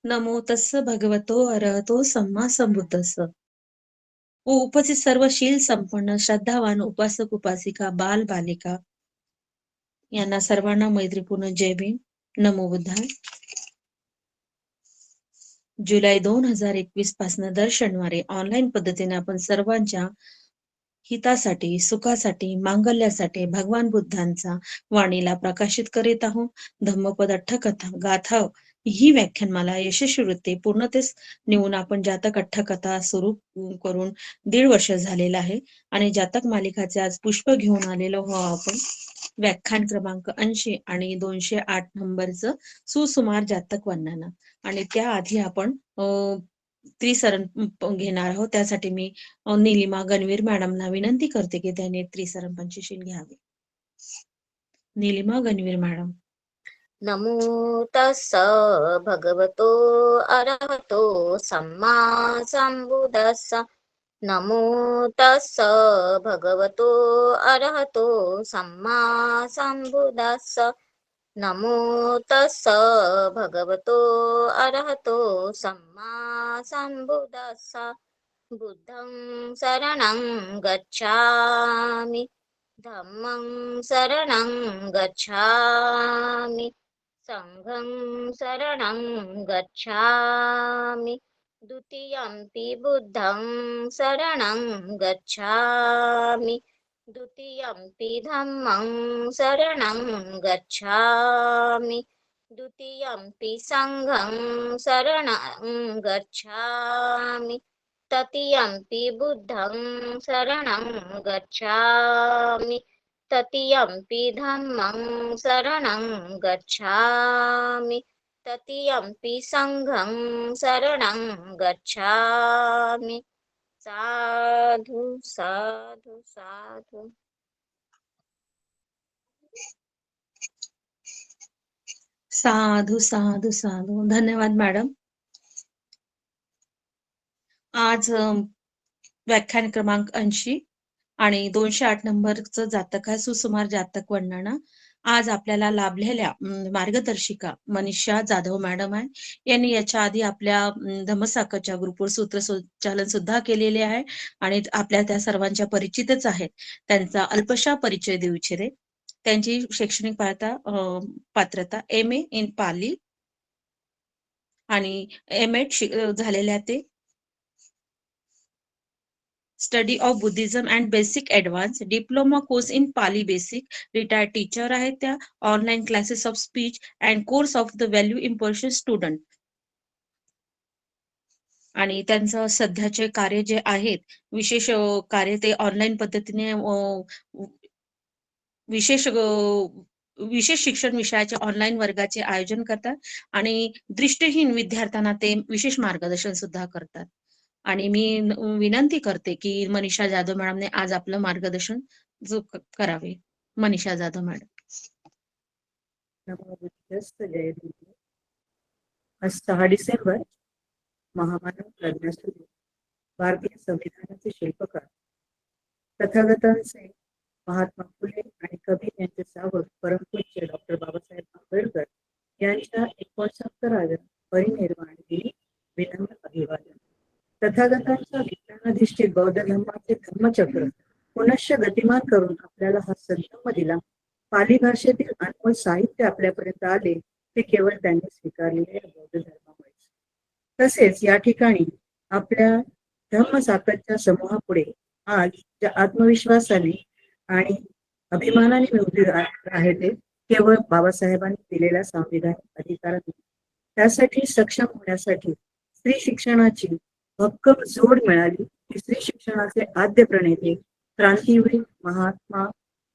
नमो तस्स भगवतो अरहतो सम्मा संबुद्धस्स. ओ उपस्थित सर्व शील संपन्न श्रद्धावान उपासक उपासिका बाल बालिका यांना सर्वांना मैत्रीपूर्ण जय भीम. नमो बुद्धाय. जुलै 2021 पासून दर शनिवारी ऑनलाईन पद्धतीने आपण सर्वांच्या हितासाठी, सुखासाठी, मांगल्यासाठी भगवान बुद्धांचा वाणीला प्रकाशित करीत आहोत. धम्मपद अठ्ठकथा गाथा ही व्याख्यानमाला यशस्वी वृत्ती पूर्णतेस नेऊन आपण जातक अठ्ठकथा सुरू करून 1.5 वर्ष झालेलं आहे आणि जातक मालिकाचे आज पुष्प घेऊन आलेलो आपण व्याख्यान क्रमांक 80 आणि 208 नंबरचं सुसुमार जातक वर्णन. आणि त्याआधी आपण त्रिसरण घेणार आहोत. त्यासाठी मी निलिमा गणवीर मॅडमना विनंती करते की त्यांनी त्रिसरण पंचशील घ्यावे. निलिमा गणवीर मॅडम. नमो तस्स भगवतो अरहतो सम्मा संबुद्धस्स. नमो तस्स भगवतो अरहतो सम्मा संबुद्धस्स. नमो तस्स भगवतो अरहतो सम्मा संबुद्धस्स. बुद्धं शरणं गच्छामि, धम्मं शरणं गच्छामि, संघं शरणं गच्छामि, द्वितीयंपि बुद्धं शरणं गच्छामि, द्वितीयंपि धम्मं शरणं गच्छामि, द्वितीयंपि संघं शरणं गच्छामि, तृतीयंपि बुद्धं शरणं गच्छामि, तृतीयंपि धम्मं शरणं गच्छामि, तृतीयंपि संघं शरणं गच्छामि. साधु साधु साधु. साधू साधू साधू. धन्यवाद मॅडम. आज व्याख्यान क्रमांक 80 आणि 208 नंबरचं जातक आहे सुसुमार जातक वर्णना. आज आपल्याला लाभलेल्या मार्गदर्शिका मनीषा जाधव मॅडम आहे. यांनी याच्या आधी आपल्या धम्मसाखरच्या ग्रुपवर सूत्रसंचालन सुद्धा केलेले आहे आणि आपल्या त्या सर्वांच्या परिचितच आहेत. त्यांचा अल्पशा परिचय देऊ इच्छिते. त्यांची शैक्षणिक पात्रता MA इन पाली आणि M.Ed झालेल्या ते study of Buddhism and basic advance, diploma course in Pali basic, retired teacher आहेत त्या, online classes of speech and course of the value impression student. आणि त्यांचं सध्याचे कार्य जे आहेत विशेष कार्य ते ऑनलाईन पद्धतीने विशेष शिक्षण विषयाचे ऑनलाईन वर्गाचे आयोजन करतात आणि दृष्टिहीन विद्यार्थ्यांना ते विशेष मार्गदर्शन सुद्धा करतात. आणि मी विनंती करते की मनीषा जाधव मॅडमने आज आपलं मार्गदर्शन करावे. मनीषा जाधव मॅडम. आज 6 डिसेंबर महामानव प्रज्ञासूर्य, भारतीय संविधानाचे शिल्पकार, तथागतांचे महात्मा फुले आणि कबीर यांचे सावक परमपूज्य डॉक्टर बाबासाहेब आंबेडकर यांच्या 69व्या परिनिर्वाण दिनी विनम्र अभिवादन. तथागतांच्या विज्ञानाधिष्ठित बौद्ध धर्माचे धर्मचक्र पुनश्च गतिमान करून आपल्याला हा संधर्म दिला. पाली भाषेतील अनमोल साहित्य आपल्यापर्यंत आले ते केवळ त्यांनी स्वीकारलेल्या बौद्ध धर्मामुळे. तसेच या ठिकाणी आपल्या धम्मसाखरच्या समूहापुढे आज ज्या आत्मविश्वासाने आणि अभिमानाने मी उभी आहे ते केवळ बाबासाहेबांनी दिलेल्या संविधानिक अधिकाराने. त्यासाठी सक्षम होण्यासाठी स्त्री शिक्षणाची भक्कम जोड मिळाली की स्त्री शिक्षणाचे आद्य प्रणेते क्रांतीवीर महात्मा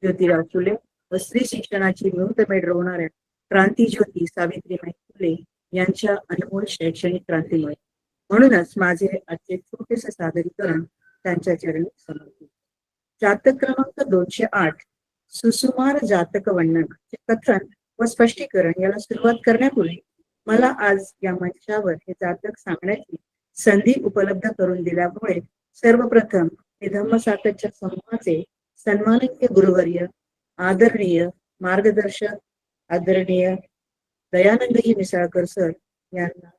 ज्योतिराव फुले व स्त्री शिक्षणाची मुहूर्तमेढ रोवणाऱ्या क्रांतीज्योती सावित्रीबाई फुले यांच्या अनमोल शैक्षणिक क्रांतीमुळे. म्हणूनच माझे आजचे छोटेसे सादरीकरण त्यांच्या चरणी समर्पित. जातक क्रमांक 208 सुसुमार जातक वर्णनाचे कथन व स्पष्टीकरण याला सुरुवात करण्यापूर्वी मला आज या मंचावर हे जातक सांगण्याची संधी उपलब्ध करून दिल्यामुळे सर्वप्रथम मी धम्मसाखरच्या समूहाचे सन्माननीय गुरुवर्य, आदरणीय मार्गदर्शक, आदरणीय दयानंदजी मिसाळकर सर यांना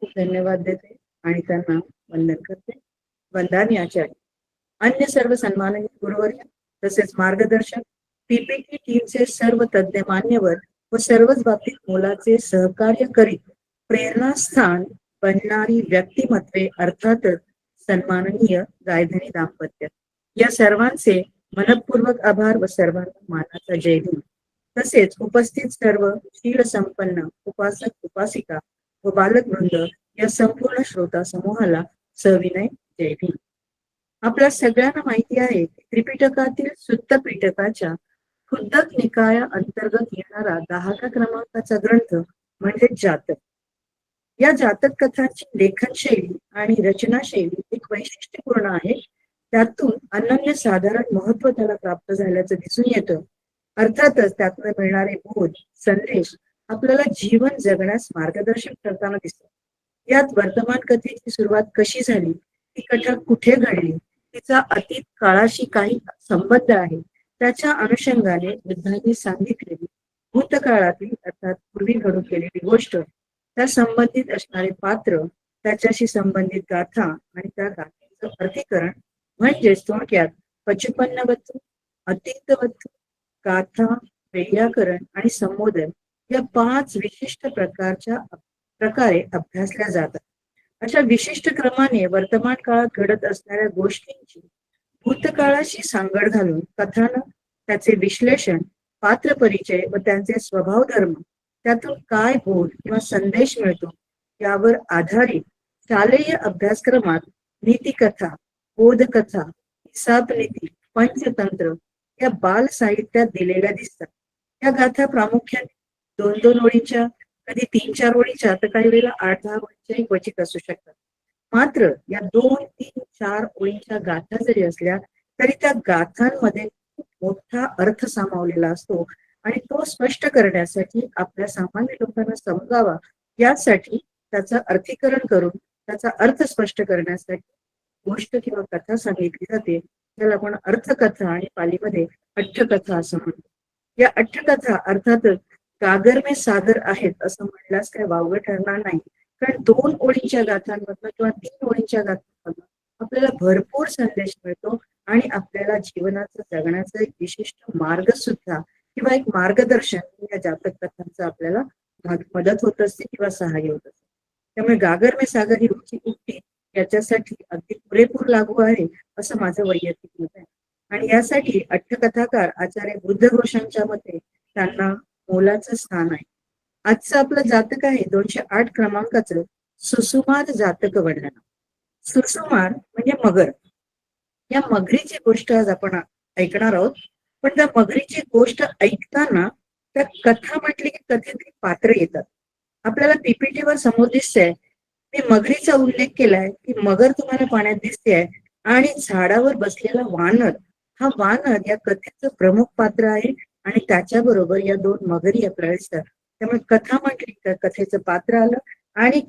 खूप धन्यवाद देते आणि त्यांना वंदन करते. वंदनीय आचार्य, अन्य सर्व सन्माननीय गुरुवर्य तसेच मार्गदर्शक, पीपीटी टीमचे सर्व तज्ज्ञ मान्यवर व सर्वच बाबतीत मोलाचे सहकार्य करीत प्रेरणास्थान बनणारी व्यक्तिमत्वे, अर्थातच सन्माननीय गायधनी दाम्पत्य, या सर्वांचे मनपूर्वक आभार व सर्वांना मानाचा जय भीम. तसेच उपस्थित सर्व शील संपन्न उपासक उपासिका व बालक वृंद या संपूर्ण श्रोता समूहाला सविनय जय भीम. आपल्या सगळ्यांना माहिती आहे की त्रिपिटकातील सुत्त पिटकाच्या खुद्दक निकाया अंतर्गत येणारा 10व्या क्रमांकाचा ग्रंथ म्हणजे जातक. या जातक कथांची लेखनशैली आणि रचनाशैली एक वैशिष्ट्यपूर्ण आहे. त्यातून अनन्य साधारण महत्व त्याला प्राप्त झाल्याचं दिसून येतं. अर्थातच त्यातून मिळणारे बोध संदेश आपल्याला जीवन जगण्यास मार्गदर्शन करताना दिसतात. यात वर्तमान कथेची सुरुवात कशी झाली, ती कथा कुठे घडली, तिचा अतीत काळाशी काही संबंध आहे, त्याच्या अनुषंगाने बुद्धांनी सांगितलेली भूतकाळातील अर्थात पूर्वी घडून गेलेली गोष्ट, त्या संबंधित असणारे पात्र, त्याच्याशी संबंधित गाथा आणि त्या गाथेचं अर्थीकरण म्हणजेच थोडक्यात पचुपन्नवत्तु, अतीतवत्तु, गाथा, व्याकरण आणि संबोधन या 5 विशिष्ट प्रकारे अभ्यासल्या जातात. अशा विशिष्ट क्रमाने वर्तमान काळात घडत असणाऱ्या गोष्टींची भूतकाळाशी सांगड घालून कथानक, त्याचे विश्लेषण, पात्र परिचय व त्यांचे स्वभाव धर्म, त्यातून काय बोध किंवा संदेश मिळतो यावर आधारित शालेय अभ्यासक्रमात नीतिकथा, बोधकथा, हिसाबनीती, पंचतंत्र या बाल साहित्यात दिलेल्या दिसतात. या गाथा प्रामुख्याने 2-2 ओळींच्या, कधी 3-4 ओळीच्या, तर काही वेळेला 8-10 ओळींच्या क्वचित असू शकतात. मात्र या 2-3-4 ओळींच्या गाथा जरी असल्या तरी त्या गाथांमध्ये खूप मोठा अर्थ सामावलेला असतो आणि तो स्पष्ट करण्यासाठी, आपल्या सामान्य लोकांना समजावा यासाठी त्याचं अर्थीकरण करून त्याचा अर्थ स्पष्ट करण्यासाठी गोष्ट किंवा कथा सांगितली जाते. त्याला आपण अर्थकथा आणि पालीमध्ये अट्ठकथा असं म्हणतो. या अट्ठकथा अर्थातच गागर में सागर आहेत असं म्हणल्यास काय वावगं ठरणार नाही. कारण 2 ओळींच्या गाथांमधनं किंवा 3 ओळींच्या गाथांमधनं आपल्याला भरपूर संदेश मिळतो आणि आपल्याला जीवनाचं जगण्याचा एक विशिष्ट मार्ग सुद्धा किंवा एक मार्गदर्शन या जातक कथांचं आपल्याला मदत होत असते किंवा सहाय्य होत असते. त्यामुळे गागर में सागर ही उक्ती याच्यासाठी अगदी पुरेपूर लागू आहे असं माझं वैयक्तिक मत आहे. आणि यासाठी अट्ठकथाकार आचार्य बुद्धघोषांच्या मते त्यांना मोलाचं स्थान आहे. आजचं आपलं जातक आहे 208 क्रमांकाचं सुसुमार जातक वर्णन. सुसुमार म्हणजे मगर. या मगरीची गोष्ट आज आपण ऐकणार आहोत. पण त्या मगरीची गोष्ट ऐकताना त्या कथा म्हटली की कथेतली पात्र येतात. आपल्याला पीपीटीवर समोर दिसतंय, मी मगरीचा उल्लेख केलाय की मगर तुम्हाला पाण्यात दिसते आणि झाडावर बसलेला वानर, हा वानर या कथेचं प्रमुख पात्र आहे आणि त्याच्याबरोबर या 2 मगरी आपल्याला दिसतात. त्यामुळे कथा म्हटली तर कथेचं पात्र आलं आणि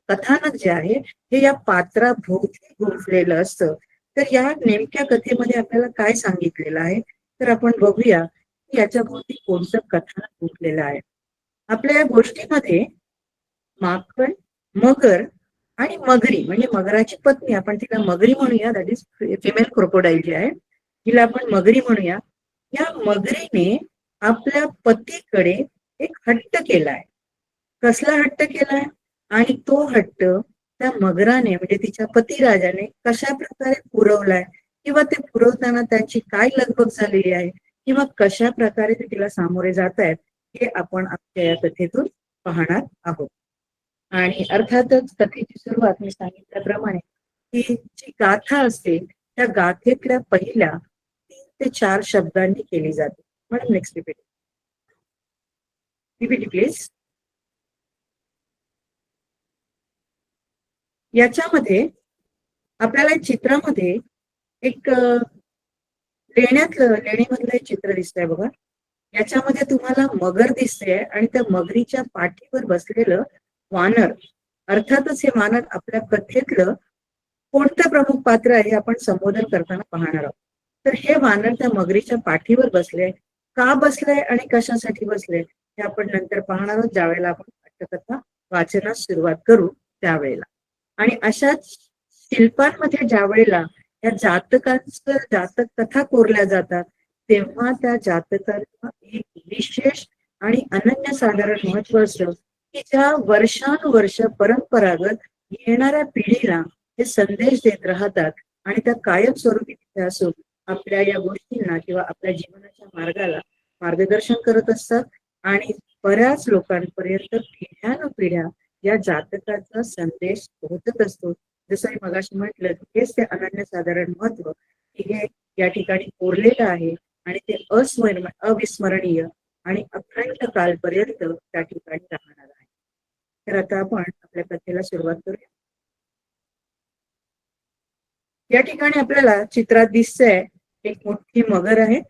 कथानक जे आहे हे या पात्राभोवती गुंफलेलं असतं. तर या नेमक्या कथेमध्ये आपल्याला काय सांगितलेलं आहे तर आपण बघूया की याच्या भोवती कोणतं कथानक गुंफलेलं आहे. आपल्या या गोष्टीमध्ये माकड, मगर आणि मगरी म्हणजे मगराची पत्नी, आपण तिला मगरी म्हणूया, दॅट इज फिमेल क्रोकोडाईल जी आहे तिला आपण मगरी म्हणूया. या मगरीने आपल्या पतीकडे एक हट्ट केलाय. कसला हट्ट केलाय आणि तो हट्ट त्या मगराने म्हणजे तिच्या पतिराजाने कशा प्रकारे पुरवलाय किंवा ते पुरवताना त्यांची काय लगबग झालेली आहे किंवा कशा प्रकारे ते तिला सामोरे जात आहेत हे आपण आपल्या या कथेतून पाहणार आहोत. आणि अर्थातच कथेची सुरुवात मी सांगितल्याप्रमाणे ही जी गाथा असते त्या गाथेतल्या पहिल्या 3 ते 4 शब्दांनी केली जाते. म्हणून नेक्स्ट पीपीटी प्लीज. याच्यामध्ये आपल्याला चित्रामध्ये एक लेणीमधलं एक चित्र दिसतंय बघा. याच्यामध्ये तुम्हाला मगर दिसते आणि त्या मगरीच्या पाठीवर बसलेलं वानर. अर्थातच हे वानर आपल्या कथेतलं कोणतं प्रमुख पात्र आहे हे आपण संबोधन करताना पाहणार आहोत. तर हे वानर त्या मगरीच्या पाठीवर बसले, का बसले आणि कशासाठी बसले हे आपण नंतर पाहणार आहोत ज्यावेळेला आपण अट्टकथा वाचनास सुरुवात करू त्यावेळेला. आणि अशाच शिल्पांमध्ये ज्या वेळेला या जातकांचं जातक कथा कोरल्या जातात तेव्हा त्या जातकांना एक विशेष आणि अनन्यसाधारण महत्व असतं की ज्या वर्षानुवर्ष परंपरागत येणाऱ्या पिढीला हे संदेश देत राहतात आणि त्या कायमस्वरूपी तिथे असून आपल्या या गोष्टींना किंवा आपल्या जीवनाच्या मार्गाला मार्गदर्शन करत असतात आणि बऱ्याच लोकांपर्यंत पिढ्यानुपिढ्या या जातकाचा संदेश पोहोचत असतो. जसं मी मगाशी म्हटलं हेच ते अनन्यसाधारण महत्व की हे या ठिकाणी कोरलेलं आहे आणि ते अविस्मरणीय आणि अखंड कालपर्यंत त्या ठिकाणी राहणार आहे. तर आता आपण आपल्या कथेला सुरुवात करूया. या ठिकाणी आपल्याला चित्रात दिसतंय एक मोठी मगर आहे.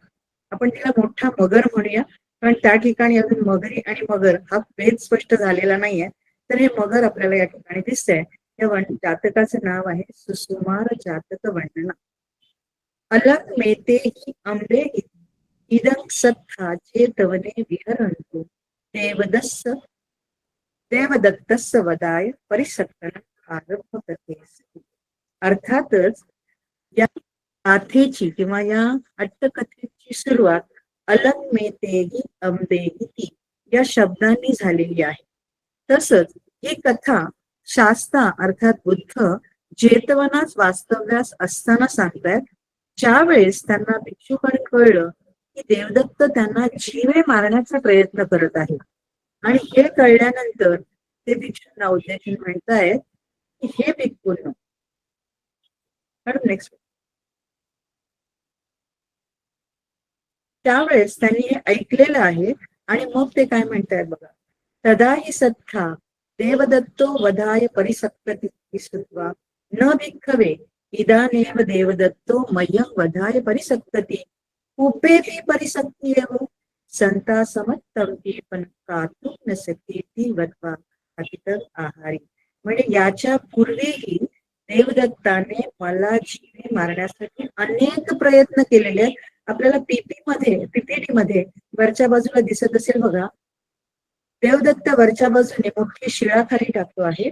आपण तिला मोठा मगर म्हणूया कारण त्या ठिकाणी अजून मगरी आणि मगर हा भेद स्पष्ट झालेला नाहीये. तर हे मगर आपल्याला या ठिकाणी दिसतंय. या जातकाचं नाव आहे सुसुमार जातक वर्णना. अलग मेते ही आंबे इदं सत्था चेतवने विहरंतु देवदत्तस्य वदाय परिसक्तन आरंभ कथेस. अर्थातच या गाथेची किंवा या अट्टकथेची सुरुवात अलग मेतेही अंबेही या शब्दांनी झालेली आहे. तसंच ही कथा शास्ता अर्थात बुद्ध जेतवनास वास्तव्यास असताना सांगतायत. ज्या वेळेस त्यांना भिक्षुकांनी कळलं की देवदत्त त्यांना जीवे मारण्याचा प्रयत्न करत आहे आणि हे कळल्यानंतर ते भिक्षूंना उद्देशून म्हणतायत की हे भिक्खूंनो. नेक्स्ट त्यावेळेस त्यांनी हे ऐकलेलं आहे आणि मग ते काय म्हणतायत बघा. तदा हि सत्था देवदत्तो वधाय परिसक्तति श्रुत्वा न भिक्खवे इदानेव देवदत्तो मह्यं वधाय परिसक्तति उपेति परिसक्ति एव संता समत्तंती पण कातुं न शक्येति वद्वा अतितर आहारी. म्हणजे याच्या पूर्वीही देवदत्ताने मला जीवे मारण्यासाठी अनेक प्रयत्न केलेले आहेत. आपल्याला पीपीटी मध्ये वरच्या बाजूला दिसत असेल बघा. देवदत्त वरच्या बाजूने मोठी शिळा खाली टाकतो आहे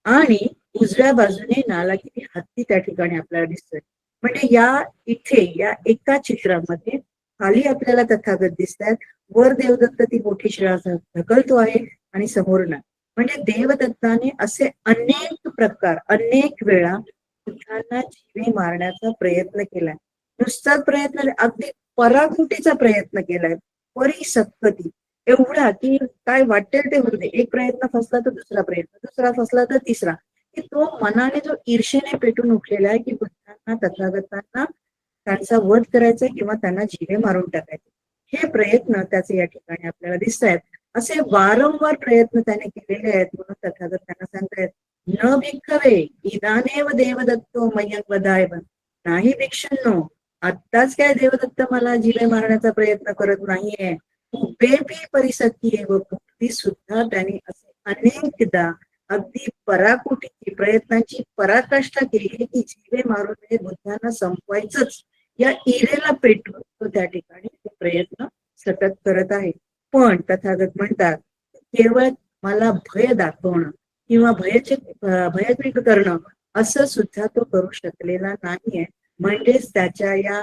आणि उजव्या बाजूने नालाकिनी हत्ती त्या ठिकाणी आपल्याला दिसतोय. म्हणजे या एका चित्रामध्ये खाली आपल्याला तथागत दिसतात, वर देवदत्त ती मोठी शिळा ढकलतो आहे आणि समोर ना. म्हणजे देवदत्ताने असे अनेक प्रकार अनेक वेळा बुद्धांना जीवे मारण्याचा प्रयत्न केलाय. नुसताच प्रयत्न अगदी पराकुटीचा प्रयत्न केलाय. परिसक्कती एवढा की काय वाटेल ते होऊ दे. एक प्रयत्न फसला तर दुसरा प्रयत्न, दुसरा फसला तर तिसरा. की तो मनाने जो ईर्षेने पेटून उठलेला आहे की बुद्धांना तथागतांना त्यांचा वध करायचा किंवा त्यांना जीवे मारून टाकायचे. हे प्रयत्न त्याचे या ठिकाणी आपल्याला दिसत आहेत. असे वारंवार प्रयत्न त्याने केलेले आहेत म्हणून तथागत त्यांना सांगतायत न भिक्खवे इदानेव देवदत्तो मह्यं वधाय. नाही भिक्षुंनो, आत्ताच काय देवदत्त मला जीवे मारण्याचा प्रयत्न करत नाहीये. उपेपी परिसक्ती व मुक्ती सुद्धा त्यांनी असे अनेकदा अगदी पराकुटीची प्रयत्नांची पराकाष्ठा केली की जीवे मारून म्हणजे बुद्धांना संपवायचंच या इरेला पेटून तो त्या ठिकाणी ते प्रयत्न सतत करत आहे. पण तथागत म्हणतात केवळ मला भय दाखवणं किंवा भयभीत करणं असं सुद्धा तो करू शकलेला नाहीये. म्हणजेच त्याच्या या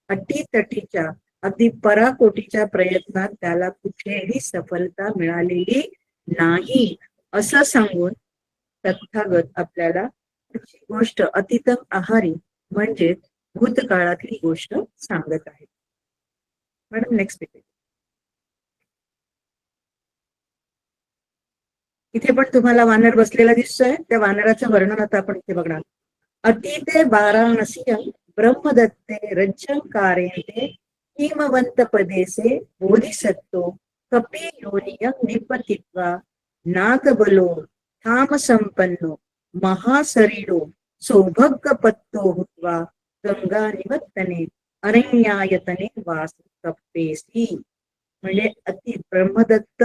अटीतटीच्या अगदी पराकोटीच्या प्रयत्नात त्याला कुठेही सफलता मिळालेली नाही असं सांगून तथागत आपल्याला गोष्ट अतीतम आहारी म्हणजे भूतकाळातली गोष्ट सांगत आहे. मॅडम नेक्स्ट इथे पण तुम्हाला वानर बसलेला दिसतोय. त्या वानराचं वर्णन आता आपण इथे बघणार. अतीते वाराणसीयं ब्रह्मदत्ते रज्जंकारेते हिमवंत पदेसे बोधिसत्तो कपी योनियं निपतित्वा नागबलो थाम संपन्नो महाशरीरो सौभग्यपत्तो हुत्वा गंगा निवत्तने अरण्यायतने वास कप्पेसी. म्हणजे अति ब्रह्मदत्त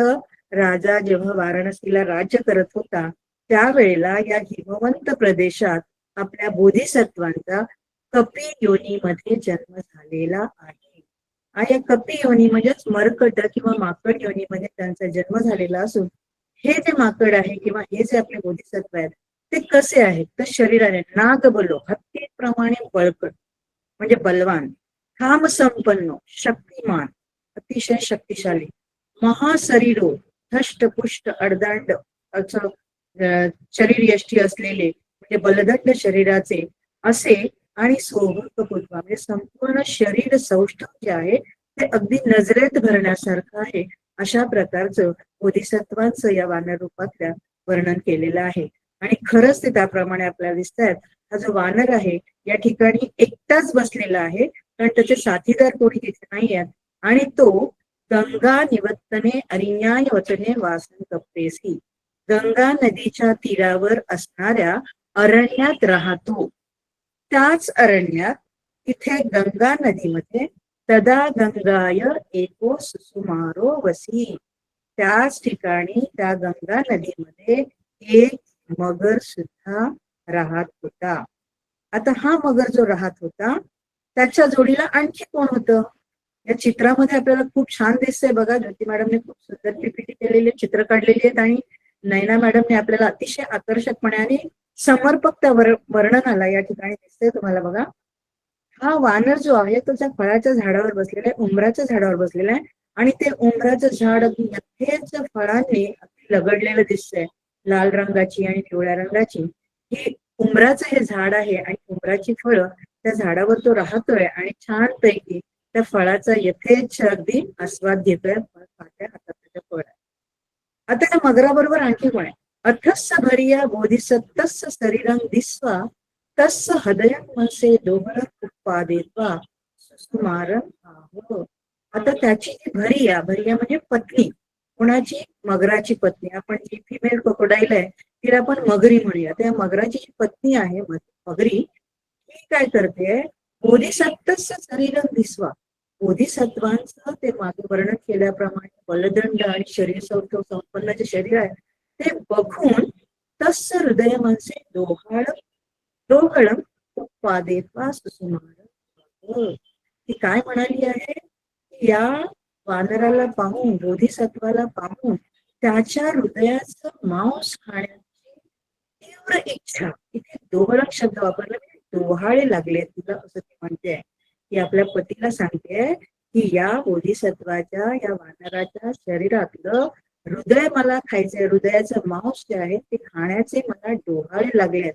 राजा जेव्हा वाराणसीला राज्य करत होता त्यावेळेला या हिमवंत प्रदेशात आपल्या बोधिसत्वांचा कपी योनीमध्ये जन्म झालेला आहे. आणि कपी योनी म्हणजेच मरकट किंवा माकड योनीमध्ये त्यांचा जन्म झालेला असून हे जे माकड आहे किंवा हे जे आपले बोधिसत्व आहेत ते कसे आहेत तर शरीराने नागबलो हत्तीप्रमाणे बळकट म्हणजे बलवान, काम संपन्न, शक्तिमान, अतिशय शक्तिशाली, महाशरीरो, धष्टपुष्ट अडदांड असं शरीर यष्टी असलेले म्हणजे बलदंड शरीराचे असे आणि सोबतपुत्वा म्हणजे संपूर्ण शरीर सौष्ठव जे आहे ते अगदी नजरेत भरण्यासारखं आहे. अशा प्रकारचं बोधिसत्वांचं या वानर रूपातल्या वर्णन केलेलं आहे. आणि खरंच ते त्याप्रमाणे आपल्याला दिसत आहेत. हा जो वानर आहे या ठिकाणी एकटाच बसलेला आहे कारण त्याचे साथीदार कोणी तिथे नाही आहेत. आणि तो गंगा निवत्तने अरिण्याय वचने वासन कप्पेसी, गंगा नदीच्या तीरावर असणाऱ्या अरण्यात राहतो. त्याच अरण्यात तिथे गंगा नदीमध्ये तदा गंगाय एको सुसुमारो वसी, त्याच ठिकाणी त्या गंगा नदीमध्ये एक मगर सुद्धा राहत होता. आता हा मगर जो राहत होता त्याच्या जोडीला आणखी कोण होतं या चित्रामध्ये आपल्याला खूप छान दिसतंय बघा. ज्योती मॅडमने खूप सुंदर पीपीटी केलेली चित्र काढलेली आहेत आणि नयना मॅडमने आपल्याला अतिशय आकर्षकपणे आणि समर्पक त्या वर्णनाला या ठिकाणी दिसतंय तुम्हाला बघा. हा वानर जो आहे तो त्या फळाच्या झाडावर बसलेला आहे, उंबराच्या झाडावर बसलेला आहे आणि ते उंबराचं झाड अगदी नथेच फळांनी लगडलेलं दिसतंय, लाल रंगाची आणि पिवळ्या रंगाची. ही उंबराचं हे झाड आहे आणि उंबराची फळं त्या झाडावर तो राहतोय आणि छानपैकी त्या फळाचा यथेच्छ अगदी आस्वाद घेतोय. हातात त्याच्या फळ आहे. आता त्या मगराबरोबर आणखी कोण आहे? अथस्स भरिया बोधिसत्तस्स शरीरं दिस्वा तस्स हृदयं मनसे दोहळं उत्पादेत्वा सुकुमारं आहो. आता त्याची जी भरिया म्हणजे पत्नी, कोणाची? मगराची पत्नी. आपण जी फिमेल क्रोकोडाईल आहे तिला आपण मगरी म्हणूया. त्या मगराची जी पत्नी आहे मगरी, ही काय करते? बोधिसत्वच शरीरं दिसवा, बोधिसत्वांचं ते मागे वर्णन केल्याप्रमाणे बलदंड आणि शरीर सौष्ठव संपन्न जे शरीर आहे ते बघून तस्स हृदय मनसे दोहळं उत्पादेत्वा सुसुमारं. ती काय म्हणाली आहे? या वानराला पाहून, बोधिसत्वाला पाहून त्याच्या हृदयाचं मांस खाण्याची तीव्र इच्छा, इथे दोहळक शब्द वापरला, डोहाळे लागले तुला असं ती म्हणते. ती आपल्या पतीला सांगते की या बोधिसत्वाच्या या वानराच्या शरीरातलं हृदय मला खायचंय, हृदयाचं मांस जे आहे ते खाण्याचे मला डोहाळे लागलेत.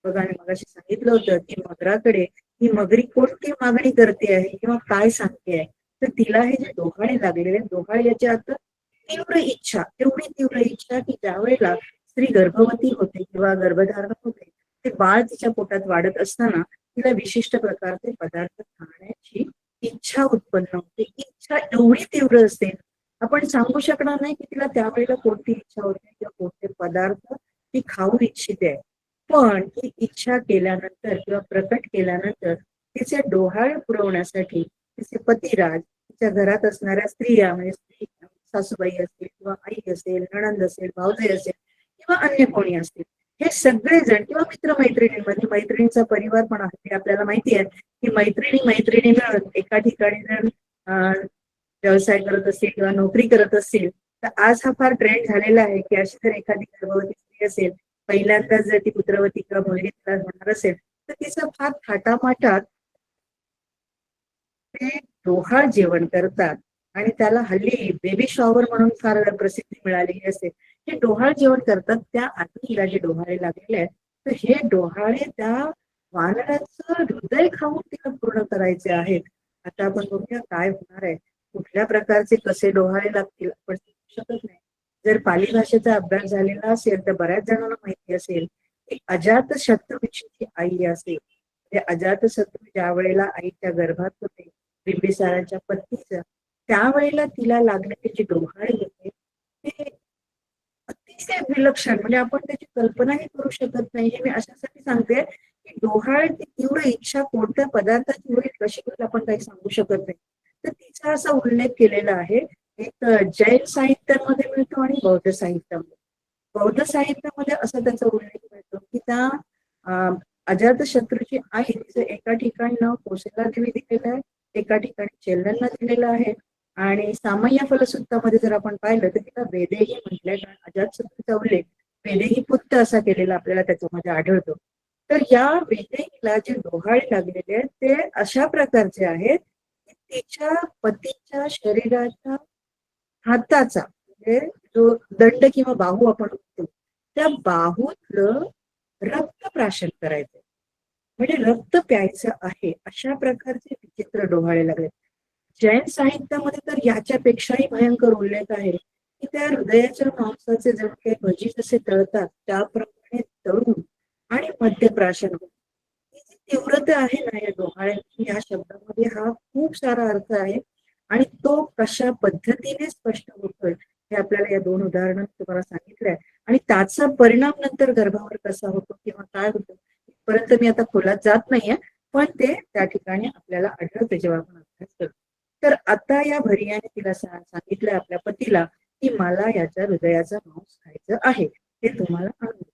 बघा मी मगाशी सांगितलं होतं की मगराकडे ही मगरी कोणती मागणी करते आहे किंवा काय सांगते आहे तर तिला हे जे डोहाळे लागलेले, डोहाळे याच्या अर्थ तीव्र इच्छा, एवढी तीव्र इच्छा की ज्या वेळेला स्त्री गर्भवती होते किंवा गर्भधारण होते ते बाळ तिच्या पोटात वाढत असताना तिला विशिष्ट प्रकारचे पदार्थ खाण्याची इच्छा उत्पन्न होते. इच्छा एवढी तीव्र असते आपण सांगू शकणार नाही की तिला त्यावेळेला कोणती इच्छा होते किंवा कोणते पदार्थ ती खाऊ इच्छिते. पण ही इच्छा केल्यानंतर किंवा प्रकट केल्यानंतर तिचे डोहाळे पुरवण्यासाठी तिचे पतिराज, तिच्या घरात असणाऱ्या स्त्रिया म्हणजे स्त्री, सासूबाई असतील किंवा आई असेल, नणंद असेल, भाऊजाई असेल किंवा अन्य कोणी असतील, हे सगळेजण किंवा मित्रमैत्रिणींमध्ये मैत्रिणींचा परिवार पण आहे. आपल्याला माहिती आहे की मैत्रिणी मिळून एका ठिकाणी जर व्यवसाय करत असतील किंवा नोकरी करत असतील तर आज हा फार ट्रेंड झालेला आहे की अशी जर एखादी गर्भवती स्त्री असेल, पहिल्यांदाच जर ती पुत्रवती किंवा मुलगी होणार असेल तर तिचं फार थाटामाटात ते डोहाळ जेवण करतात आणि त्याला हल्ली बेबी शॉवर म्हणून फार प्रसिद्धी मिळालेली असते. हे डोहाळ जेवण करतात. त्या आधी तिला जे डोहाळे लागलेले आहेत तर हे डोहाळे त्या वानराचं हृदय खाऊन तिला पूर्ण करायचे आहेत. आता आपण बघूया काय होणार आहे, कुठल्या प्रकारचे कसे डोहाळे लागतील आपण शकत नाही. जर पाली भाषेचा अभ्यास झालेला असेल तर बऱ्याच जणांना माहिती असेल की अजातशत्रूची जी आई असेल, ते अजातशत्रू ज्या वेळेला आईच्या गर्भात होते बिंबिसाराच्या पत्नीचं, त्यावेळेला तिला लागलेले जे डोहाळे होते ते अतिशय विलक्षण, म्हणजे आपण त्याची कल्पनाही करू शकत नाही. हे मी अशासाठी सांगते की डोहाळे ती तीव्र इच्छा कोणत्या पदार्थाची होईल कशी होईल आपण काही सांगू शकत नाही. तर तिचा असा उल्लेख केलेला आहे. एक जैन साहित्यामध्ये मिळतो आणि बौद्ध साहित्यामध्ये. बौद्ध साहित्यामध्ये असा त्याचा उल्लेख मिळतो की त्या अजातशत्रूची आई तिचं एका ठिकाणी नाव कोसला देवी दिलेलं आहे, एका ठिकाणी चेल्लनला दिलेलं आहे आणि सामय्य फलसूत्रामध्ये जर आपण पाहिलं तर तिला वेदेही म्हटलंय, कारण अजातशत्रूचा उल्लेख वेदेही पुत्त असा केलेला आपल्याला त्याच्यामध्ये आढळतो. तर या वेदेहीला जे डोहाळे लागलेले आहेत ते अशा प्रकारचे आहेत की तिच्या पतीच्या शरीराच्या हाताचा म्हणजे जो दंड किंवा बाहू आपण म्हणतो त्या बाहूतलं रक्त प्राशन करायचं, म्हणजे रक्त प्यायचं आहे, अशा प्रकारचे विचित्र डोहाळे लागले. जैन साहित्यामध्ये तर याच्यापेक्षाही भयंकर उल्लेख आहे की त्या हृदयाच्या मांसाचे जण काही भजी जसे तळतात त्याप्रमाणे तळून आणि मद्यप्राशन होतं. ही जी तीव्रता आहे ना या डोहाळ्यांची, या शब्दामध्ये हा खूप सारा अर्थ आहे आणि तो कशा पद्धतीने स्पष्ट होतोय हे आपल्याला या दोन उदाहरणात तुम्हाला सांगितलंय. आणि त्याचा परिणाम नंतर गर्भावर कसा होतो किंवा काय होतं परंतु मी आता खोलात जात नाहीये, पण ते त्या ठिकाणी आपल्याला आढळते जेव्हा आपण अभ्यास करतो. तर आता या भरियाने तिला सांगितलंय आपल्या पतीला की मला याच्या हृदयाचा मांस खायचं आहे, ते तुम्हाला आणून दे.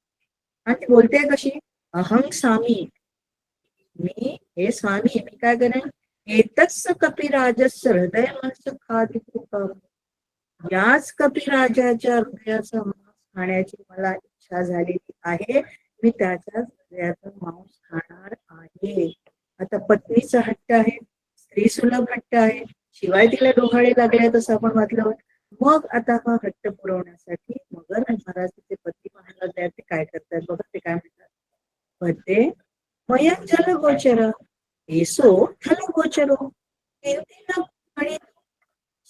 आणि ती बोलते कशी, अहं स्वामी, मी हे स्वामी मी काय करेन, एतच कपिराजस्य हृदय मांस खादितुं, याच कपिराजाच्या हृदयाचा मांस खाण्याची मला इच्छा झालेली आहे, मी त्याच्याच हृदयाचा मांस खाणार आहे. आता पत्नीचा हट्ट आहे, स्त्री सुलभ हट्ट आहे, शिवाय तिला डोहाळे लागले तसं आपण वाचलं. मग आता हा हट्ट पुरवण्यासाठी मगर महाराज तिचे पती पाहायला द्या ते काय करतात बघा. ते काय म्हणतात, भद्रे मयं जलगोचर एसो थलगोचरो आणि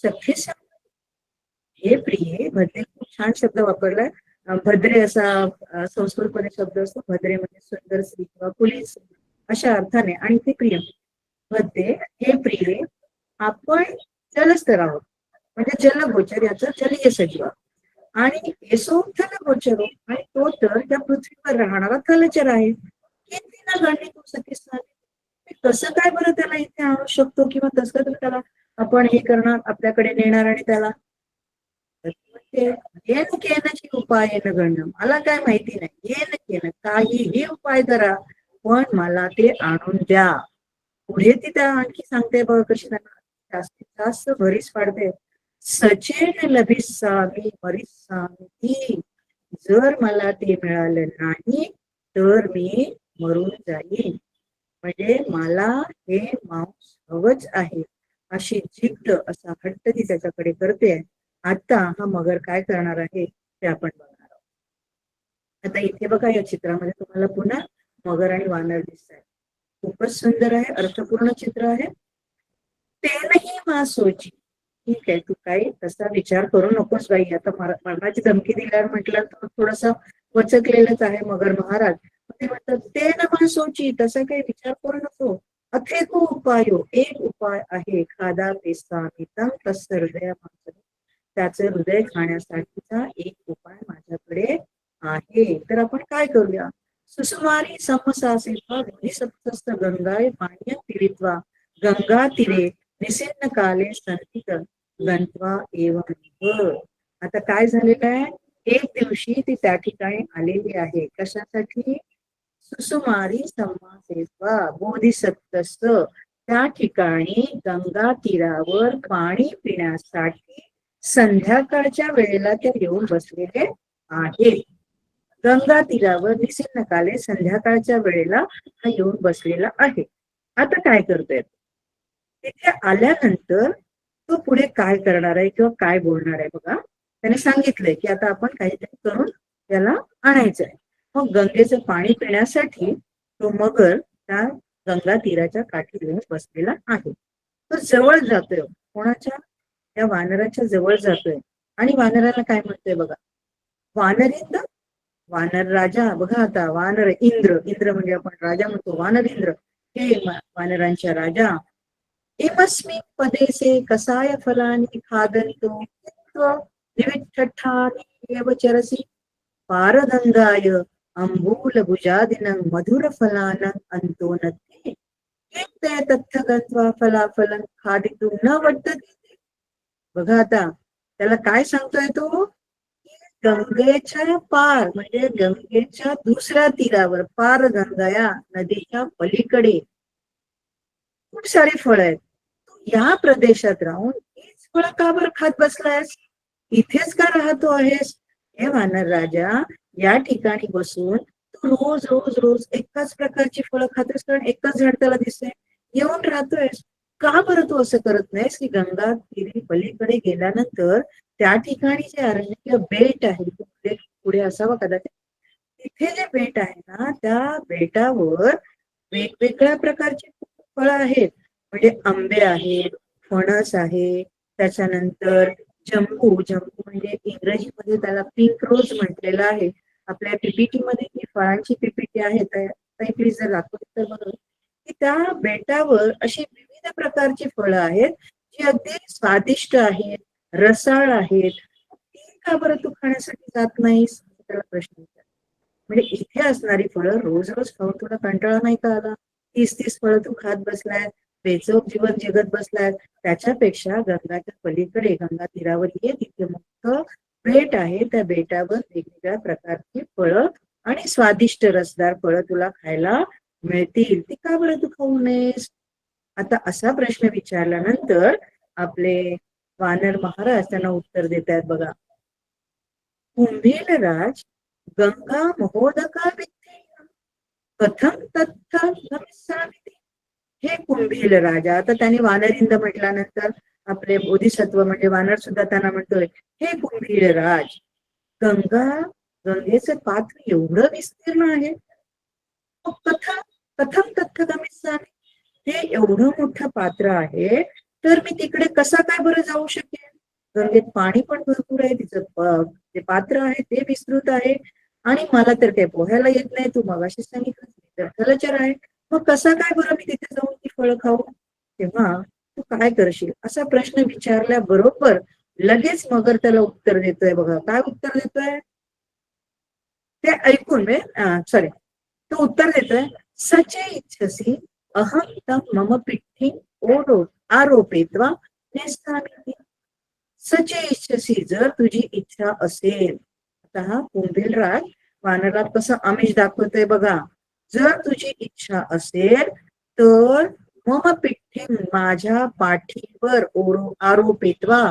सखी हे प्रिये. भद्रे खूप छान शब्द वापरलाय. भद्रे असा संस्कृतमध्ये शब्द असतो. भद्रे म्हणजे सुंदर स्त्री किंवा कुलीस अशा अर्थाने. आणि ते प्रिय, भद्रे हे प्रिये, आपण जलस्तर आहोत म्हणजे जलगोचर याचा जलीय सजीव आणि एसो थलगोचरो, आणि तो तर त्या पृथ्वीवर राहणारा थलचर आहे. किती ना गणित तू सखी, कसं काय बरं त्याला इथे आणू शकतो किंवा तसं तर त्याला आपण हे करणार, आपल्याकडे नेणार आणि त्याला येन केनची उपाय न गणं, मला काय माहिती नाही, येन केन काहीही उपाय करा पण मला ते आणून द्या. पुढे ती त्या आणखी सांगते बघ कशी त्यांना जास्तीत जास्त भरीस पाडते, सचेन लभिसामी मरिसामी, जर मला ते मिळालं नाही तर मी मरून जाईन, म्हणजे मला हे मांस हवंच आहे अशी जिद्द असा हट्ट ती त्याच्याकडे करते. आता हा मगर काय करणार आहे ते आपण बघणार आहोत. आता इथे बघा या चित्रामध्ये तुम्हाला पुन्हा मगर आणि वानर दिसत आहे. खूपच सुंदर आहे, अर्थपूर्ण चित्र आहे. तेनही मासोची, ठीक आहे तू काही तसा विचार करू नकोस बाई, आता मरणाची धमकी दिल्यावर म्हटलं तर थोडस वचकलेलंच आहे मगर महाराज. ते म्हणतात ते न मासोची, तसा काही विचार करू नको. अथेको उपायो, एक उपाय आहे, खादा पेसा तस हृदया, त्याचे हृदय खाण्यासाठीचा एक उपाय माझ्याकडे आहे. तर आपण काय करूया, सुसुमारी समसासेत्वा सप्तस्थ गंगाय पाण्य तीरित्वा, गंगा तीरे निसिन्न काले संतिक गंत्वा एवं. आता काय झालेलं आहे, एक दिवशी ती त्या ठिकाणी आलेली आहे कशासाठी, सुसुमारी समासेत्वा बोधिसत्वस्त, त्या ठिकाणी गंगा तीरावर पाणी पिण्यासाठी संध्याकाळच्या वेळेला त्या येऊन बसलेले आहेत. गंगा तीरावर निसिन्न काले, संध्याकाळच्या वेळेला हा येऊन बसलेला आहे. आता काय करतोय, तिथे आल्यानंतर तो पुढे काय करणार आहे किंवा काय बोलणार आहे बघा. त्याने सांगितलंय की आता आपण काहीतरी करून त्याला आणायचं आहे. मग गंगेचं पाणी पिण्यासाठी तो मगर त्या गंगा तीराच्या काठी येऊन बसलेला आहे. तो जवळ जातोय, कोणाच्या, त्या वानराच्या जवळ जातोय आणि वानराला काय म्हणतोय बघा, वानरिंद्र, वानर राजा बघा. आता वानर इंद्र, इंद्र म्हणजे आपण राजा म्हणतो, वानर इंद्र हे वानरांच्या राजा, एमस्मिन् पदेसे कसाय फलानि खादन्तो निविट्ठठानि एव चरसि, पारगंगाय अंबूल भुजादिनं मधुर फलानं अंतो नत्ते, ते तत्थ गत्वा फलाफलं खादितुं न वर्तते. बघा आता त्याला काय सांगतोय तो, गंगेच्या पार म्हणजे गंगेच्या दुसऱ्या तीरावर, पार गंगाया नदीच्या पलीकडे खूप सारी फळं आहेत. या प्रदेशात राहून हीच फळं का बरं खात बसलायस? इथेच का राहतो आहेस? हे वानर राजा, या ठिकाणी बसून तू रोज रोज रोज एकाच प्रकारची फळं खातोस, कारण एकच झाड त्याला दिसतंय, येऊन राहतोयस. का बरं तू असं करत नाहीस की गंगा तीरी पलीकडे गेल्यानंतर त्या ठिकाणी जे अरण्य बेट आहे, पुढे पुढे असावं कदाचित, तिथे जे बेट आहे ना, त्या बेटावर वेगवेगळ्या प्रकारची फळं आहेत. म्हणजे आंबे आहेत, फणस आहे, त्याच्यानंतर जंबू, जंबू म्हणजे इंग्रजीमध्ये त्याला पिंक रोज म्हटलेलं आहे. आपल्या पीपीटी मध्ये ही फळांची पीपीटी आहे, प्लीज जर दाखवली तर बघा की त्या बेटावर अशी विविध प्रकारची फळं आहेत जी अगदी स्वादिष्ट आहेत, रसाळ आहेत. ती का बरं तू खाण्यासाठी जात नाहीस? त्याला प्रश्न विचार. म्हणजे इथे असणारी फळं रोज रोज खाऊन तुला कंटाळा नाही का आला? 30-30 फळं तू खात बसलाय, बेचोक जीवन जगत बसलाय. त्याच्यापेक्षा गंगाच्या पलीकडे गंगा तीरावर ये, तिथे मोठं बेट आहे, त्या बेटावर वेगवेगळ्या प्रकारची फळं आणि स्वादिष्ट रसदार फळं तुला खायला मिळतील. ती का बरं तू खाऊ नयेस? आता असा प्रश्न विचारल्यानंतर आपले वानर महाराज त्यांना उत्तर देत आहेत बघा. कुंभीलराज गंगा महोदका विद्धेयं कथं तत्थ गमिष्यामि. हे कुंभील राजा, आता त्यांनी वानरिंद म्हटल्यानंतर आपले बोधिसत्व म्हणजे वानर सुद्धा त्यांना म्हणतोय, हे कुंभील राज, गंगेचं पात्र एवढं विस्तीर्ण आहे, कथं कथं तत्थ गमिष्यामि. ते एवढं मोठं पात्र आहे, तर मी तिकडे कसा काय बरं जाऊ शकेन? गंगेत पाणी पण भरपूर आहे, तिचं जे पात्र आहे ते विस्तृत आहे, आणि मला तर काही पोहायला येत नाही, तू मगाशी सांगितलं तर जलचर आहे, मग कसा काय बरं मी तिथे जाऊन ती फळं खाऊ? तेव्हा तू काय करशील? असा प्रश्न विचारल्याबरोबर लगेच मगर त्याला उत्तर देतोय बघा. काय उत्तर देतोय ते ऐकून, सॉरी, तो उत्तर देतोय, सचे इच्छसी अहं तं मम पिठ्ठी आरोपयित्वा नेष्यामि. सचे इच्छसी, जर तुझी इच्छा असेल. आता हा कुंभील राज वानरात कसं आमिष दाखवतोय बघा. जर तुझी इच्छा असेल तर मम पिठ्ठी, माझ्या पाठीवर आरोपित्वा,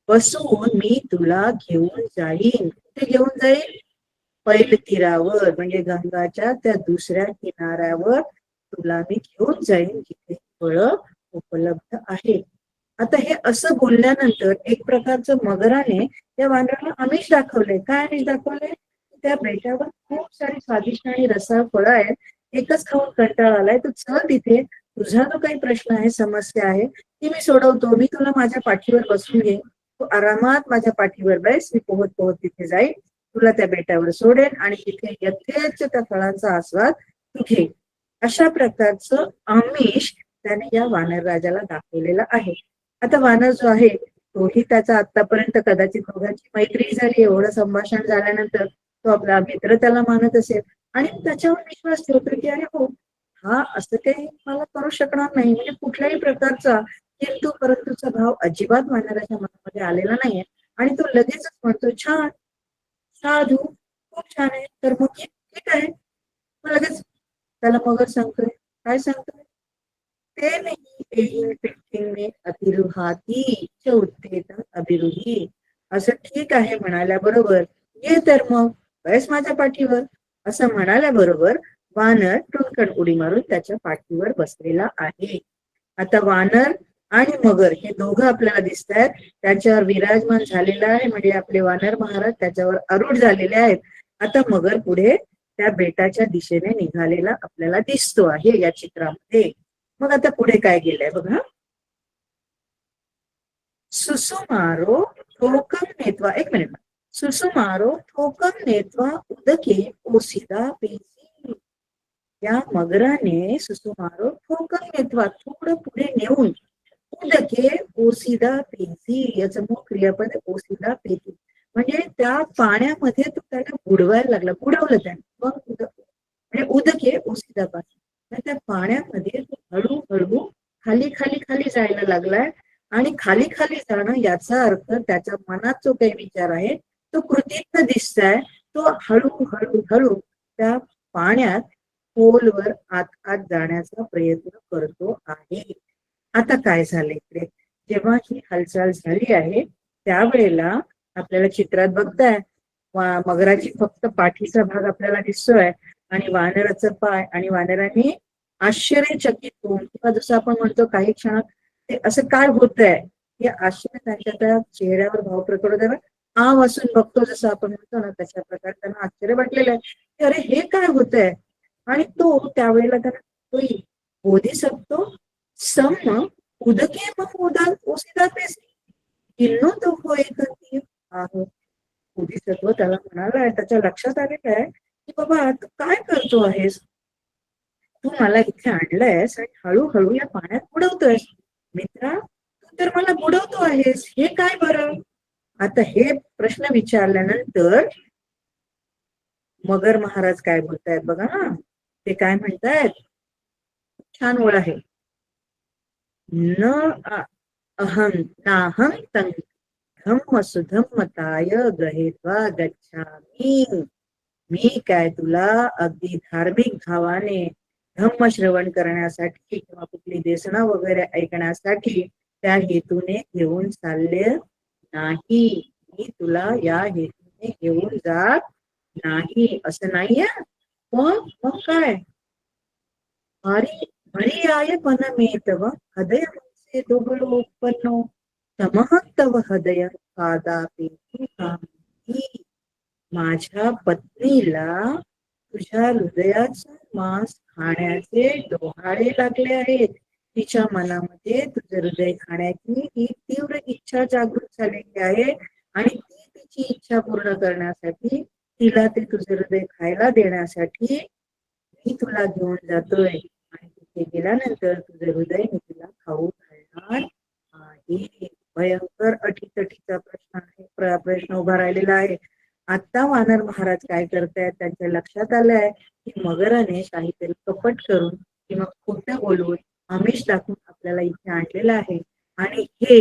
बसून मी तुला घेऊन जाईन. कुठे घेऊन जाईल? पैल तीरावर, म्हणजे गंगाच्या त्या दुसऱ्या किनाऱ्यावर तुला मी घेऊन जाईन, जिथे फळं उपलब्ध आहेत. आता हे असं बोलल्यानंतर एक प्रकारचं मगराने त्या वानराला आमिष दाखवलंय. काय आमिष दाखवलंय? त्या बेटावर खूप सारी स्वादिष्ट आणि रसाळ फळं आहेत, एकच खाऊन कंटाळा आलाय, तू चल तिथे, तुझा जो काही प्रश्न आहे, समस्या आहे, ती मी सोडवतो, मी तुला माझ्या पाठीवर बसून घेईन, तू आरामात माझ्या पाठीवर बस, मी पोहत पोहत तिथे जाईन, तुला त्या बेटावर सोडेन आणि तिथे यथेच त्या फळांचा आस्वाद तू घे. अशा प्रकारचं आमिष त्याने या वानर राजाला दाखवलेलं आहे. आता वानर जो आहे तोही त्याचा आतापर्यंत कदाचित दोघांची मैत्री झाली, एवढं संभाषण झाल्यानंतर तो आपला मित्र त्याला मानत असेल आणि त्याच्यावर विश्वास ठेवतो की अरे हो, हा असं काही मला करू शकणार नाही, म्हणजे कुठल्याही प्रकारचा किंतु परंतुचा भाव अजिबात वानराच्या मनामध्ये आलेला नाहीये. आणि तो लगेचच म्हणतो, छान, साधू, खूप छान आहे, तर मग ठीक आहे. मग लगेच त्याला मगर सांगतोय, काय सांगतोय? ते नाही येईन पिठ्ठीने अभिरुहाती उत्तेत अभिरुही. असं ठीक आहे म्हणाल्याबरोबर, ये तर मग बस माझ्या पाठीवर, असं म्हणाल्याबरोबर वानर टुनकन उडी मारून त्याच्या पाठीवर बसलेला आहे. आता वानर आणि मगर हे दोघं आपल्याला दिसत आहेत, त्याच्यावर विराजमान झालेला आहे, म्हणजे आपले वानर महाराज त्याच्यावर आरूढ झालेले आहेत. आता मगर पुढे त्या बेटाच्या दिशेने निघालेला आपल्याला दिसतो आहे या चित्रामध्ये. मग आता पुढे काय गेलंय बघा. सुसुमारो ठोकम नेत्वा, एक मिनिट, सुसुमारो ठोकम नेत्वा उदके ओसिदा पेसी. या मगराने सुसुमारो ठोकम नेत्वा, थोडं पुढे नेऊन, उदके ओसिदा पेसी, याचं मूळ क्रियापद ओसिदा पेसी, म्हणजे त्या पाण्यामध्ये तो त्याला बुडवायला लागला, बुडवलं त्याने. मग म्हणजे उदके ओसिदा पासी, त्या पाण्यामध्ये तो हळूहळू खाली खाली खाली जायला लागलाय. आणि खाली खाली जाणं याचा अर्थ त्याच्या मनात जो काही विचार आहे तो कृतीतनं दिसताय. तो हळूहळू हळू त्या पाण्यात खोलवर आत आत जाण्याचा प्रयत्न करतो आहे. आता काय झालं इकडे, जेव्हा ही हालचाल झाली आहे त्यावेळेला आपल्याला चित्रात बघताय मगराची फक्त पाठीचा भाग आपल्याला दिसतोय आणि वानराचं पाय, आणि वानरांनी आश्चर्यचकित होऊन किंवा जसं आपण म्हणतो काही क्षणात ते असं काय होतंय हे आश्चर्य त्यांच्या त्या चेहऱ्यावर भाव प्रकट होताना आ वाचून बघतो जसं आपण म्हणतो ना तशा प्रकारे त्यांना आश्चर्य वाटलेलं आहे की अरे हे काय होतंय. आणि तो त्यावेळेला त्यांना बोधिसत्व सम उदके मग उसिदातेस किन्नो तो होय करती आहे. बोधिसत्व त्याला म्हणालाय, त्याच्या लक्षात आलेलं आहे की बाबा तू काय करतो आहेस, तू मला इथे आणलंयस आणि हळूहळू या पाण्यात बुडवतोयस. मित्रा तू तर मला बुडवतो आहेस, हे काय बरं. आता हे प्रश्न विचारल्यानंतर मगर महाराज काय बोलतायत बघा ना. ते काय म्हणतायत, छान ओळ आहे. न अहं नाहं तं धम्म सुधम्मताय गहेत्वा गच्छामि. मी काय तुला अगदी धार्मिक भावाने धम्म श्रवण करण्यासाठी किंवा कुठली देसणं वगैरे ऐकण्यासाठी त्या हेतूने घेऊन चालले नाही. मी तुला या हेतूने घेऊन जात नाही असं नाहीये. मग काय, हरी आय पनमेतव हृदय मनसे दोघलो उत्पन्नो तमः तव हृदय कादापि माझ्या पत्नीला तुझ्या हृदयाचा मांस खाण्याचे डोहाळे लागले आहेत. तिच्या मनामध्ये तुझं हृदय खाण्याची ही तीव्र इच्छा जागृत झालेली आहे आणि ती तिची इच्छा पूर्ण करण्यासाठी तिला ते तुझं हृदय खायला देण्यासाठी मी तुला घेऊन जातोय. आणि तिथे गेल्यानंतर तुझं हृदय मी तुला खाऊ घालणार आहे. भयंकर अटीतटीचा प्रश्न आहे, प्रश्न उभा राहिलेला आहे. आता वानर महाराज काय करतायत, त्यांच्या लक्षात आलंय की मगराने काहीतरी कपट करून किंवा खोटं बोलून आमिष दाखवून आपल्याला इथे आणलेलं आहे. आणि हे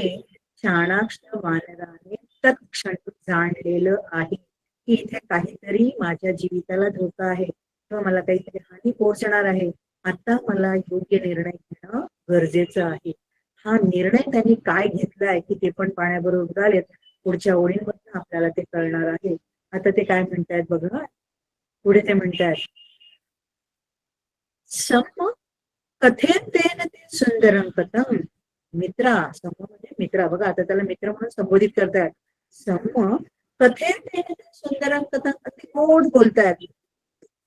चाणाक्ष वानराने तत्क्षण जाणलेलं आहे की इथे काहीतरी माझ्या जीविताला धोका आहे किंवा मला काहीतरी हानी पोहोचणार आहे. आता मला योग्य निर्णय घेणं गरजेचं आहे. हा निर्णय त्यांनी काय घेतलाय की ते पण पाण्याबरोबर झालेत. पुढच्या ओळींमधून आपल्याला ते कळणार आहे. आता ते काय म्हणतायत बघा, पुढे ते म्हणतायत सम कथेतेन ते सुंदरं कथम. मित्रा, सम म्हणजे मित्रा बघा, आता त्याला मित्र म्हणून संबोधित करतायत. सम कथेतेन ते सुंदरं कथम, अति गोड बोलतायत.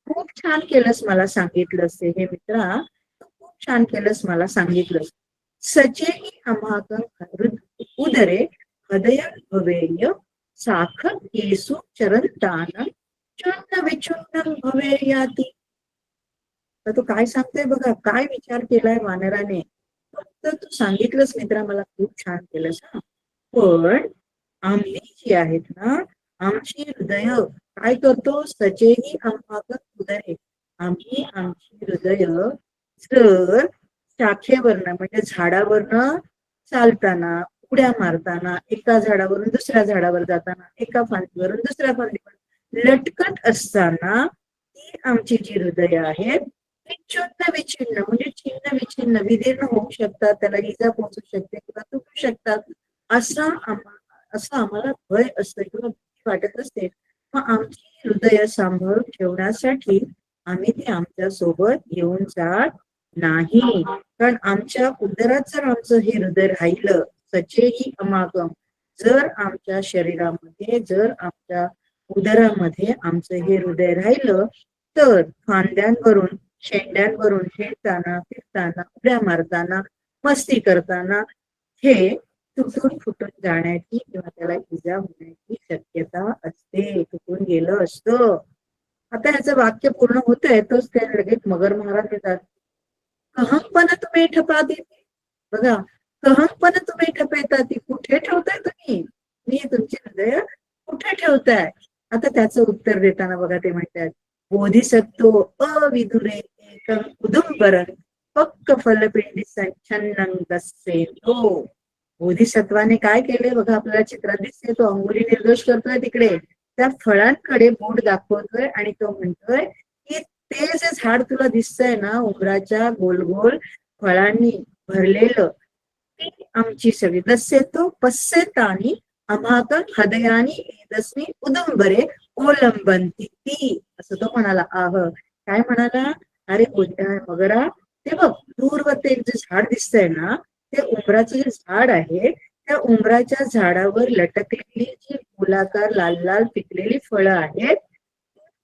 खूप छान केलंस मला सांगितलंस हे मित्रा, खूप छान केलंस मला सांगितलंस. सचेही अमाकं उदरे हृदय भवेय साखर येसु चरंतानं चूर्ण विचूर्ण भवेयाती. तर तो काय सांगतोय बघा, काय विचार केलाय वानराने. फक्त तू सांगितलंस मित्रा मला खूप छान केलंस हा, पण आम्ही जी आहेत ना, आमची हृदय काय करतो, सचेही अमाकं उदरे, आम्ही आमची हृदय जर शाखेवरनं म्हणजे झाडावरनं चालताना, उड्या मारताना, एका झाडावरून दुसऱ्या झाडावर जाताना, एका फांदीवरून दुसऱ्या फांदीवर लटकत असताना ती आमची जी हृदय आहेत ती चूर्ण विचिन्न म्हणजे छिन्न विछिन्न विदीर्ण होऊ शकतात, त्याला इजा पोहोचू शकते किंवा तुटू शकतात, असं आम्हाला भय असतं किंवा भीती वाटत असते. मग आमची हृदय सांभाळून ठेवण्यासाठी आम्ही ते आमच्या सोबत घेऊन जात नाही. कारण आमच्या उदरात जर आमचं हे हृदय राहिलं, सचेही अमागम, जर आमच्या शरीरामध्ये जर आमच्या उदरामध्ये आमचं हे हृदय राहिलं तर फांद्यांवरून शेंड्यांवरून खेळताना, फिरताना, उड्या मारताना, मस्ती करताना हे तुटून फुटून जाण्याची किंवा त्याला इजा होण्याची शक्यता असते, तुटून गेलं असतं. आता ह्याचं वाक्य पूर्ण होतंय तोच ते लगेच मगर महाराज येतात. कहंपण तुम्ही ठपा देते बघा, कहंपण तुम्ही ठपेता ती कुठे ठेवताय तुम्ही, मी तुमची हृदय कुठे ठेवताय. आता त्याचं उत्तर देताना बघा ते म्हणतात बोधिसत्व अविधुरे एकं उदुंबरं पक्क फलपिंडी संच्छन्नं दस्सेतो. बोधिसत्वाने काय केले बघा, आपल्याला चित्रात दिसते, तो अंगुली निर्दोष करतोय तिकडे त्या फळांकडे बोट दाखवतोय आणि तो म्हणतोय की ते जे झाड तुला दिसतंय ना, उमराच्या गोल गोल फळांनी भरलेलं, ती आमची सगळी दस्येतो पश्येतानी अमाकं हृदयानी एतस्मी उदंबरे ओलंबंती ती, असं तो म्हणाला. काय म्हणाला? अरे मगरा, ते बघ दूरवर एक जे झाड दिसतंय ना, ते उंबराचं जे झाड आहे, त्या उंबराच्या झाडावर लटकलेली जी गोलाकार लाल लाल पिकलेली फळं आहेत,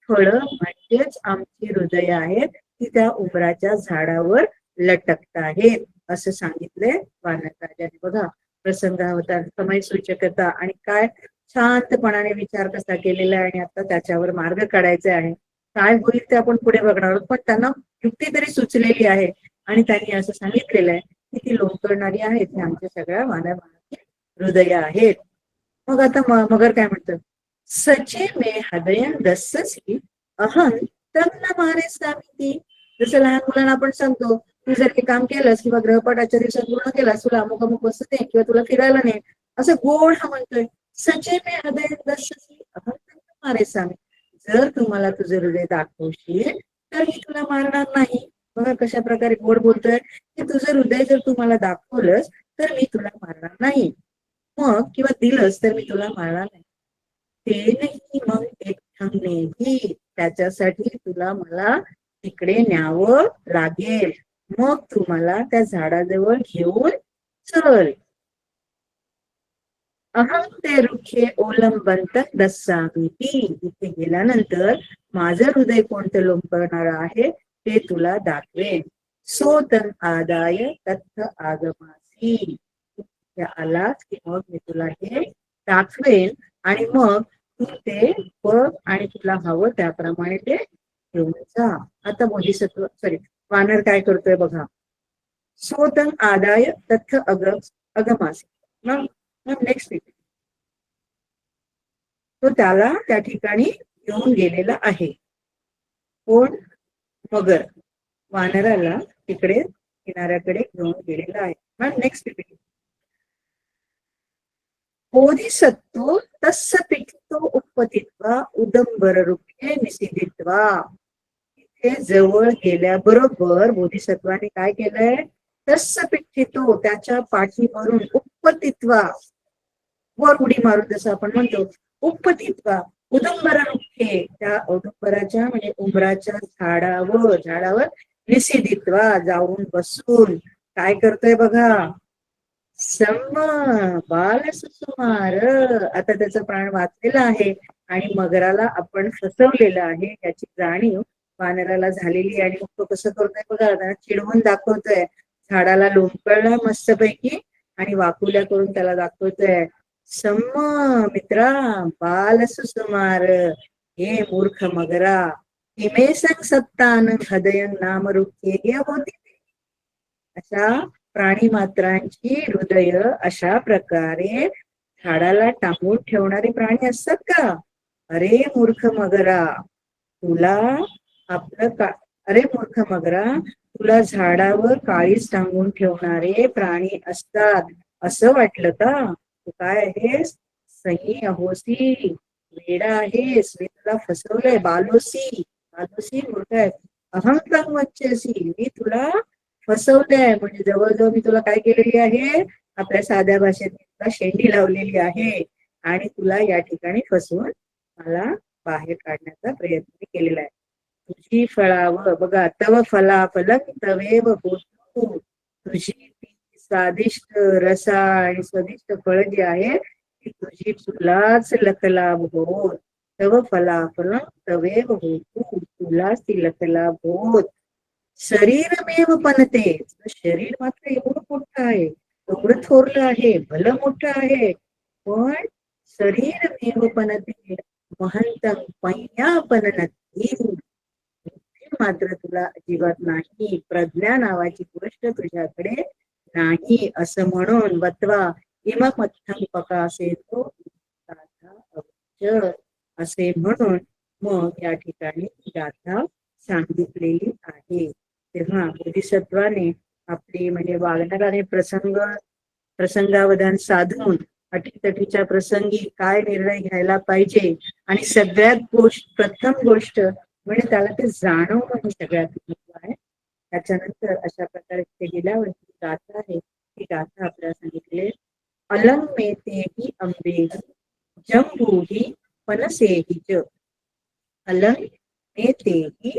फळं म्हणजेच आमची हृदय आहेत, ती त्या उंबराच्या झाडावर लटकत आहेत, असं सांगितलंय वानरराजाने. बघा प्रसंगावतार, समय सूचकता आणि काय शांतपणाने विचार कसा केलेला आहे आणि आता त्याच्यावर मार्ग काढायचे आहे. काय होईल ते आपण पुढे बघणार आहोत, पण त्यांना युक्ती तरी सुचलेली आहे आणि त्यांनी असं सांगितलेलं आहे की ती लोंबकळणारी आहेत, ही आमच्या सगळ्या मानवाची हृदय आहेत. मग आता मगर काय म्हणतं? सचे मे हृदय दस्ससी अहं तन्न मारे सामिती. जसं लहान मुलांना आपण सांगतो, तू जर हे काम केलंस किंवा ग्रहपाठाच्या दिवसात पूर्ण केलास, तुला अमुक अमुक वस्तू दे किंवा तुला फिरायला नाही, असं गोड हा म्हणतोय. सचे मे हृदय दस्ससी अहं तन्न मारे सामी. जर तुम्हाला तुझं हृदय दाखवशील तर मी तुला मारणार नाही. बघा कशा प्रकारे गोड बोलतोय की तुझं हृदय जर तू मला दाखवलंस तर मी तुला मारणार नाही, मग किंवा दिलंस तर मी तुला मारणार नाही. ते नाही, मग एक थांबणे, त्याच्यासाठी तुला मला तिकडे न्यावं लागेल, मग तू मला त्या झाडाजवळ घेऊन चल. अहं ते रुखे ओलंबंत दस्सामी ती. तिथे गेल्यानंतर माझं हृदय कोणतं लोंबकळणार आहे ते तुला दाखवेन. सोतन आदाय तत्थ आगमासी. आलास की मग मी तुला हे दाखवेन आणि मग तू ते बघ आणि तुला हवं त्याप्रमाणे ते घेऊन जा. आता बोधिसत्व वानर काय करतोय बघा. सोतन आदाय तत्थ अगमासी. मग नेक्स्ट तो त्याला त्या ठिकाणी घेऊन गेलेला आहे. कोण? मगर वानराला तिकडे किनाऱ्याकडे घेऊन गेलेला आहे. मग नेक्स्ट बोधिसत्व तस्स पिठितो उपपतित्वा उदंबर रूपे निषेधित्वा. इथे जवळ गेल्याबरोबर बोधिसत्वाने काय केलंय? तस्स पिठितो, त्याच्या पाठीवरून उपपतित्वा, वर उडी मारून जसं आपण म्हणतो, उपपतित्वा उदंबर रूपे, त्या औदुंबराच्या म्हणजे उंबराच्या झाडावर निषेधित्वा, जाऊन बसून काय करतोय बघा. सम बाल सुकुमार. आता त्याचा प्राण वाचलेला आहे आणि मगराला आपण फसवलेलं आहे याची जाणीव वानराला झालेली आणि मग तो कसं करतोय बघा, चिडवून दाखवतोय. झाडाला लोंबकळला मस्तपैकी आणि वाकुल्या करून त्याला दाखवतोय, सम मित्रा बाल सुकुमार, हे मूर्ख मगरा, इमे सत्तान हृदय नाम रुखे होती. अशा प्राणी मात्रांची हृदय अशा प्रकारे झाडाला टांगून ठेवणारे प्राणी असतात का? अरे मूर्ख मगरा, तुला अरे मूर्ख मगरा, तुला झाडावर काळीच टांगून ठेवणारे प्राणी असतात असं वाटलं का? तू काय आहेस? सही अहोसी, वेडा आहेस, मी तुला फसवलंय. बालोसी मूर्ख आहे. अहंकार वच्चेसी, मी तुला फसवलंय. म्हणजे जवळजवळ मी तुला काय केलेली आहे, आपल्या साध्या भाषेत तुला शेंडी लावलेली आहे आणि तुला या ठिकाणी फसवून मला बाहेर काढण्याचा प्रयत्न केलेला आहे. तुझी फळावं बघा, तव फलाफलक तवेव होतू. तुझी स्वादिष्ट रसा आणि स्वादिष्ट फळ जी आहे ती तुझी तुलाच लकलाभ होत. तव फलाफलक तवेव होतू, तुलाच ती लकलाभ होत. शरीरमेव पनते, शरीर मात्र एवढं मोठं आहे, एवढं थोरलं आहे, भलं मोठं आहे, पण शरीरमेव पनते महंतं पय्यापननती. मात्र तुला अजिबात नाही, प्रज्ञा नावाची गोष्ट तुझ्याकडे नाही, असं म्हणून वत्वा इममत्थं पकासेतो असे म्हणून मग या ठिकाणी गाथा सांगितलेली आहे. तेव्हा बोधिसत्वाने आपली म्हणजे वागणाराने प्रसंगावधान साधून अटीतटीच्या प्रसंगी काय निर्णय घ्यायला पाहिजे आणि सगळ्यात प्रथम गोष्ट म्हणजे त्याला ते जाणवणं हे सगळ्यात महत्त्व आहे. त्याच्यानंतर अशा प्रकारे ते गेल्यावर गाथा आहे ती गाथा आपल्याला सांगितले. अलंग मेतेही अंबेही जंबूही फणसेही च. अलंग मेतेही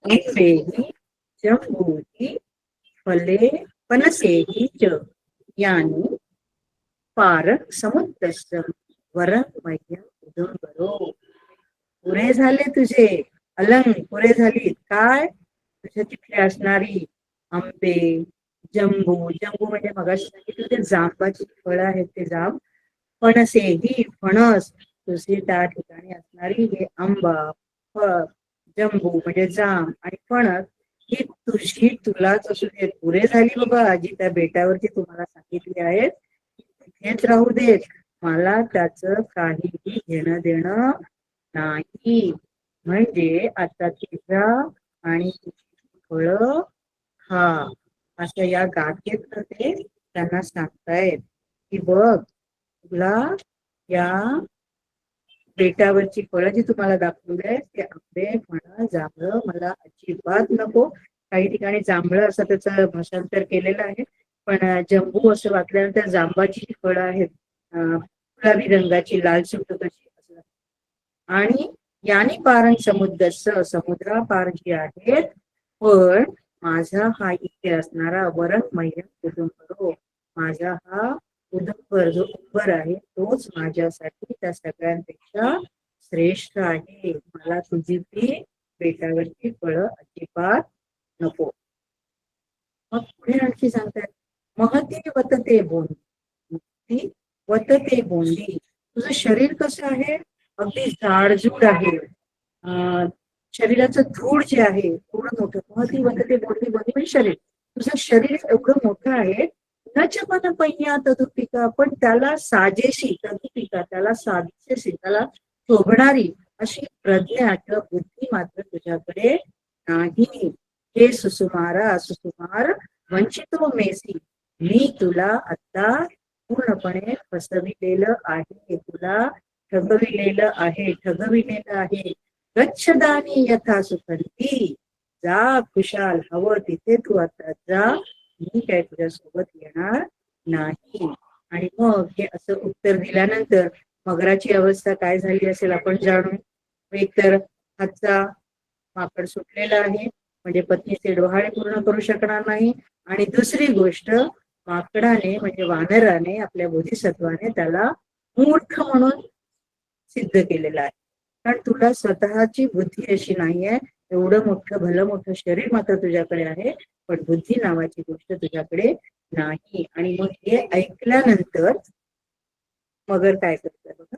अंबेही जंबूही फले फणसेही च. यानी पारक समुद्रस्य वरं मह्यं उदुंबरो. पुरे झाले तुझे अलंग, पुरे झाली. काय? तुझ्या तिथे असणारी आंबे, जंबू. जंबू म्हणजे मगाशी सांगितलं ते जांबाची फळं आहेत, ते जांब. फणसे ही फणस, तुझी त्या ठिकाणी असणारी हे आंबा, फळ, जंबू म्हणजे जांब आणि फणस ही तुझी तुलाच असू दे. पुरे झाली बाबा. जी त्या बेटावरती तुम्हाला सांगितली आहेत तिथेच राहू देत. मला त्याचं काहीही घेणं देणं नाही. म्हणजे आता तुझ्या आणि तुझी फळं खा, असं या गाथेत ते त्यांना सांगतायत की बघ, तुला या बेटावरची फळं जी तुम्हाला दाखवली आहे ते आंबे, फणस, जांभळं मला अजिबात नको. काही ठिकाणी जांभळं असं त्याचं भाषांतर केलेलं आहे, पण जंबू असं वाचल्यानंतर जांबाची जी फळं आहेत गुलाबी रंगाची, लालसुट कशी असं. आणि यानी पारण समुद्र, समुद्रापार जी आहेत. पण माझा हा इथे असणारा वरण मह्यं उदुंबरो, माझा हा उदुंबर जो उंबर आहे तोच माझ्यासाठी त्या सगळ्यांपेक्षा श्रेष्ठ आहे. मला तुझी ती बेटावरची फळं अजिबात नको. मग पुढे आणखी सांगतात, महती वतते बोंडी, वतते बोंडी. तुझं शरीर कसं आहे? अगदी जाडजूड आहे. शरीराचं धूळ जे आहे थोडं मोठं. महती वतते बोंडी, बोंडी म्हणजे शरीर. तुझं शरीर एवढं मोठं आहे. नचपन पैया तदुपिका, पण त्याला साजेशी, तदुपिका त्याला साजेशी, त्याला शोभणारी अशी प्रज्ञा किंवा बुद्धी मात्र तुझ्याकडे नाही. हे सुसुमारा, सुसुमार वंचितो मेसी, मी तुला आता पूर्णपणे फसविलेलं आहे. तुला ठगविलेलं आहे, ठगविलेलं आहे. गच्छदानी यथा सुखंती, जा खुशाल, हवं तिथे तू आता जा, मी काय तुझ्यासोबत येणार नाही. आणि मग हे असं उत्तर दिल्यानंतर मगराची अवस्था काय झाली असेल आपण जाणू. एकतर हातचा माकड सुटलेला आहे, म्हणजे पत्नीचे डोहाळे पूर्ण करू शकणार नाही. आणि दुसरी गोष्ट, माकडाने म्हणजे वानराने, आपल्या बोधिसत्वाने त्याला मूर्ख म्हणून सिद्ध केलेलं आहे. कारण तुला स्वतःची बुद्धी अशी नाहीये. एवढं मोठं भलं मोठं शरीर मात्र तुझ्याकडे आहे, पण बुद्धी नावाची गोष्ट तुझ्याकडे नाही. आणि मग हे ऐकल्यानंतर मगर काय करतोय बघा.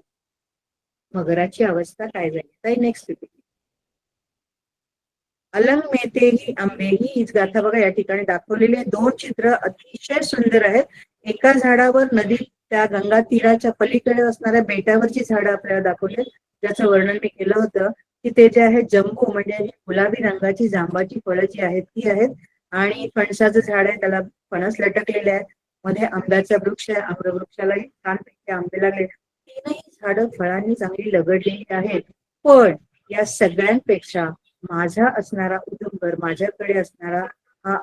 मगराची अवस्था काय झाली नेक्स्ट. अलंग मेतेही आंबेही हीच गाथा बघा या ठिकाणी दाखवलेली आहे. 2 चित्र अतिशय सुंदर आहेत. एका झाडावर नदी, त्या गंगा तीराच्या पलीकडे असणाऱ्या बेटावरची झाडं आपल्याला दाखवली, ज्याचं वर्णन मी केलं होतं की ते जे आहे जंबू म्हणजे गुलाबी रंगाची जांबाची फळं जी आहेत ती आहेत. आणि फणसाचं झाड आहे, त्याला फणस लटकलेले आहेत. मध्ये आंब्याचा वृक्ष आहे, आम्रवृक्षालाही छानपैकी आंबे लागले. तीनही झाडं फळांनी चांगली लगडलेली आहेत. पण या सगळ्यांपेक्षा माझा असणारा उदुंबर, माझ्याकडे असणारा हा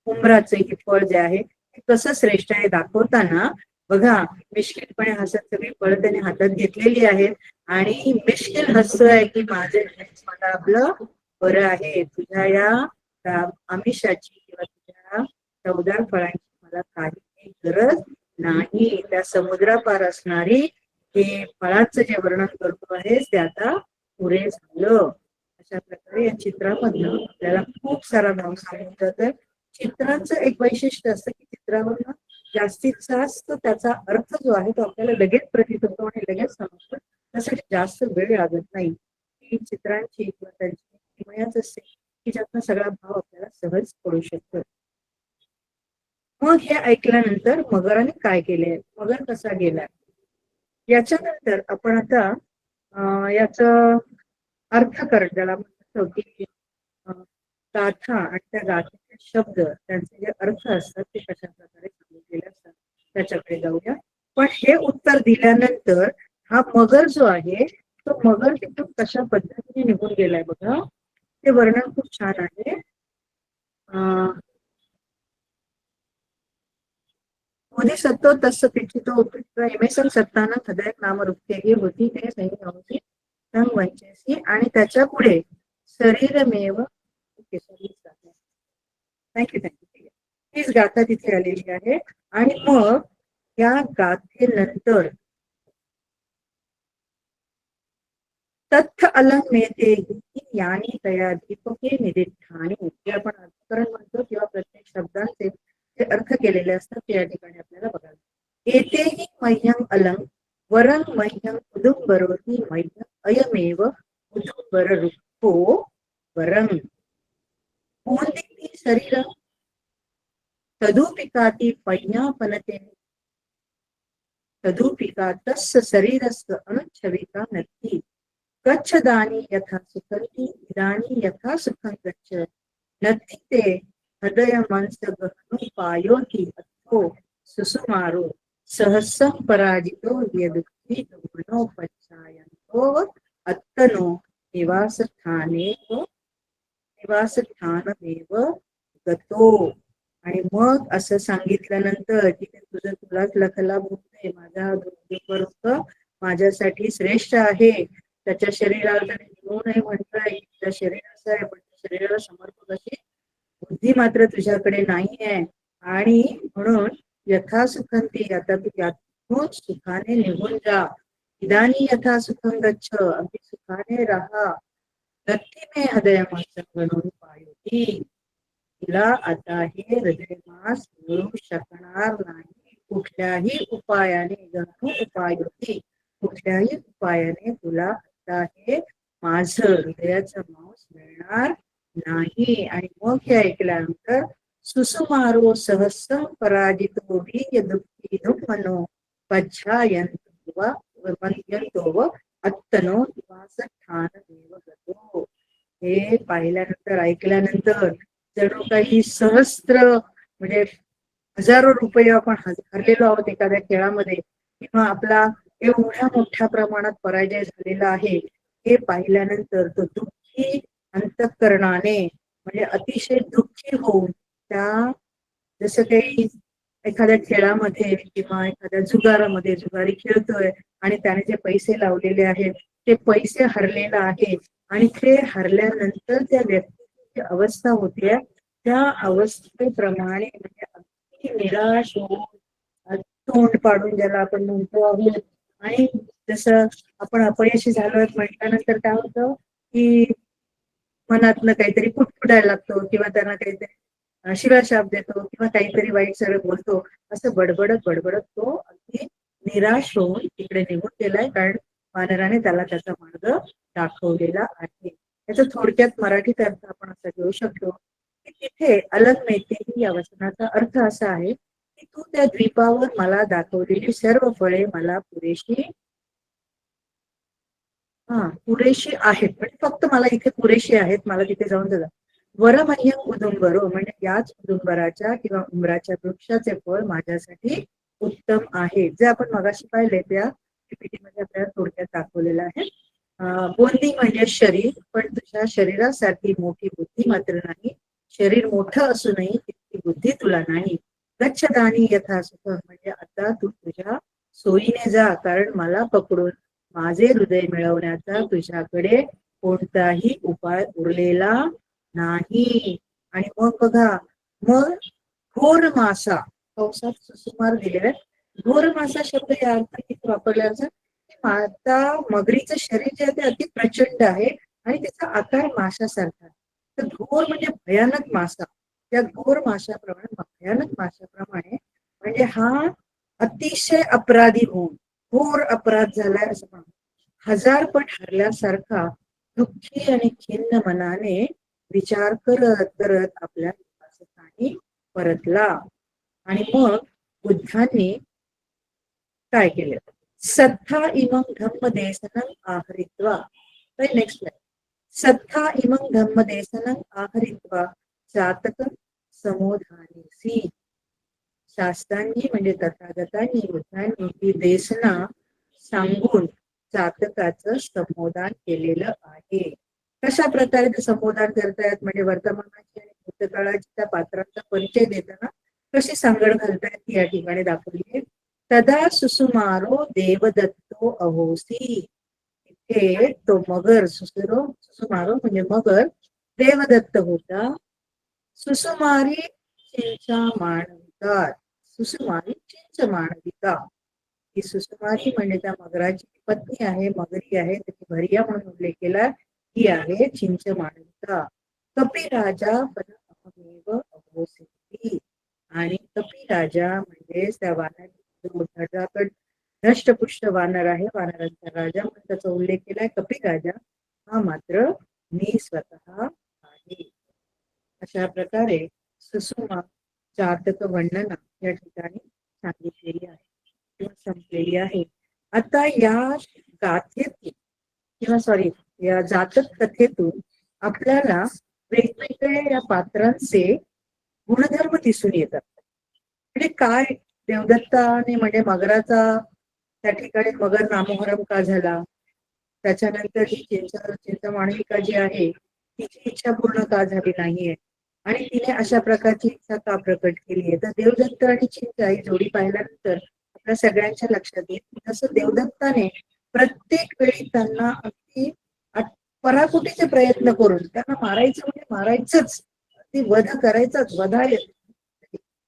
उंबराचे हे फळ जे आहे ते कसं श्रेष्ठ आहे दाखवताना बघा, मिश्किलपणे हसत सगळी फळं त्याने हातात घेतलेली आहेत आणि मिश्किल हसतोय की माझे मला आपलं बरं आहे. तुझ्या या आमिषाची किंवा तुझ्या चवदार फळांची मला काही गरज नाही. त्या समुद्रापार असणारी हे फळांचं जे वर्णन करतो आहे ते आता पुरे झालं. अशा प्रकारे या चित्रामधनं आपल्याला खूप सारा भाव सांगितलं जातं. चित्रांचं एक वैशिष्ट्य असतं की चित्रावर जास्तीत जास्त त्याचा अर्थ जो आहे तो आपल्याला लगेच प्रतीत होतो आणि लगेच समजतो. त्यासाठी जास्त वेळ लागत नाही. ही चित्रांची किंवा त्यांची किमयाच असते की ज्यातनं सगळा भाव आपल्याला सहज पडू शकतो. मग हे ऐकल्यानंतर मगराने काय केले, मगर कसा गेला, याच्यानंतर आपण आता याच अर्थ करत ज्याला म्हणतो की गाथा आणि त्या गाथेचे शब्द त्यांचे जे अर्थ असतात ते कशा प्रकारे सांगितलेले असतात त्याच्याकडे जाऊया. पण हे उत्तर दिल्यानंतर हा मगर जो आहे तो मगर तिथून कशा पद्धतीने निघून गेलाय बघा, ते वर्णन खूप छान आहे. बोधिसत्व तस्य पिचितो एमेसन सत्तानं हृदय नाम रुक्तेही होती ते संयमसी संग वंचसी आणि त्याच्या पुढे शरीरमेव थँक्यू हीच गाथा तिथे आलेली आहे. आणि मग या गाथेनंतर तथ्य अलंग मिळते यानी तया दीपके निदिष्ठाने जे आपण अर्थकरण म्हणतो किंवा प्रत्येक शब्दांचे जे अर्थ केलेले असतात ते या ठिकाणी आपल्याला बघायला येतेही मह्यम अलंग वरं मह्यम उदुंबरोती मह्यम अयमेव उदुंबर रुक्को वरं कोणती शरीर तदुपिकाती पय्यापनते तदुपिका तस्य शरीरस्य अनुच्छविका नत्ति गच्छदानि यथा सुखन्ति इदानी यथा सुखं गच्छ नत्ति ते हृदयमंसगहनुपायोति अथो सुसुमारो सहस्रं पराजितो यदुक्ति मनोपच्छायन्तो अत्तनो निवासस्थानमेव गतो. आणि मग असं सांगितल्यानंतर की तुझं तुलाच लखला बोलते माझा दुःख माझ्यासाठी श्रेष्ठ आहे. त्याच्या शरीराला घेऊ नये म्हणताय तुझ्या शरीराचं आहे पण शरीराला समर्पक अशी बुद्धी मात्र तुझ्याकडे नाही आहे. आणि म्हणून यथा सुखंती आता तू यातून सुखाने निघून जा. इदानी यथा सुखं गच्छ अगदी सुखाने राहा. नक्की मे हृदय बनवून पायोती तिला आता हे हृदयमास मिळू शकणार नाही कुठल्याही उपायाने. गहू उपाय होती कुठल्याही उपायाने तुला आता हे माझं हृदयाचं मांस मिळणार नाही. आणि मग हे ऐकल्यानंतर सुसुमारो सहस्रं पराजितो दुःखी मनो पच्छायंतो अत्तनो निवासस्थान देव. हे पाहिल्यानंतर ऐकल्यानंतर जणू काही सहस्त्र म्हणजे हजारो रुपये आपण हरलेलो आहोत एखाद्या खेळामध्ये किंवा आपला एवढ्या मोठ्या प्रमाणात पराजय झालेला आहे हे पाहिल्यानंतर तो दुःखी अंतःकरणाने म्हणजे अतिशय दुःखी होऊन त्या जसं काही एखाद्या खेळामध्ये किंवा एखाद्या जुगारामध्ये जुगारी खेळतोय आणि त्याने जे पैसे लावलेले आहेत ते पैसे हरलेला आहे आणि ते हरल्यानंतर त्या व्यक्तीची अवस्था होते त्या अवस्थेप्रमाणे म्हणजे अगदी निराश होऊन तोंड पाडून ज्याला आपण म्हणतो आहोत. आणि जसं आपण अपयशी झालो म्हटल्यानंतर काय होतं की मनातनं काहीतरी कुटकुटायला लागतो किंवा त्यांना काहीतरी शिव्या शाप देतो किंवा काहीतरी वाईट सगळं बोलतो. असं बडबडत तो अगदी निराश होऊन तिकडे निघून गेलाय कारण वानराने त्याला त्याचा मार्ग दाखवलेला आहे. याचा थोडक्यात मराठीत अर्थ आपण असा घेऊ शकतो की तिथे अलग मैत्री या वचनाचा अर्थ असा आहे की तू त्या द्वीपावर मला दाखवलेली सर्व फळे मला पुरेशी आहेत म्हणजे फक्त मला इथे पुरेशी आहेत मला तिथे जाऊन जा. वरमह्यम उदुंबरो म्हणजे याच उदुंबराच्या किंवा उंबराच्या वृक्षाचे फळ माझ्यासाठी उत्तम आहे. जे आपण मगाशी पाहिले त्या पीपीटी मध्ये आपल्याला थोडक्यात दाखवलेलं आहे. बोंदी म्हणजे शरीर पण तुझ्या शरीरासारखी मोठी बुद्धी मात्र नाही. शरीर मोठं असूनही तितकी बुद्धी तुला नाही. गच्छदानी यथा सुख म्हणजे आता तू तुझ्या सोयीने जा कारण मला पकडून माझे हृदय मिळवण्याचा तुझ्याकडे कोणताही उपाय उरलेला नाही. आणि मग बघा मग घोर मासा पावसात सुसुमार दिलेला घोर मासा शब्द या अर्थ किती वापरला जातो. आता मगरीचं शरीर जे आहे ते अति प्रचंड आहे आणि त्याचा आकार माशासारखा. तर घोर म्हणजे भयानक मासा. त्या घोर माशाप्रमाणे भयानक माशाप्रमाणे म्हणजे हा अतिशय अपराधी होऊन घोर अपराध झालाय असं म्हणतो. हजारपट हरल्यासारखा दुःखी आणि खिन्न मनाने विचार करत करत आपल्या निवासस्थानी परतला. आणि मग बुद्धांनी काय केलं. सत्था इमं धम्म देशनं आहरित्वा. Next line. सत्था इमं धम्म देशनं आहरित्वा चातकं समोधानीसी. शास्त्रांनी म्हणजे तथागतांनी बुद्धांनी ही देशना सांगून चातकाचं संबोधन केलेलं आहे. कशा प्रकारे ते संबोधन करतायत म्हणजे वर्तमानाची आणि भूतकाळाची त्या पात्रांचा परिचय देताना कशी सांगड घालतायत ती या ठिकाणी दाखवली आहे. तदा सुसुमारो देवदत्तो अहोसी. इथे तो मगर सुसुमारो म्हणजे मगर देवदत्त होता. सुसुमारी चिंचा मांडवितात. सुसुमारी चिंच मांडविता. ही सुसुमारी म्हणजे त्या मगराची पत्नी आहे, मगरी आहे, त्याची भरिया म्हणून उल्लेख केला. ही आहे चिंच मांडविता. कपिराजा पण अहमेव अहोसी. आणि कपिराजा म्हणजे त्या वानराकडे धष्टपुष्ट वानर आहे, वानरांचा राजा म्हणून त्याचा उल्लेख केलाय. कपिराजा हा मात्र मी स्वतः आहे. अशा प्रकारे सुसुमा जातक वर्णना या ठिकाणी सांगितलेली आहे किंवा संपलेली आहे. आता या गाथेतून या जातक कथेतून आपल्याला वेगवेगळ्या या पात्रांचे गुणधर्म दिसून येतात. म्हणजे काय देवदत्ताने म्हणजे मगराचा त्या ठिकाणी मगर नामोहरम का झाला, त्याच्यानंतर ही चिंतामांडविका जी आहे तिची इच्छा पूर्ण का झाली नाहीये आणि तिने अशा प्रकारची इच्छा का प्रकट केली आहे. तर देवदत्त आणि चिंता ही जोडी पाहिल्यानंतर आपल्या सगळ्यांच्या लक्षात येईल तसं देवदत्ताने प्रत्येक वेळी त्यांना अगदी पराकुटीचे प्रयत्न करून त्यांना मारायचं म्हणजे मारायचंच, ती वध करायचाच,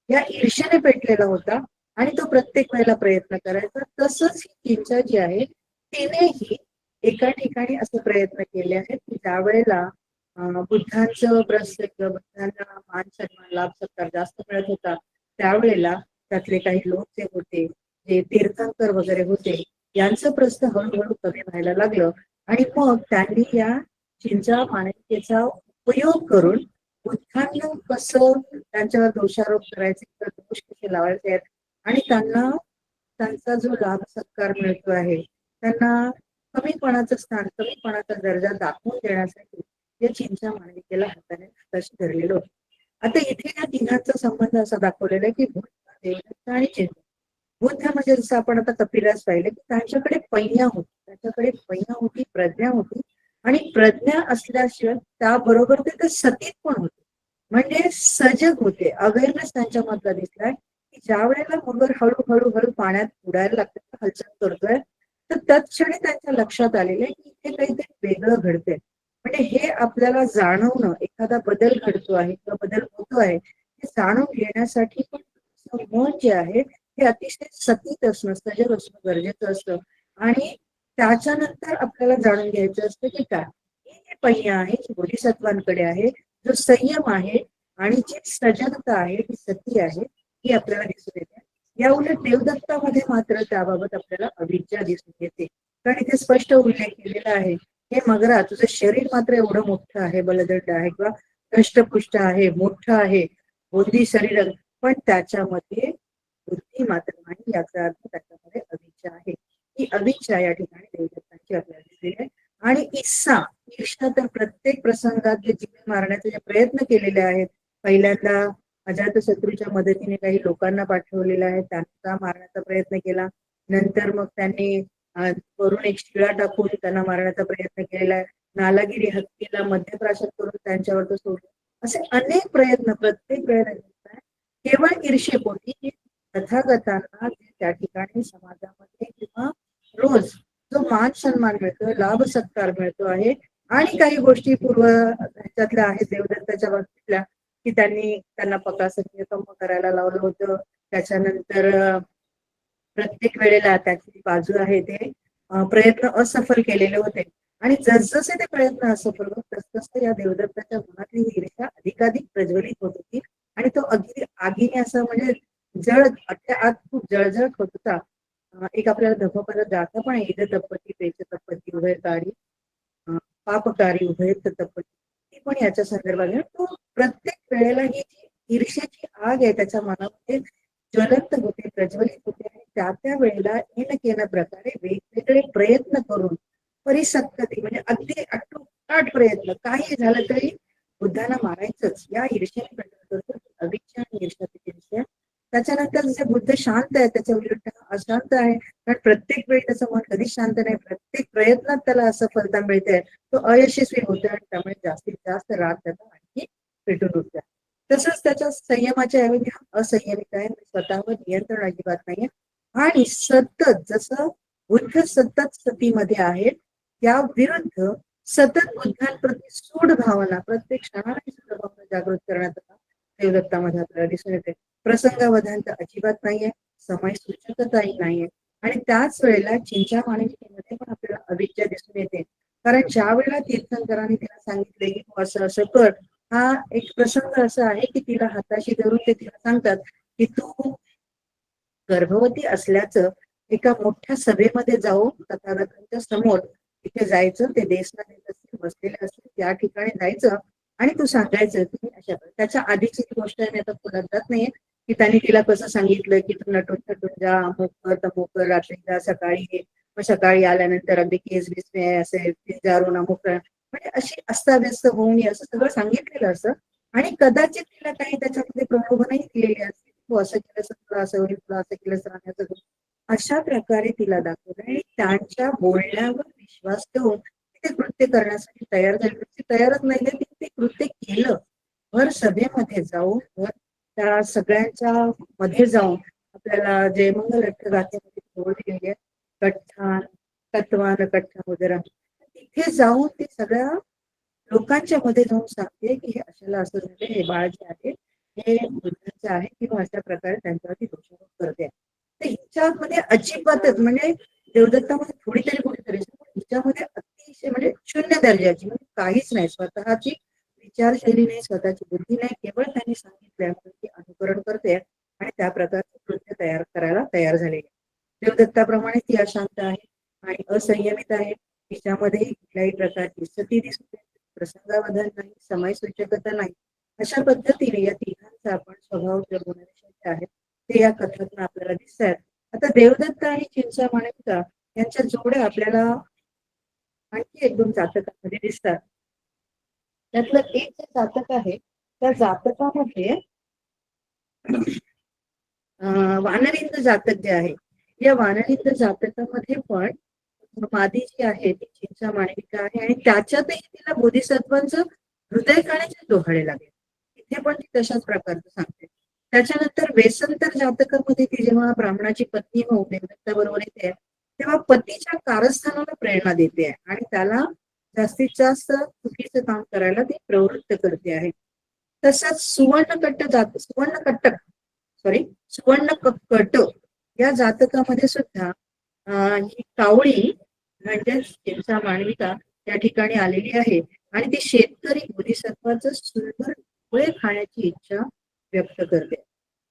या ईर्ष्याने पेटलेला होता आणि तो प्रत्येक वेळेला प्रयत्न करायचा. तसंच ही चिंचा जी आहे तिनेही एका ठिकाणी असे प्रयत्न केले आहेत की ज्या वेळेला बुद्धांचं बुद्धांना मान सन्मान लाभ सत्कार जास्त मिळत होता त्यावेळेला त्यातले काही लोक जे होते, जे तीर्थंकर वगैरे होते, यांचं प्रस्थ हळूहळू कमी व्हायला लागलं आणि मग त्यांनी या चिंचा माणिकेचा उपयोग करून बुद्धांना कसं त्यांच्यावर दोषारोप करायचे, दोष कसे लावायचे आहेत आणि त्यांना त्यांचा जो लाभ सत्कार मिळतो आहे त्यांना कमीपणाचं स्थान, कमीपणाचा दर्जा दाखवून देण्यासाठी या चिंचा मांडविकेला हाताने धरलेलं होतं. आता इथे या तिघांचा संबंध असा दाखवलेला आहे की बुद्ध, देवदत्त आणि चिंता. बुद्ध म्हणजे जसं आपण आता कपिलास पाहिलं की त्यांच्याकडे पैया होती, प्रज्ञा होती आणि प्रज्ञा असल्याशिवाय त्याबरोबर ते सतीत पण होते, म्हणजे सजग होते. अवेअरनेस त्यांच्या मधला दिसलाय की ज्या वेळेला मगर हळूहळू पाण्यात बुडायला लागतं, हालचाल करतोय, तर तत्क्षणी त्यांच्या लक्षात आलेलं आहे की इथे काहीतरी वेगळं घडतंय. म्हणजे हे आपल्याला जाणवणं, एखादा बदल घडतो आहे किंवा बदल होतो आहे हे जाणून घेण्यासाठी पण मन जे आहे हे अतिशय सतीत असणं, सजग असणं गरजेचं असतं. आणि त्याच्यानंतर आपल्याला जाणून घ्यायचं असतं की काय हे पहिया आहे जी बोधिसत्वांकडे आहे, जो संयम आहे आणि जी सजगता आहे, जी सती आहे, ही आपल्याला दिसून येते. या उलट देवदत्तामध्ये मात्र त्याबाबत आपल्याला अविद्या दिसून येते. कारण इथे स्पष्ट उल्लेख केलेला आहे, हे मगरा तुझं शरीर मात्र एवढं मोठं आहे, बलदंड आहे किंवा कष्टपुष्ट आहे, मोठं आहे, बुद्धी शरीर, पण त्याच्यामध्ये बुद्धी मात्र नाही. याचा अर्थ त्याच्यामध्ये अविद्या आहे. ही अविद्या या ठिकाणी देवदत्तांची आपल्याला दिसलेली आहे. आणि ईर्षा तर प्रत्येक प्रसंगात जे जीव मारण्याचे जे प्रयत्न केलेले आहेत, पहिल्यांदा अजातशत्रूच्या मदतीने काही लोकांना पाठवलेलं आहे, त्यांचा मारण्याचा प्रयत्न केला. नंतर मग त्यांनी वरून एक शिळा टाकून त्यांना मारण्याचा प्रयत्न केलेला आहे. नालागिरी हत्तीला मध्यप्राशन करून त्यांच्यावर तो सोडलं. असे अनेक प्रयत्न प्रत्येक वेळेला केवळ ईर्षेपोटी तथागतांना त्या ठिकाणी समाजामध्ये किंवा रोज जो मान सन्मान मिळतो, लाभ सत्कार मिळतो आहे आणि काही गोष्टी पूर्व ह्याच्यातल्या आहेत देवदत्ताच्या बाबतीतल्या की त्यांना पकासंख्य करायला लावलं होतं. त्याच्यानंतर प्रत्येक वेळेला त्याची बाजू आहे ते प्रयत्न असफल केलेले होते आणि जसजसे ते प्रयत्न असफल होत तसतसं या देवदत्ताच्या मनातली ईर्ष्या अधिकाधिक प्रज्वलित होत होती आणि तो अगदी आगीने असं म्हणजे आत खूप जळजळत होत होता. एक आपल्याला धर्मपदात जाता पण इद तपती पेच तपती उभयकारी पापकारी उभय तपती, ती पण याच्या संदर्भात तो प्रत्येक वेळेला ही जी ईर्ष्याची आग आहे त्याच्या मनामध्ये ज्वलंत होते, प्रज्वलित होते आणि त्या वेळेला केन प्रकारे वेगवेगळे प्रयत्न करून परिसक्तती म्हणजे अगदी अटोकाट प्रयत्न, काही झालं तरी बुद्धांना मारायचंच या ईर्ष्याने प्रयत्न करतो. अविद्या आणि ईर्ष्या. त्याच्यानंतर जसे बुद्ध शांत आहे त्याच्या उलट अशांत आहे, कारण प्रत्येक वेळी त्याचं मन कधीच शांत नाही, प्रत्येक प्रयत्नात त्याला असफलता मिळते, तो अयशस्वी होतो आणि त्यामुळे जास्तीत जास्त राग त्याचा आणखी पेटून उठतो. तसंच त्याच्या संयमाच्या ऐवजी हा असंयमित आहे, स्वतःवर नियंत्रण अजिबात नाहीये. आणि सतत जसं बुद्ध सतत सतीमध्ये आहेत, त्या विरुद्ध सतत बुद्धांप्रती सूड भावना प्रत्येक क्षणाला सूड भावना जागृत करण्याचा देवदत्तामध्ये आपल्याला दिसून येते. प्रसंगावधानता अजिबात नाहीये, समय सूचकताही नाहीये. आणि त्याच वेळेला चिंतामणीमध्ये पण आपल्याला अविद्या दिसून येते. कारण ज्या वेळेला तीर्थंकरांनी तिला सांगितले की तू असं असं कर, हा एक प्रसंग असा आहे की तिला हाताशी धरून ते तिला सांगतात की तू गर्भवती असल्याचं एका मोठ्या सभेमध्ये जाऊन तथागतांच्या समोर तिथे जायचं, ते देशना देत असतील बसलेले असतील त्या ठिकाणी जायचं आणि तू सांगायचं की अशा त्याच्या आधीची गोष्ट मी आता पुढे जात नाहीये की त्यांनी तिला कसं सांगितलं की तू नटून थटून जा, अमुक कर तमुक कर, रात्री जा, सकाळी ये, मग सकाळी आल्यानंतर अगदी केस बिस असेल जारून अमुक कर, म्हणजे अशी अस्ताव्यस्त होऊन असं सगळं सांगितलेलं असं. आणि कदाचित तिला काही त्याच्यामध्ये प्रलोभनही दिलेली असते, तू असं केलं तुला असं होईल, तुला असं केलं राहण्याचं. अशा प्रकारे तिला दाखवलं आणि त्यांच्या बोलण्यावर विश्वास ठेवून ते कृत्य करण्यासाठी तयार झाली. ती तयारच नाही झाली, ते कृत्य केलं. भर सभेमध्ये जाऊन भर त्या सगळ्यांच्या मध्ये जाऊन आपल्याला जयमंगल गाथेमध्ये बोलली गेली आहे, कठ्ठान तत्वान कठ्ठा वगैरे, तिथे जाऊन ते सगळ्या लोकांच्या मध्ये जाऊन सांगते की हे अशाला असं झालं, हे बाळ जे आहे हे बुद्धाचं आहे, किंवा अशा प्रकारे त्यांच्यावरती दोषारोप करते. तर हिच्यामध्ये अजिबातच म्हणजे देवदत्तामध्ये थोडी तरी कुठेतरी हिच्यामध्ये अतिशय म्हणजे शून्य दर्जाची, म्हणजे काहीच नाही, स्वतःची विचारशैली नाही, स्वतःची बुद्धी नाही, केवळ त्यांनी सांगितलं की अनुकरण करते आणि त्या प्रकारचे कृत्य तयार करायला तयार झालेले. देवदत्ताप्रमाणे ती अशांत आहे आणि असंयमित आहे. तिच्यामध्ये कुठल्याही प्रकारची सती दिसते, प्रसंगावधान नाही, समय सूचकता नाही. अशा पद्धतीने या तिघांचा आपण स्वभाव जे गुणविशेष आहेत ते या कथातून आपल्याला दिसतात. आता देवदत्त आणि चिंतामणीचा यांच्या जोड्या आपल्याला आणखी एक दोन जातकांमध्ये दिसतात. त्यातलं एक जे जातक आहे त्या जातकामध्ये वानरिंद जातक जे आहे, या वानरिंद जातकामध्ये पण मादी जी आहे ती चिंतामणिका आहे आणि त्याच्यातही तिला बोधिसत्वांचं हृदय काढायचे डोहाळे लागले. इथे पण ती तशाच प्रकारचं सांगते. त्याच्यानंतर वेसंतर जातकामध्ये ती जेव्हा ब्राह्मणाची पत्नी होऊन देवदत्ताबरोबर येते तेव्हा पतीच्या कारस्थानाला प्रेरणा देते आणि त्याला जास्तीत जास्त चुकीचं काम करायला ती प्रवृत्त करते आहे. तसंच सुवर्णकट या जातकामध्ये सुद्धा ही कावळी म्हणजेच चिंचा मांडविका त्या ठिकाणी आलेली आहे आणि ती शेतकरी बोधिसत्वाचं सुंदर फळे खाण्याची इच्छा व्यक्त करते.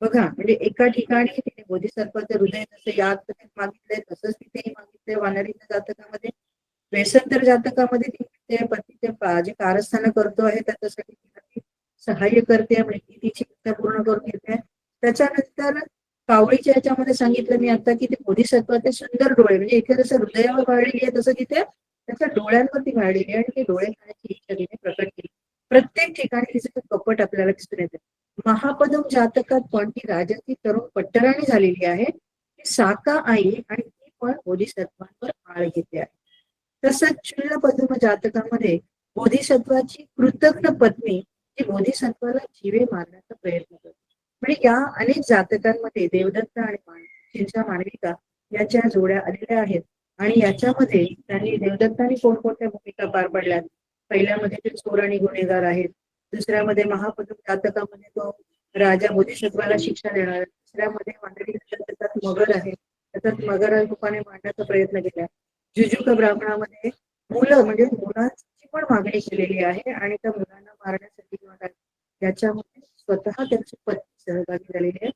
बघा, म्हणजे एका ठिकाणी तिने बोधिसत्वाचं हृदय जसं याद मागितलंय तसंच तिथे मागितलंय वानरीच्या जातकामध्ये. वेसंतर जातकामध्ये ती पतीचे जे कारस्थान करतो आहे त्याच्यासाठी ती सहाय्य करते, म्हणजे ती तिची इच्छा पूर्ण करून घेते. त्याच्यानंतर कावळीच्या ह्याच्यामध्ये सांगितलं मी आता की ते बोधिसत्वाचे सुंदर डोळे, म्हणजे इथे जसं हृदयावर वाढलेली आहे तसं तिथे त्याच्या डोळ्यांवरती वाढलेली आहे आणि ते डोळे खाण्याची इच्छा तिने प्रकट केली. प्रत्येक ठिकाणी तिचं कपट आपल्याला दिसून येते. महापदम जातकात पण ती राजाची तरुण पट्टराणी झालेली आहे, ती साका आई आणि ती पण बोधिसत्वांवर आळ घेते आहे. तसंच क्षुल्लपद्म जातकामध्ये बोधिसत्वाची कृतज्ञ पत्नी जी बोधिसत्वाला जीवे मारण्याचा प्रयत्न करते. म्हणजे या अनेक जातकांमध्ये देवदत्त आणि चिंचा मांडविका याच्या जोड्या आलेल्या आहेत आणि याच्यामध्ये त्यांनी देवदत्तांनी कोणकोणत्या भूमिका पार पडल्यात. पहिल्यामध्ये ते चोर आणि गुन्हेगार आहेत, दुसऱ्यामध्ये महापदम जातकामध्ये तो राजा बोधिसत्वाला शिक्षा देणार, दुसऱ्यामध्ये मांडवी जातकात मगर आहे, त्याच्यात मगर रूपाने मांडण्याचा प्रयत्न केला. जुजुक ब्राह्मणामध्ये मुलं म्हणजे मुलांची पण मागणी केलेली आहे आणि त्या मुलांना मारण्यासाठी किंवा याच्यामध्ये स्वतः त्यांचे पती सहभागी झालेले आहेत.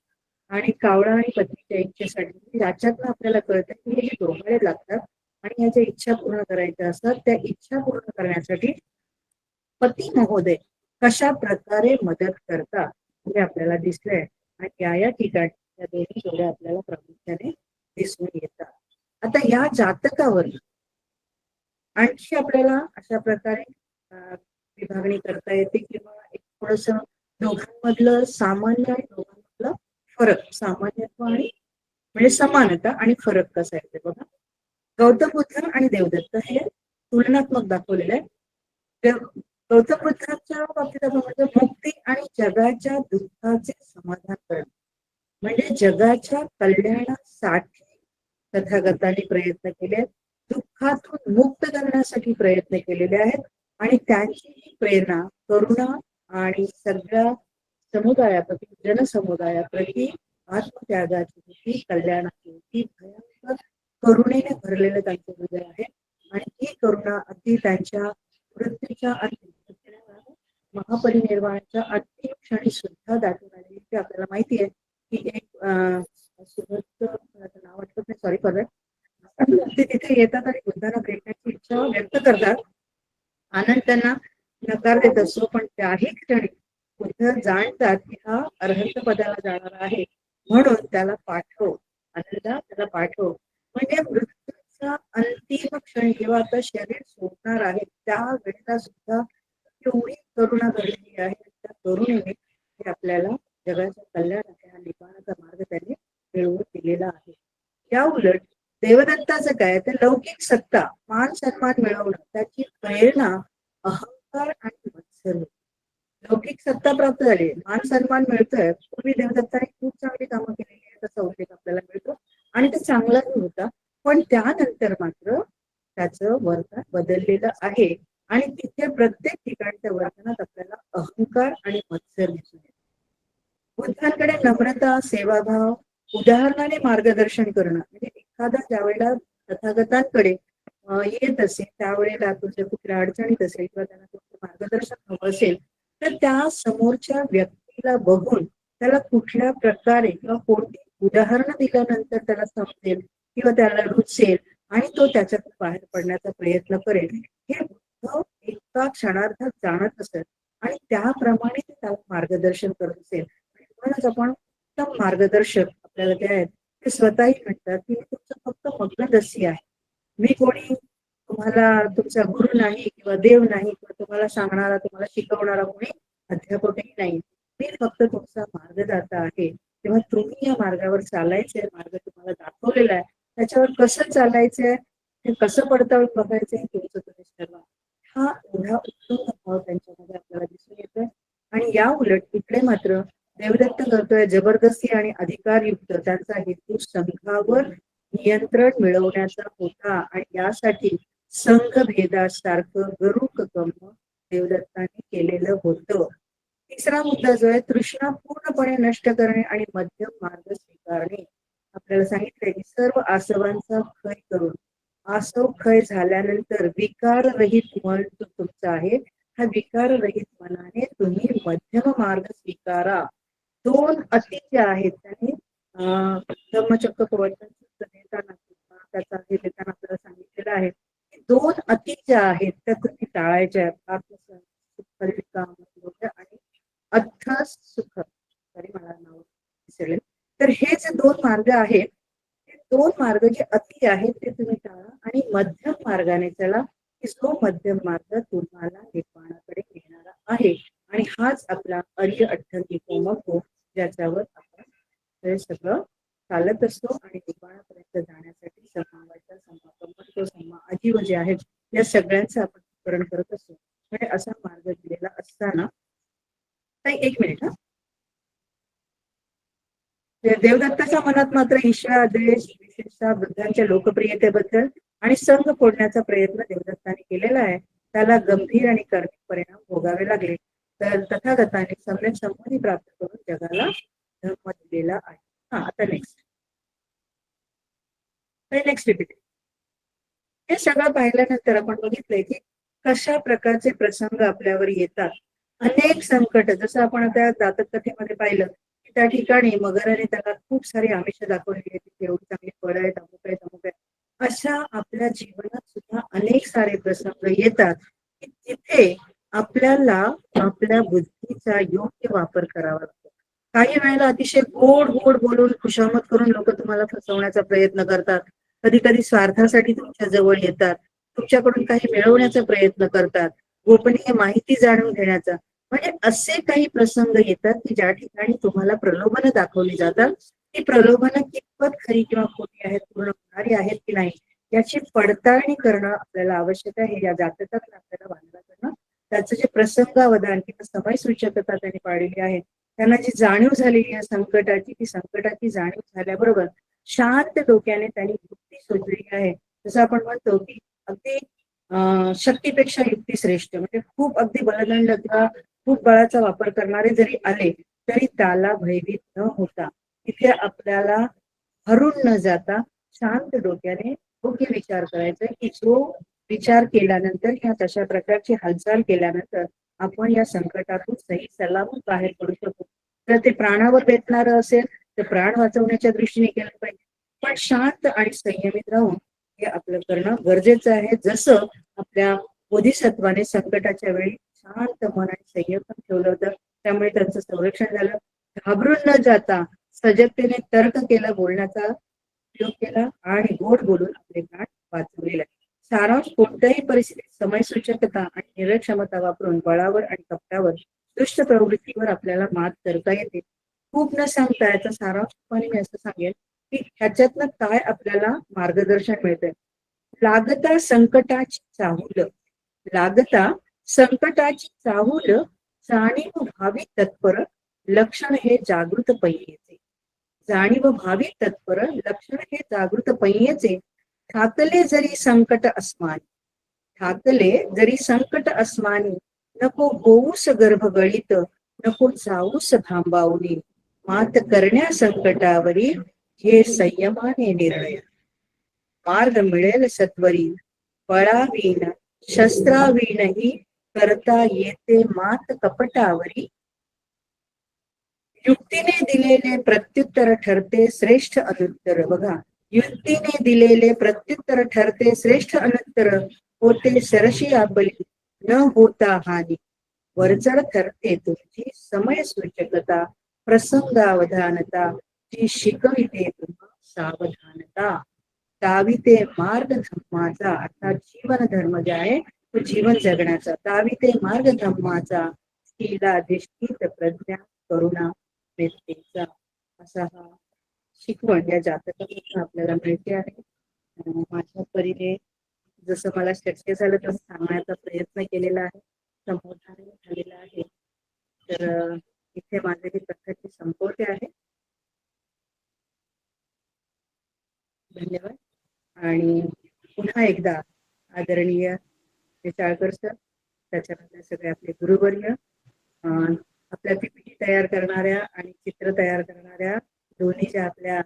आणि कावळा आणि पत्नीच्या इच्छेसाठी याच्यातनं आपल्याला कळतं की हे डोहाळे लागतात आणि ह्याच्या इच्छा पूर्ण करायच्या असतात. त्या इच्छा पूर्ण करण्यासाठी पती महोदय कशा प्रकारे मदत करतात हे आपल्याला दिसलंय आणि या ठिकाणी या दोन्ही जोड्या आपल्याला प्रामुख्याने दिसून येतात. आता या जातकावर आणखी आपल्याला अशा प्रकारे विभागणी करता येते किंवा एक थोडस दोघांमधलं सामान्य आणि दोघांमधलं फरक, सामान्यत्व आणि म्हणजे समानता आणि फरक कसा येते बघा. गौतम बुद्ध आणि देवदत्त हे तुलनात्मक दाखवलेलं आहे. गौतम बुद्धांच्या बाबतीत आपण म्हणतो मुक्ती आणि जगाच्या दुःखाचे समाधान करणं, म्हणजे जगाच्या कल्याणासाठी तथागतांनी प्रयत्न केले, दुःखातून मुक्त करण्यासाठी प्रयत्न केलेले आहेत. आणि त्यांची ही प्रेरणा करुणा आणि सगळ्या समुदायाप्रती, जनसमुदायाप्रती आत्मत्यागाची होती, कल्याणाची होती. भयंकर करुणेने भरलेलं त्यांचं हृदय आहे. आणि ही करुणा अगदी त्यांच्या मृत्यूच्या अंतिम महापरिनिर्वाणाच्या अंतिम क्षणी सुद्धा दाखवून आलेली. ते आपल्याला माहिती आहे की एक नाव आठवत नाही, सॉरी फॉर दॅट, ते तिथे येतात आणि बुद्धांना भेटण्याची इच्छा व्यक्त करतात. आनंद त्यांना नकार देत असतो, पण त्याही क्षणी बुद्ध जाणतात की हा अर्हंत पदाला जाणारा आहे, म्हणून त्याला पाठव, आनंदा त्याला पाठव. म्हणजे मृत्यूचा अंतिम क्षण जेव्हा आता शरीर सोडणार आहे त्या वेळेला सुद्धा एवढी करुणा घडलेली आहे. त्या करुणेने ते आपल्याला जगाच्या कल्याणाचा निपाणाचा मार्ग त्यांनी मिळवून दिलेला आहे. या उलट देवदत्ताचं काय, तर लौकिक सत्ता, मान सन्मान मिळवणं, त्याची प्रेरणा अहंकार आणि मत्सर. लौकिक सत्ता प्राप्त झाली, मान सन्मान मिळतोय. पूर्वी देवदत्ताने खूप चांगली कामं केलेली आहे त्याचा उल्लेख आपल्याला मिळतो आणि ते चांगलाही होता. पण त्यानंतर मात्र त्याचं वर्तन बदललेलं आहे आणि तिथे प्रत्येक ठिकाणच्या वर्तनात आपल्याला अहंकार आणि मत्सर दिसून येतो. बुद्धांकडे नम्रता, सेवाभाव, उदाहरणाने मार्गदर्शन करणं, म्हणजे एखादा ज्यावेळेला तथागतांकडे येत असेल त्यावेळेला तुझ्या कुठल्या अडचणीत असेल किंवा त्यांना तुमचं मार्गदर्शन हवं असेल तर त्या समोरच्या व्यक्तीला बघून त्याला कुठल्या प्रकारे किंवा कोणती उदाहरणं दिल्यानंतर त्याला समजेल किंवा त्याला रुचेल आणि तो त्याच्यातून बाहेर पडण्याचा प्रयत्न करेल, हे बुद्ध एका क्षणार्धात जाणत असत आणि त्याप्रमाणे ते त्याला मार्गदर्शन करत असेल. म्हणूनच आपण उत्तम मार्गदर्शक आपल्याला ते आहेत, ते स्वतःही म्हणतात की मी तुमचं फक्त मग्नदस्सी आहे, मी कोणी तुम्हाला तुमचा गुरु नाही किंवा देव नाही किंवा तुम्हाला सांगणारा, तुम्हाला शिकवणारा कोणी अध्यापकही नाही, मी फक्त तुमचा मार्गदाता आहे. तेव्हा तुम्ही या मार्गावर चालायचंय, मार्ग तुम्हाला दाखवलेला आहे, त्याच्यावर कसं चालायचंय, ते कसं पडताळून बघायचंय तुमचं तुम्ही ठरवा. हा एवढा उत्तम भाव त्यांच्यामध्ये आपल्याला दिसून येतोय. आणि या उलट इकडे मात्र देवदत्त करतोय जबरदस्ती आणि अधिकारयुक्त, त्यांचा हेतू संघावर नियंत्रण मिळवण्याचा होता आणि यासाठी संघभेदासारखं गरुक कर्म देवदत्ताने केलेलं होतं. तिसरा मुद्दा जो आहे तृष्णा पूर्णपणे नष्ट करणे आणि मध्यम मार्ग स्वीकारणे. आपल्याला सांगितलंय की सर्व आसवांचा क्षय करून आसव क्षय झाल्यानंतर विकाररहित मन जो तुमचा आहे, हा विकाररहित मनाने तुम्ही मध्यम मार्ग स्वीकारा. दोन अटी ज्या आहेत त्यांनी धम्मचक्क प्रवचन देताना त्याचा हे देताना आपल्याला सांगितलेलं आहे की दोन अटी ज्या आहेत त्या तुम्ही टाळायच्या आहेत, आणि अथ सुख, तरी मला नाव विसरले. तर हे जे दोन मार्ग आहेत, ते दोन मार्ग जे अति आहेत ते तुम्ही टाळा आणि मध्यम मार्गाने चला, की जो मध्यम मार्ग तुम्हाला निर्वाणाकडे नेणारा आहे. आणि हाच आपला अर्य अठ्ठंगी मग ज्याच्यावर आपण हे सगळं चालत असतो आणि निर्वाणापर्यंत जाण्यासाठी समावाचा समापन सम्मा आजीव जे आहेत या सगळ्यांचं आपण स्मरण करत असतो. म्हणजे असा मार्ग दिलेला असताना एक मिनिट, देवदत्ताच्या मनात मात्र ईर्ष्या, द्वेष, विशेषतः बुद्धांच्या लोकप्रियतेबद्दल आणि संघ फोडण्याचा प्रयत्न देवदत्ताने केलेला आहे. त्याला गंभीर आणि कर्मिक परिणाम भोगावे लागले. तर तथागताने सम्यक संपत्ती प्राप्त करून जगाला धर्म दिलेला आहे. आता नेक्स्ट रिपीट. हे सगळं पाहिल्यानंतर आपण बघितलंय की कशा प्रकारचे प्रसंग आपल्यावर येतात. अनेक संकट, जसं आपण आता जातक कथेमध्ये पाहिलं की त्या ठिकाणी मगराने त्याला खूप सारी आमिष दाखवलेली आहेत, एवढी चांगली फळं आहेत, अमुक आहेत, अमुक आहेत. अशा आपल्या जीवनात सुद्धा अनेक सारे प्रसंग येतात की तिथे आपल्याला आपल्या बुद्धीचा योग्य वापर करावा लागतो. काही वेळेला अतिशय गोड गोड बोलून खुशामत करून लोक तुम्हाला फसवण्याचा प्रयत्न करतात. कधी कधी स्वार्थासाठी तुमच्या जवळ येतात, तुमच्याकडून काही मिळवण्याचा प्रयत्न करतात, गोपनीय माहिती जाणून घेण्याचा. म्हणजे असे काही प्रसंग येतात की ज्या ठिकाणी तुम्हाला प्रलोभनं दाखवली जातात. ती प्रलोभनं कितपत खरी किंवा खोटी आहेत, पूर्ण होणारी आहेत की नाही, याची पडताळणी करणं आपल्याला आवश्यक आहे. या जातकातून आपल्याला बांधला करणं त्याचं जे प्रसंगावधान किंवा समयसूचकता त्यांनी पाळलेली आहे, त्यांना जी जाणीव झालेली आहे संकटाची, ती संकटाची जाणीव झाल्याबरोबर शांत डोक्याने त्यांनी युक्ती शोधलेली आहे. जसं आपण म्हणतो की अगदी शक्तीपेक्षा युक्ती श्रेष्ठ, म्हणजे खूप अगदी बलदंड किंवा खूप बळाचा वापर करणारे जरी आले तरी त्याला भयभीत न होता तिथे आपल्याला हरून न जाता शांत डोक्याने योग्य विचार करायचा की जो विचार केल्यानंतर किंवा तशा प्रकारची हालचाल केल्यानंतर आपण या संकटातून सही सलामत बाहेर पडू शकू. तर ते प्राणावर बेतणारं असेल तर प्राण वाचवण्याच्या दृष्टीने केलं पाहिजे, पण शांत आणि संयमित राहून हे आपलं करणं गरजेचं आहे. जसं आपल्या बोधिसत्वाने संकटाच्या वेळी शांत मन आणि संयम ठेवलं होतं, त्यामुळे त्यांचं संरक्षण झालं. घाबरून न जाता सजगतेने तर्क केला, बोलण्याचा उपयोग केला आणि गोड बोलून आपले प्राण वाचवलेले. सारांश, कोणत्याही परिस्थितीत समयसूचकता आणि निर्णयक्षमता वापरून बळावर आणि कपटावर दुष्ट प्रवृत्तीवर आपल्याला मात करता येते. खूप न सांगता याचा सारांश मी असं सांगेल की ह्याच्यातनं काय आपल्याला मार्गदर्शन मिळतंय. लागता संकटाची चाहूल, लागता संकटाची चाहूल, जाणीव भावी तत्पर, लक्षण हे जागृत पैयेचे. जाणीव भावी तत्पर, लक्षण हे जागृत पैयेचे. ठाकले जरी संकट अस्मानी, ठाकले जरी संकट अस्मानी, नको होऊस गर्भ गळीत, नको जाऊस भांबावली. मात करण्या संकटावरी हे संयमाने निर्णय. मार्ग मिळेल सत्वरी, बळावीन शस्त्रावीनही करता येते मात कपटावरी. युक्तीने दिलेले प्रत्युत्तर ठरते श्रेष्ठ अनुत्तर. बघा, युक्तीने दिलेले प्रत्युत्तर ठरते श्रेष्ठ अनुत्तर, होते सरशी आपली न होता हानी. वरचढ ठरते तुमची समय सूचकता, प्रसंगावधानता, जी शिकविते तुम्हा सावधानता. ताविते मार्ग धम्माचा, अर्थात जीवन धर्म जे आहे तो जीवन जगण्याचा. ताविते मार्ग धम्माचा, स्थिला अधिष्ठित प्रज्ञा करुणा व्यक्तीचा. असा हा शिकवण या जातकातून आपल्याला मिळते आहे. माझ्या परीने जसं मला शक्य झालं तसं सांगण्याचा प्रयत्न केलेला आहे, संबोधन झालेला आहे. तर इथे माझे ही कथाची संपवते आहे. धन्यवाद. आणि पुन्हा एकदा आदरणीय चाळकर सर, त्याच्यानंतर सगळे आपले गुरुवर्य, आपल्या पीपीटी तयार करणाऱ्या आणि चित्र तयार करणाऱ्या दोन्ही ज्या आपल्या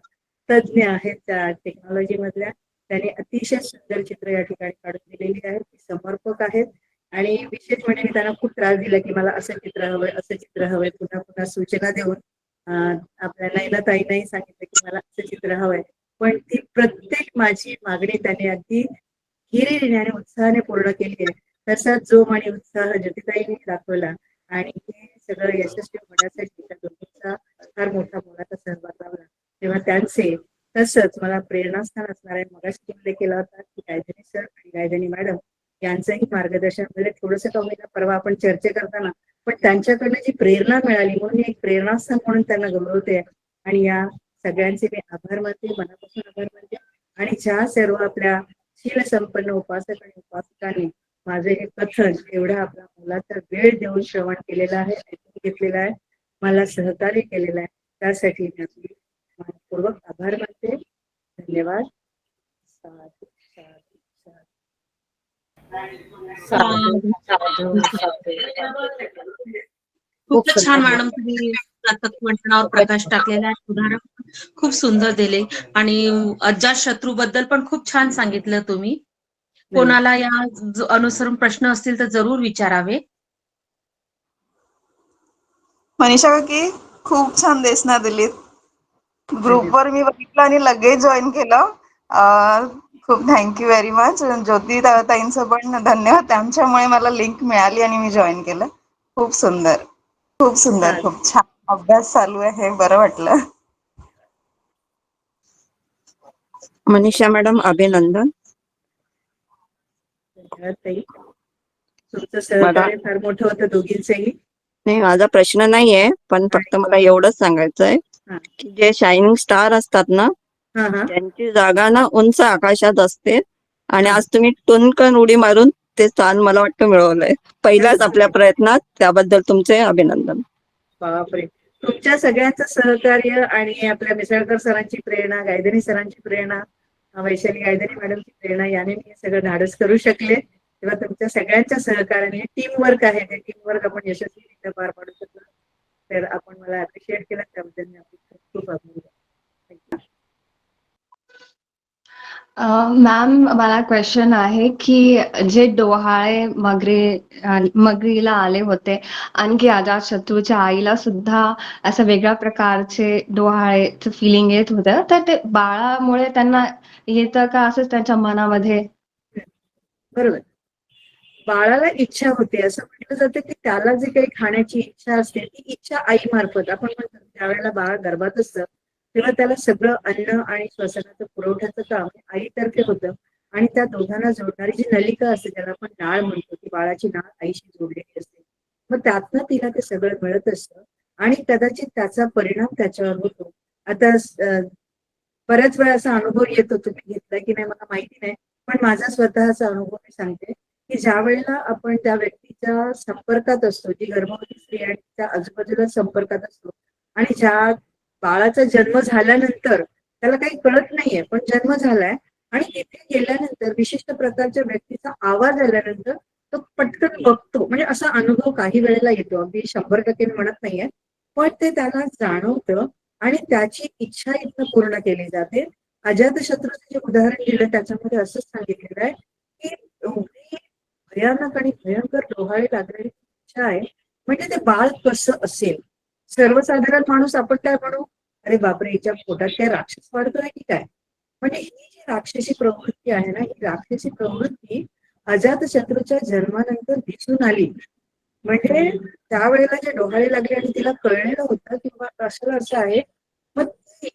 तज्ज्ञ आहेत त्या टेक्नॉलॉजी मधल्या, त्यांनी अतिशय सुंदर चित्र या ठिकाणी काढून दिलेली आहेत. ती समर्पक आहेत आणि विशेष म्हणजे मी त्यांना खूप त्रास दिला की मला असं चित्र हवंय, असं चित्र हवंय, पुन्हा पुन्हा सूचना देऊन आपल्या नैनाताईंनाही सांगितलं की मला असं चित्र हवंय. पण ती प्रत्येक माझी मागणी त्यांनी अगदी हिरिरीने आणि उत्साहाने पूर्ण केली आहे. तसाच जोम आणि उत्साह ज्योतिताईंनी दाखवला आणि हे सगळं यशस्वी होण्यासाठी त्या दोघींचा फार मोठा मोलाचा सहभाग लावला. तेव्हा त्यांचे तसंच मला प्रेरणास्थान असणाऱ्या मगाशी उल्लेख केला होता की गायधनी सर आणि गायधनी मॅडम यांचंही मार्गदर्शन म्हणजे थोडंसं का होईना परवा आपण चर्चा करताना, पण त्यांच्याकडनं जी प्रेरणा मिळाली म्हणून एक प्रेरणास्थान म्हणून त्यांना गौरवते. आणि या सगळ्यांचे मी आभार मानते, मनापासून आभार मानते. आणि ज्या सर्व आपल्या शील संपन्न उपासक आणि उपासकांनी माझे हे कथन एवढा आपला मुलाचा वेळ देऊन श्रवण केलेला आहे, ऐकून घेतलेला आहे, मला सहकार्य केलेलं आहे, त्यासाठी मी आपली मनपूर्वक आभार मानते. धन्यवाद. साधू साधू साधू. साधू साधू साधू. खूपच छान मॅडम, तुम्ही तत्वज्ञानावर प्रकाश टाकलेला आहे. उदाहरण खूप सुंदर दिले आणि अजात शत्रू बद्दल पण खूप छान सांगितलं तुम्ही. कोणाला या अनुसरून प्रश्न असतील तर जरूर विचारावे. मनीषा काकी, खूप छान देशना दिलीत. ग्रुपवर मी बघितलं आणि लगेच जॉईन केलं. खूप थँक्यू व्हेरी मच. ज्योती ताईंचं पण धन्यवाद, त्यांच्यामुळे मला लिंक मिळाली आणि मी जॉईन केलं. खूप सुंदर, खूप सुंदर, खूप छान अभ्यास चालू आहे, बरं वाटलं. मनीषा मॅडम, अभिनंदन. तुमचं सहकार्य फार मोठं होतं दोघींचंही. नाही, माझा प्रश्न नाहीये, पण फक्त मला एवढंच सांगायचंय की जे शायनिंग स्टार असतात ना, त्यांची जागा ना उंच आकाशात असते आणि आज तुम्ही टुनकन उडी मारून ते स्थान मला वाटतं मिळवलंय पहिल्याच आपल्या प्रयत्नात. त्याबद्दल तुमचे अभिनंदन. बापरे, तुमच्या सगळ्यांचं सहकार्य आणि आपल्या मिसळकर सरांची प्रेरणा, गायधनी सरांची प्रेरणा, वैशाली गायधनी मॅडमची प्रेरणा, याने मी हे सगळं धाडस करू शकले. तेव्हा तुमच्या सगळ्यांच्या सहकार्याने टीम वर्क आहे, ते टीम वर्क आपण यशस्वीरित्या पार पाडू शकलो. तर आपण मला अप्रिशिएट केलं त्याबद्दल मी आपली खूप खूप आभारी आहे. Thank you. मॅम, मला क्वेश्चन आहे की जे डोहाळे मगरीला आले होते, आणखी अजातशत्रूच्या आईला सुद्धा असं वेगळ्या प्रकारचे डोहाळेचं फिलिंग येत होतं, तर ते बाळामुळे त्यांना येतं का असंच त्यांच्या मनामध्ये? बरोबर, बाळाला इच्छा होते असं म्हटलं जातं की त्याला जे काही खाण्याची इच्छा असते ती इच्छा आईमार्फत, आपण म्हणतो त्यावेळेला बाळ गर्भात असतं तेव्हा त्याला सगळं अन्न आणि श्वसनाचं पुरवठ्याचं काम आईतर्फे होतं. आणि त्या दोघांना जोडणारी जी नलिका असते त्याला आपण नाळ म्हणतो, ती बाळाची नाळ आईशी जोडलेली असते. मग त्यातनं तिला ते सगळं मिळत असतं आणि कदाचित त्याचा परिणाम त्याच्यावर होतो. आता बऱ्याच वेळा असा अनुभव येतो, तुम्ही घेतलाय की नाही मला माहिती नाही, पण माझा स्वतःचा अनुभव मी सांगते की ज्या वेळेला आपण त्या व्यक्तीच्या संपर्कात असतो, जी गर्भवती स्त्री आणि त्या आजूबाजूला संपर्कात असतो, आणि ज्या बाळाचा जन्म झाल्यानंतर त्याला काही कळत नाहीये पण जन्म झालाय आणि तिथे गेल्यानंतर विशिष्ट प्रकारच्या व्यक्तीचा आवाज आल्यानंतर तो पटकन बघतो, म्हणजे असा अनुभव काही वेळेला येतो, अगदी 100% म्हणत नाहीये, पण ते त्याला जाणवतं आणि त्याची इच्छा इथं पूर्ण केली जाते. अजातशत्रूचं जे उदाहरण दिलं त्याच्यामध्ये असंच सांगितलेलं आहे की एवढी भयानक आणि भयंकर डोहाळे लागलेली इच्छा आहे, म्हणजे ते बाळ कसं असेल. सर्वसाधारण माणूस आपण काय म्हणू, अरे बापरे हिच्या पोटात काय राक्षस वाढतोय की काय. म्हणजे ही जी राक्षसी प्रवृत्ती आहे ना, ही राक्षसी प्रवृत्ती अजातशत्रूच्या जन्मानंतर दिसून आली. म्हणजे त्यावेळेला जे डोहाळे लागले आणि तिला कळलेलं होतं किंवा असं आहे, मग ती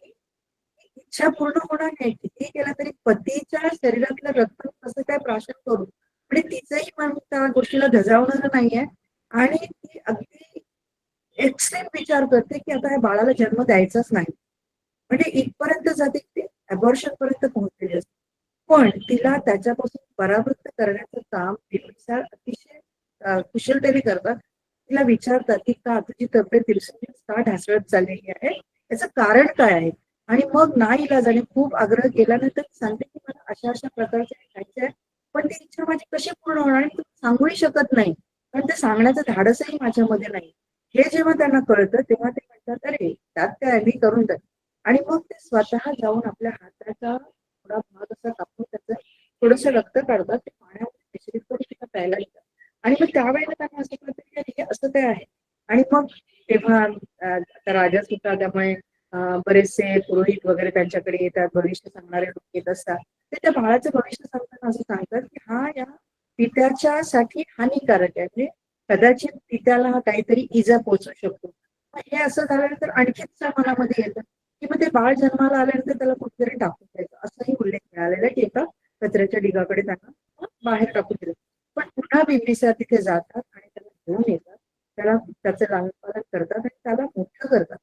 इच्छा पूर्ण होणार नाही. किती केलं तरी पतीच्या शरीरातलं रक्त कसं काय प्राशन करू, म्हणजे तिचंही मन त्या गोष्टीला धजावणार नाहीये आणि ती अगदी एक्स्ट्रीम विचार करते की आता या बाळाला जन्म द्यायचाच नाही. म्हणजे इथपर्यंत जाते की ते अबॉर्शन पर्यंत पोहोचलेली असते. पण तिला त्याच्यापासून परावृत्त करण्याचं काम बिंबिसार अतिशय कुशलतेने करतात. तिला विचारतात की का तुझी तब्येत दिवसेंदिवस का ढासळत चाललेली आहे, याचं कारण काय आहे. आणि मग नाईलाजाने खूप आग्रह केल्यानंतर सांगते की मला अशा अशा प्रकारचे खायचे आहे, पण ती इच्छा माझी कशी पूर्ण होणार आणि तू सांगूही शकत नाही, कारण ते सांगण्याचं धाडसही माझ्यामध्ये नाही. हे जेव्हा त्यांना कळतं तेव्हा ते म्हणतात अरे त्यात काय मी करून जाईल. आणि मग ते स्वतः जाऊन आपल्या हाताचा थोडा भाग असा कापून त्याचं थोडंसं रक्त काढतात, ते पाण्यामध्ये मिश्रित करून तिला प्यायला देतात. आणि मग त्यावेळेला त्यांना असं कळतं की अरे हे असं काय आहे. आणि मग तेव्हा आता राजाच होता त्यामुळे बरेचसे पुरोहित वगैरे त्यांच्याकडे येतात, भविष्य सांगणारे लोक येत असतात. ते त्या बाळाचं भविष्य सांगताना असं सांगतात की हा या पित्याच्या साठी हानिकारक आहे, म्हणजे कदाचित पित्याला काहीतरी इजा पोहोचू शकतो. हे असं झाल्यानंतर आणखीच मनामध्ये येतं की मग ते बाळ जन्माला आल्यानंतर त्याला कुठेतरी टाकून द्यायचं, असाही उल्लेख मिळालेला आहे की एका कचऱ्याच्या ढिगाकडे त्यांना बाहेर टाकून दिलं. पण पुन्हा बिंबिसार तिथे जातात आणि त्याला घेऊन येतात, त्याला त्याचं लालन पालन करतात आणि त्याला मोठं करतात.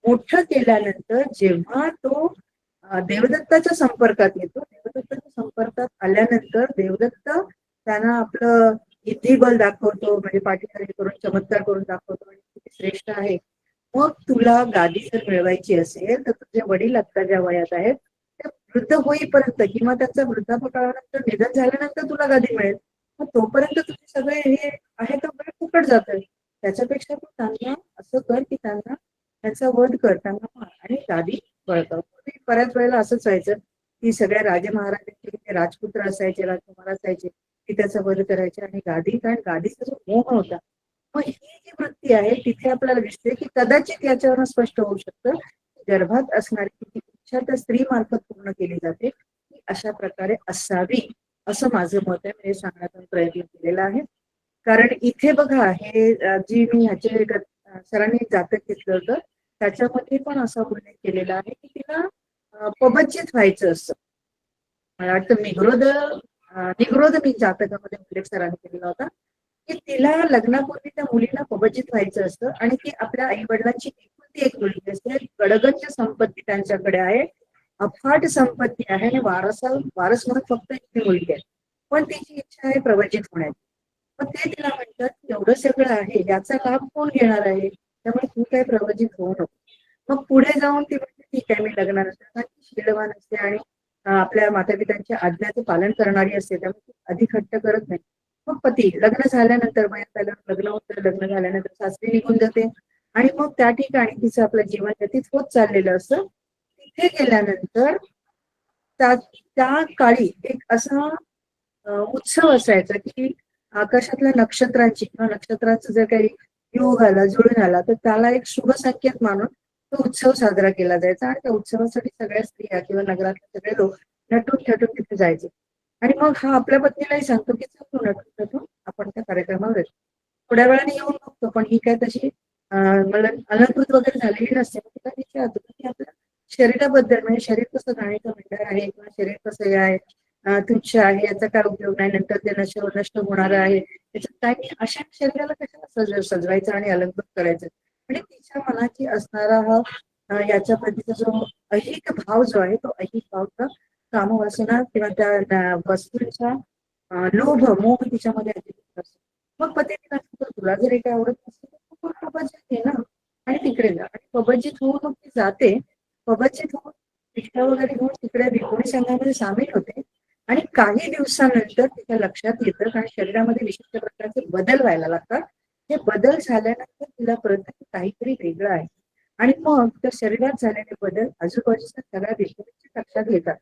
मोठं केल्यानंतर जेव्हा तो देवदत्ताच्या संपर्कात येतो, देवदत्ताच्या संपर्कात आल्यानंतर देवदत्त त्यांना आपलं इद्धिबल दाखवतो, म्हणजे पाठीखाली करून चमत्कार करून दाखवतो आणि किती श्रेष्ठ आहे. मग तुला गादी जर मिळवायची असेल तर तुझे वडील आत्ता ज्या वयात आहेत ते वृद्ध होईपर्यंत किंवा त्यांचा वृद्धापकाळानंतर निधन झाल्यानंतर तुला गादी मिळेल. मग तोपर्यंत तुझे सगळे हे आहे तर बरं फुकट जात आहे. त्याच्यापेक्षा तू त्यांना असं कर की त्यांना त्यांचा वध कर, त्यांना मार आणि गादी बळकाव. बऱ्याच वेळेला असंच व्हायचं की सगळ्या राजे महाराजांचे राजपुत्र असायचे, राजकुमार असायचे, की त्याचा वध करायचे आणि गादी, कारण गादीचा जो मोह होता. मग ही जी वृत्ती आहे तिथे आपल्याला दिसते की कदाचित याच्यावर स्पष्ट होऊ शकतं गर्भात असणारी किती इच्छा त्या स्त्री मार्फत पूर्ण केली जाते की अशा प्रकारे असावी, असं माझं मत आहे. म्हणजे सांगण्याचा प्रयत्न केलेला आहे. कारण इथे बघा हे जी मी ह्याचे सरांनी जातक घेतलं होतं त्याच्यामध्ये पण असा उल्लेख केलेला आहे की तिला पबचित व्हायचं असतं. मला वाटतं निग्रोध मी जातकामध्ये उल्लेख सरांनी केलेला होता की तिला लग्नापूर्वी त्या मुलीला पबचित व्हायचं असतं आणि ती आपल्या आई वडिलांची एकुलती एक मुलगी असते. गडगंज संपत्ती त्यांच्याकडे आहे, अफाट संपत्ती आहे आणि वारस म्हणून फक्त एक मुलगी आहे. पण तिची इच्छा आहे प्रवचित होण्याची. मग ते तिला म्हणतात एवढं सगळं आहे याचा लाभ कोण घेणार आहे, त्यामुळे तू काय प्रवचित होऊ नको. मग पुढे जाऊन ती म्हणते ठीक आहे मी लग्न नसते, कारण ती शीलवान असते आणि आपल्या माता पित्यांच्या आज्ञाचं पालन करणारी असते, त्यामुळे ती अधिक हट्ट करत नाही. मग पती लग्न झाल्यानंतर लग्न होतं, लग्न झाल्यानंतर सासरी निघून जाते आणि मग त्या ठिकाणी तिचं आपलं जीवन व्यतीत होत चाललेलं असतं. तिथे गेल्यानंतर त्या काळी एक असा उत्सव असायचा की आकाशातल्या नक्षत्रांची किंवा नक्षत्रांचं जर काही योग आला जुळून आला तर त्याला एक शुभ संकेत मानून तो उत्सव साजरा केला जायचा आणि त्या उत्सवासाठी सगळ्या स्त्रिया किंवा नगरातले सगळे लोक नटून थटून तिथे जायचे. आणि मग हा आपल्या पत्नीलाही सांगतो की चल तू नटून थटून आपण त्या कार्यक्रमावर येतो. थोड्या वेळाने येऊन बघतो पण ही काय तशी मला अलंकृत वगैरे झालेली नसते. मग तिला विचारतो की आपल्या शरीराबद्दल, म्हणजे शरीर कसं गाण्याचं मंडळ आहे किंवा शरीर कसं हे आहे, तुच्छ आहे, याचा काय उपयोग नाही, नंतर ते नष्ट होणार आहे, त्याच्यात काय नाही, अशा शरीराला कशाला सजवायचं आणि अलंकृत करायचं. आणि तिच्या मनाची असणारा हा याच्या प्रतीचा जो ऐहिक भाव जो आहे तो ऐहिक भाव कामवासना किंवा त्या वस्तूंचा लोभ मोह तिच्यामध्ये अजिबात असतो. मग पती तिला सांगतो तुला जर काही आवडत नसेल तर तू पबजीत घे ना आणि तिकडे जा. आणि पबजीत होऊन मग ती जाते. पबजीत होऊन रिक्षा वगैरे घेऊन तिकडे भिकोणी संघामध्ये सामील होते आणि काही दिवसानंतर तिच्या लक्षात येतं कारण शरीरामध्ये विशिष्ट प्रकारचे बदल व्हायला लागतात. हे बदल झाल्यानंतर तिला कळतं की काहीतरी वेगळं आहे आणि मग त्या शरीरात झालेले बदल आजूबाजूच्या सगळ्या विषयांची लक्षात घेतात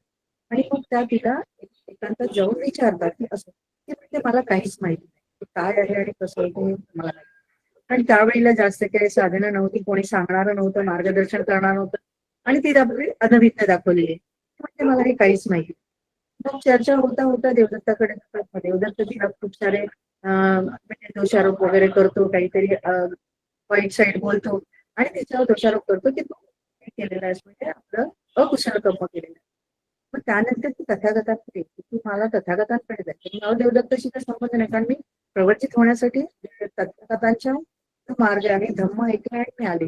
आणि मग त्या तिला एकांतात जाऊन विचारतात की असं ते म्हणजे मला काहीच माहिती नाही काय आहे आणि कसं आहे ते मला नाही. आणि त्यावेळेला जास्त काही साधनं नव्हती, कोणी सांगणारं नव्हतं, मार्गदर्शन करणार नव्हतं आणि ती अनभिज्ञ दाखवलेली आहे म्हणजे मला हे काहीच माहिती. मग चर्चा होता होता देवदत्ताकडे जातात. देवदत्त तिला खूप सारे म्हणजे दोषारोप वगैरे करतो, काहीतरी वाईट साईड बोलतो आणि तिच्यावर दोषारोप करतो की तू केलेला आहेस म्हणजे आपलं अकुशल कर्म केलेलं आहे. मग त्यानंतर ती तथागतांकडे तू मला तथागतांकडे जायचं. मला देवदत्ताशी काही संबंध नाही कारण मी प्रवचित होण्यासाठी तथागतांच्या मार्ग आणि धम्म ऐकला आणि मी आले.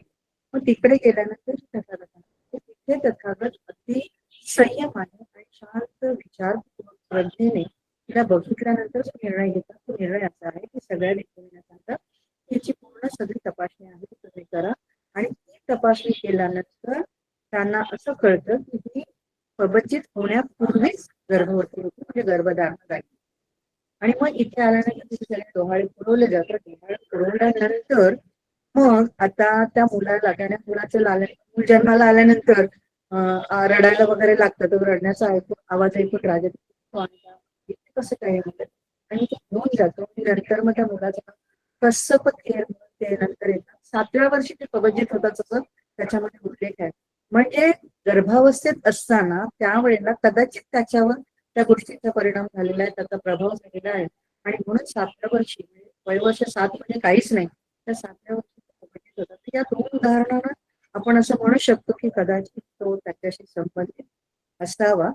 मग तिकडे गेल्यानंतर तथागतांकडे तिथे तथागत अगदी संयमाने आणि शांत विचार श्रद्धेने तिला बघितल्यानंतर तो निर्णय घेतात. तो निर्णय असा आहे की सगळ्या व्यक्तींना सांगतात त्याची पूर्ण सगळी तपासणी आहे ती तुम्ही करा आणि ती तपासणी केल्यानंतर त्यांना असं कळतं की ही प्रवचित होण्यापूर्वीच गर्भवती होती म्हणजे गर्भधारण झाली. आणि मग इथे आल्यानंतर तिथे सगळे डोहाळे पुरवले जातात. डोहाळे पुरवल्यानंतर मग आता त्या मुलाचं मूल जन्माला आल्यानंतर रडायला वगैरे लागतं. तो रडण्याचा आवाज ऐकून राजा कसं काय म्हणतात आणि तो घेऊन जातो. नंतर मग त्या मुलाचं कसं ते नंतर येतात. 7व्या वर्षी ते पबजीत होतात असं त्याच्यामध्ये उल्लेख आहे. म्हणजे गर्भावस्थेत असताना त्यावेळेला कदाचित त्याच्यावर त्या गोष्टीचा परिणाम झालेला आहे, त्याचा प्रभाव झालेला आहे आणि म्हणून 7व्या वर्षी वयवर्ष 7 म्हणजे काहीच नाही त्या 7व्या वर्षी पबजीत होतात. तर या 2 उदाहरणांना आपण असं म्हणू शकतो की कदाचित तो त्याच्याशी संबंधित असावा.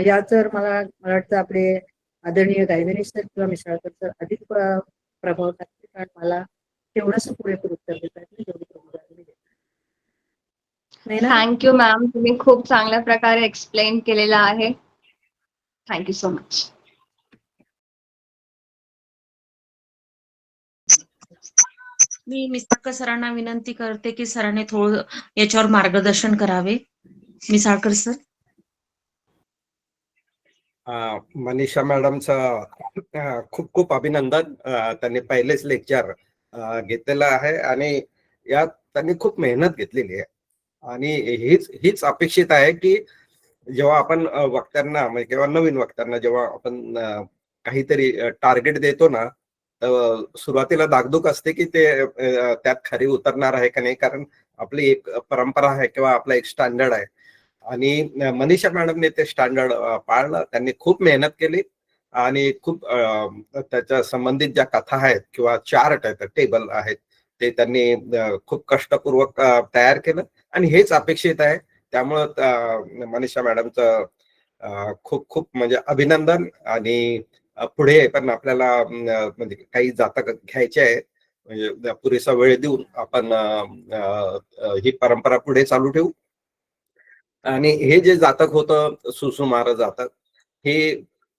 या तर मला वाटतं आपले आदरणीय गायधनी सर किंवा मिसाळकर सर अधिक प्रभाव टाकते कारण मला तेवढंच पुरेपूर उत्तर देतात नाही ना. थँक्यू मॅम, तुम्ही खूप चांगल्या प्रकारे एक्सप्लेन केलेलं आहे. Thank you so much. मी मिसाळकर सरांना विनंती करते की सरांनी थोडं याच्यावर मार्गदर्शन करावे. मिसाळकर सर. मनीषा मॅडमचं खूप खूप अभिनंदन. त्यांनी पहिलेच लेक्चर घेतलेलं आहे आणि यात त्यांनी खूप मेहनत घेतलेली आहे आणि हीच अपेक्षित आहे की जेव्हा आपण वक्त्यांना म्हणजे किंवा नवीन वक्त्यांना जेव्हा आपण काहीतरी टार्गेट देतो ना तर सुरुवातीला दागदुख असते की ते त्यात खरी उतरणार आहे का नाही, कारण आपली एक परंपरा आहे किंवा आपला एक स्टँडर्ड आहे आणि मनीषा मॅडमने ते स्टँडर्ड पाळलं. त्यांनी खूप मेहनत केली आणि खूप त्याच्या संबंधित ज्या कथा आहेत किंवा चार्ट आहेत, टेबल आहेत, ते त्यांनी खूप कष्टपूर्वक तयार केलं आणि हेच अपेक्षित आहे. त्यामुळं मनीषा मॅडमचं खूप खूप म्हणजे अभिनंदन. आणि पुढे पण आपल्याला म्हणजे काही जातक घ्यायचे आहे, म्हणजे पुरेसा वेळ देऊन आपण ही परंपरा पुढे चालू ठेवू. आणि हे जे जातक होतं सुसुमार जातक, हे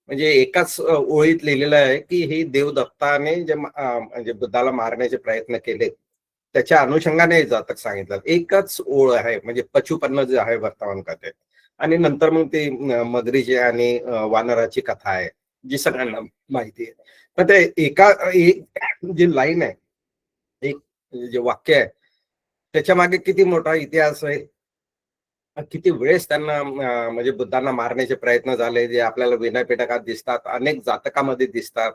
म्हणजे एकाच ओळीत लिहिलेलं आहे की हे देवदत्ताने जे म्हणजे बुद्धाला मारण्याचे प्रयत्न केले त्याच्या अनुषंगाने हे जातक सांगितलं. एकच ओळ आहे म्हणजे पचुपन्न जे आहे वर्तमान कथेत. आणि नंतर मग ती मगरीची आणि वानराची कथा आहे जी सगळ्यांना माहिती आहे. पण ते एक जी लाईन आहे, एक जे वाक्य आहे त्याच्या मागे किती मोठा इतिहास आहे, किती वेळेस त्यांना म्हणजे बुद्धांना मारण्याचे प्रयत्न झाले जे आपल्याला विनयपिटकात दिसतात, अनेक जातकामध्ये दिसतात.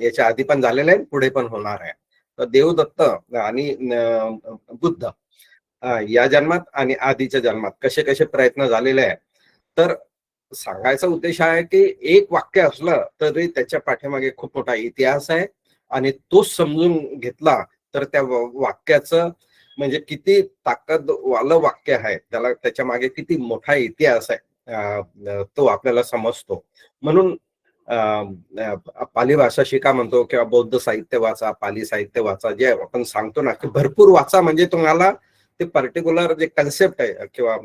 याच्या आधी पण झालेलं आहे, पुढे पण होणार आहे. तर देवदत्त आणि बुद्ध या जन्मात आणि आधीच्या जन्मात कसे कसे प्रयत्न झालेले आहे. तर सांगायचा उद्देश आहे की एक वाक्य असलं तरी त्याच्या पाठीमागे खूप मोठा इतिहास आहे आणि तो समजून घेतला तर त्या वाक्याचं म्हणजे किती ताकदवालं वाक्य आहे, त्याला त्याच्या मागे किती मोठा इतिहास आहे तो आपल्याला समजतो. म्हणून पाली भाषा शिका म्हणतो किंवा बौद्ध साहित्य वाचा, पाली साहित्य वाचा, जे आपण सांगतो ना की भरपूर वाचा म्हणजे तुम्हाला ते पर्टिक्युलर जे कन्सेप्ट आहे किंवा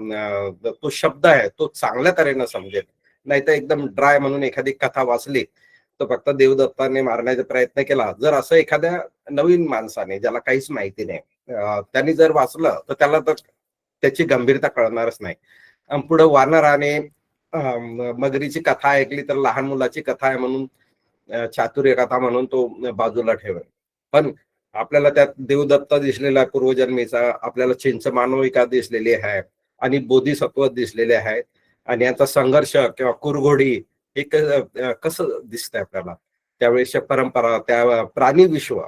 तो शब्द आहे तो चांगल्या तऱ्हेनं समजेल. नाहीतर एकदम ड्राय म्हणून एखादी कथा वाचली तर फक्त देवदत्ताने मारण्याचा प्रयत्न केला, जर असं एखाद्या नवीन माणसाने ज्याला काहीच माहिती नाही त्यांनी जर वाचलं तर त्याला तर त्याची गंभीरता कळणारच नाही. पुढे वानर आणि मगरीची कथा ऐकली तर लहान मुलाची कथा आहे म्हणून चातुर्य कथा म्हणून तो बाजूला ठेवेल. पण आपल्याला त्यात देवदत्त दिसलेला पूर्वजन्मीचा, आपल्याला चिंच मानविका दिसलेली आहे आणि बोधिसत्व दिसलेले आहेत आणि याचा संघर्ष किंवा कुरघोडी हे कसं दिसतंय आपल्याला. त्यावेळेसच्या परंपरा, त्या प्राणी विश्व,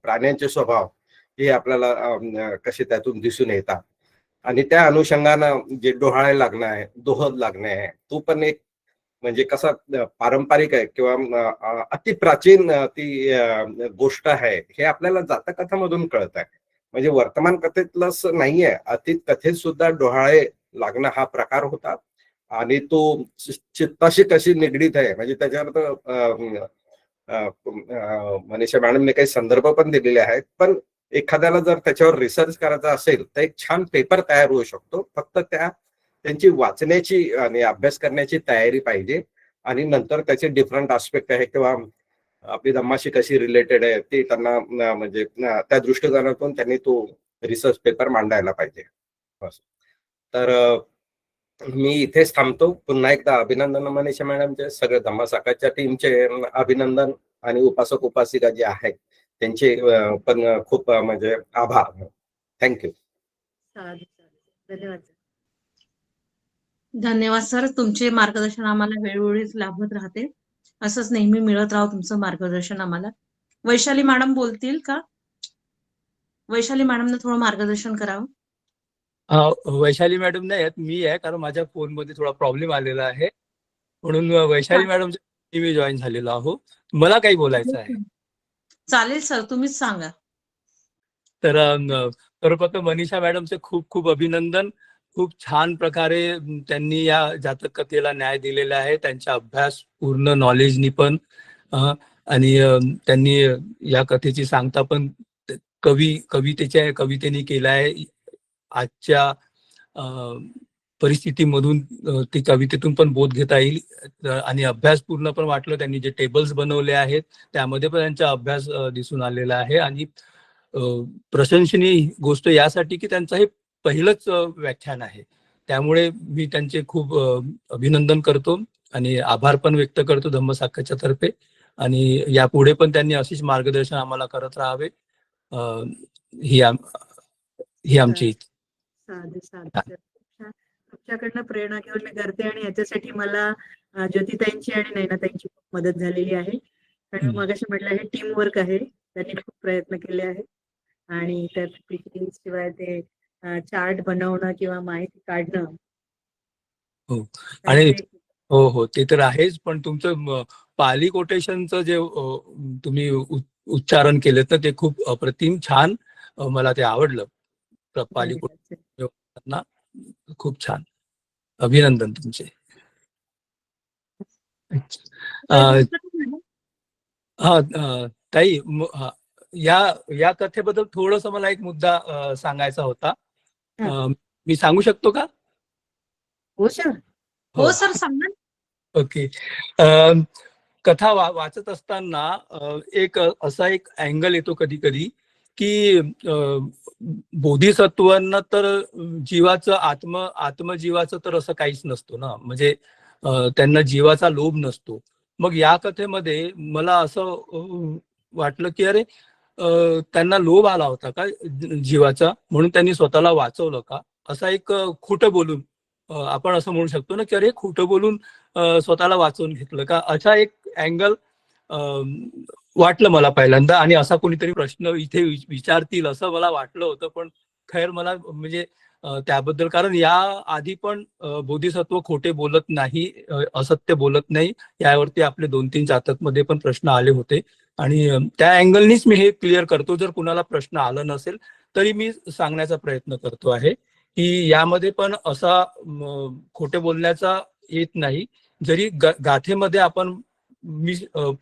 प्राण्यांचे स्वभाव हे आपल्याला कसे त्यातून दिसून येतात. आणि त्या अनुषंगानं जे डोहाळे लागणं आहे, दोहद लागणे आहे, तो पण एक म्हणजे कसा पारंपरिक आहे किंवा अति प्राचीन ती गोष्ट आहे हे आपल्याला जातकथामधून कळत आहे. म्हणजे वर्तमान कथेतलंच नाहीये, अतीत कथेत सुद्धा डोहाळे लागणं हा प्रकार होता आणि तो चित्ताशी कशी निगडीत आहे म्हणजे त्याच्यावर मनीषा मॅडमने काही संदर्भ पण दिलेले आहेत. पण एखाद्याला जर त्याच्यावर रिसर्च करायचा असेल तर एक छान पेपर तयार होऊ शकतो. फक्त त्यांची वाचण्याची आणि अभ्यास करण्याची तयारी पाहिजे आणि नंतर त्याचे डिफरंट आस्पेक्ट आहे किंवा आपली धम्माशी कशी रिलेटेड आहे ते त्यांना म्हणजे त्या दृष्टिकोनातून त्यांनी तो रिसर्च पेपर मांडायला पाहिजे. तर मी इथेच थांबतो. पुन्हा एकदा अभिनंदन मनीषा मॅडमचे, सगळे धम्मासाकाच्या टीमचे अभिनंदन आणि उपासक उपासिका जे आहेत त्यांचे पण खूप म्हणजे आभार. थँक्यू. धन्यवाद. धन्यवाद सर. तुमचे मार्गदर्शन आम्हाला वेळोवेळीच लाभत राहते. असंच नेहमी मिळत राहो तुमचं मार्गदर्शन आम्हाला. वैशाली मॅडम बोलतील का? वैशाली मॅडमने थोडं मार्गदर्शन करावं. वैशाली मॅडम नाही आहेत, मी आहे, कारण माझ्या फोनमध्ये थोडा प्रॉब्लेम आलेला आहे म्हणून वैशाली मॅडम मी जॉईन झालेलो आहो. मला काही बोलायचं आहे. चालेल सर, तुम्हीच सांगा. तर सर्वप्रथम मनीषा मॅडमचे खूप खूप अभिनंदन. खूप छान प्रकारे त्यांनी या जातक कथेला न्याय दिलेला आहे, त्यांचा अभ्यास पूर्ण नॉलेजनी पण आणि त्यांनी या कथेची सांगता पण कवितेने केला आहे. आजच्या परिस्थितीमधून ती कवितेतून पण बोध घेता येईल आणि अभ्यास पूर्ण पण वाटलं. त्यांनी जे टेबल्स बनवले आहेत त्यामध्ये पण त्यांचा अभ्यास दिसून आलेला आहे आणि प्रशंसनीय गोष्ट यासाठी की त्यांचं हे पहिलंच व्याख्यान आहे. त्यामुळे मी त्यांचे खूप अभिनंदन करतो आणि आभार पण व्यक्त करतो धम्मसाकाच्या तर्फे. आणि यापुढे पण त्यांनी अशीच मार्गदर्शन आम्हाला करत राहावे ही आमची तुमच्याकडनं प्रेरणा घेऊन मी करते आणि याच्यासाठी मला ज्योतिताईंची आणि नयनाताईंची खूप मदत झालेली आहे. कारण मगाशी म्हटलं हे टीम वर्क आहे, त्यांनी खूप प्रयत्न केले आहेत आणि त्यात शिवाय ते चार्ट बनवणं किंवा माहिती काढणं. हो आणि हो ते तर आहेच, पण तुमचं पाली कोटेशनचं जे तुम्ही उच्चारण केलं तर ते खूप अप्रतिम छान, मला ते आवडलं. पाली कोटेशन खूप छान. अभिनंदन तुमचे. ताई, या कथेबद्दल थोडस मला एक मुद्दा सांगायचा होता. मी सांगू शकतो का? हो सर. हो सर, सांगा. ओके. कथा वाचत असताना एक असा एक अँगल येतो कधी कधी की बोधिसत्वांना तर जीवाचं आत्मजीवाचं तर असं काहीच नसतो ना, म्हणजे त्यांना जीवाचा लोभ नसतो. मग या कथेमध्ये मला असं वाटलं की अरे त्यांना लोभ आला होता का जीवाचा, म्हणून त्यांनी स्वतःला वाचवलं का, असा एक खोटं बोलून आपण असं म्हणू शकतो ना की अरे खोटं बोलून स्वतःला वाचवून घेतलं का, असा एक अँगल वाटलं मला पहिल्यांदा. आणि असा कोणीतरी प्रश्न इथे विचारतील असं मला वाटलं होतं, पण खैर मला म्हणजे त्याबद्दल, कारण या आधी पण बोधिसत्व खोटे बोलत नाही, असत्य बोलत नाही, यावरती आपले 2-3 जातक मध्ये पण प्रश्न आले होते. आणि त्या अँगलनीच मी हे क्लिअर करतो. जर कुणाला प्रश्न आला नसेल तरी मी सांगण्याचा प्रयत्न करतो आहे की यामध्ये पण असा खोटे बोलण्याचा येत नाही. जरी गाथेमध्ये आपण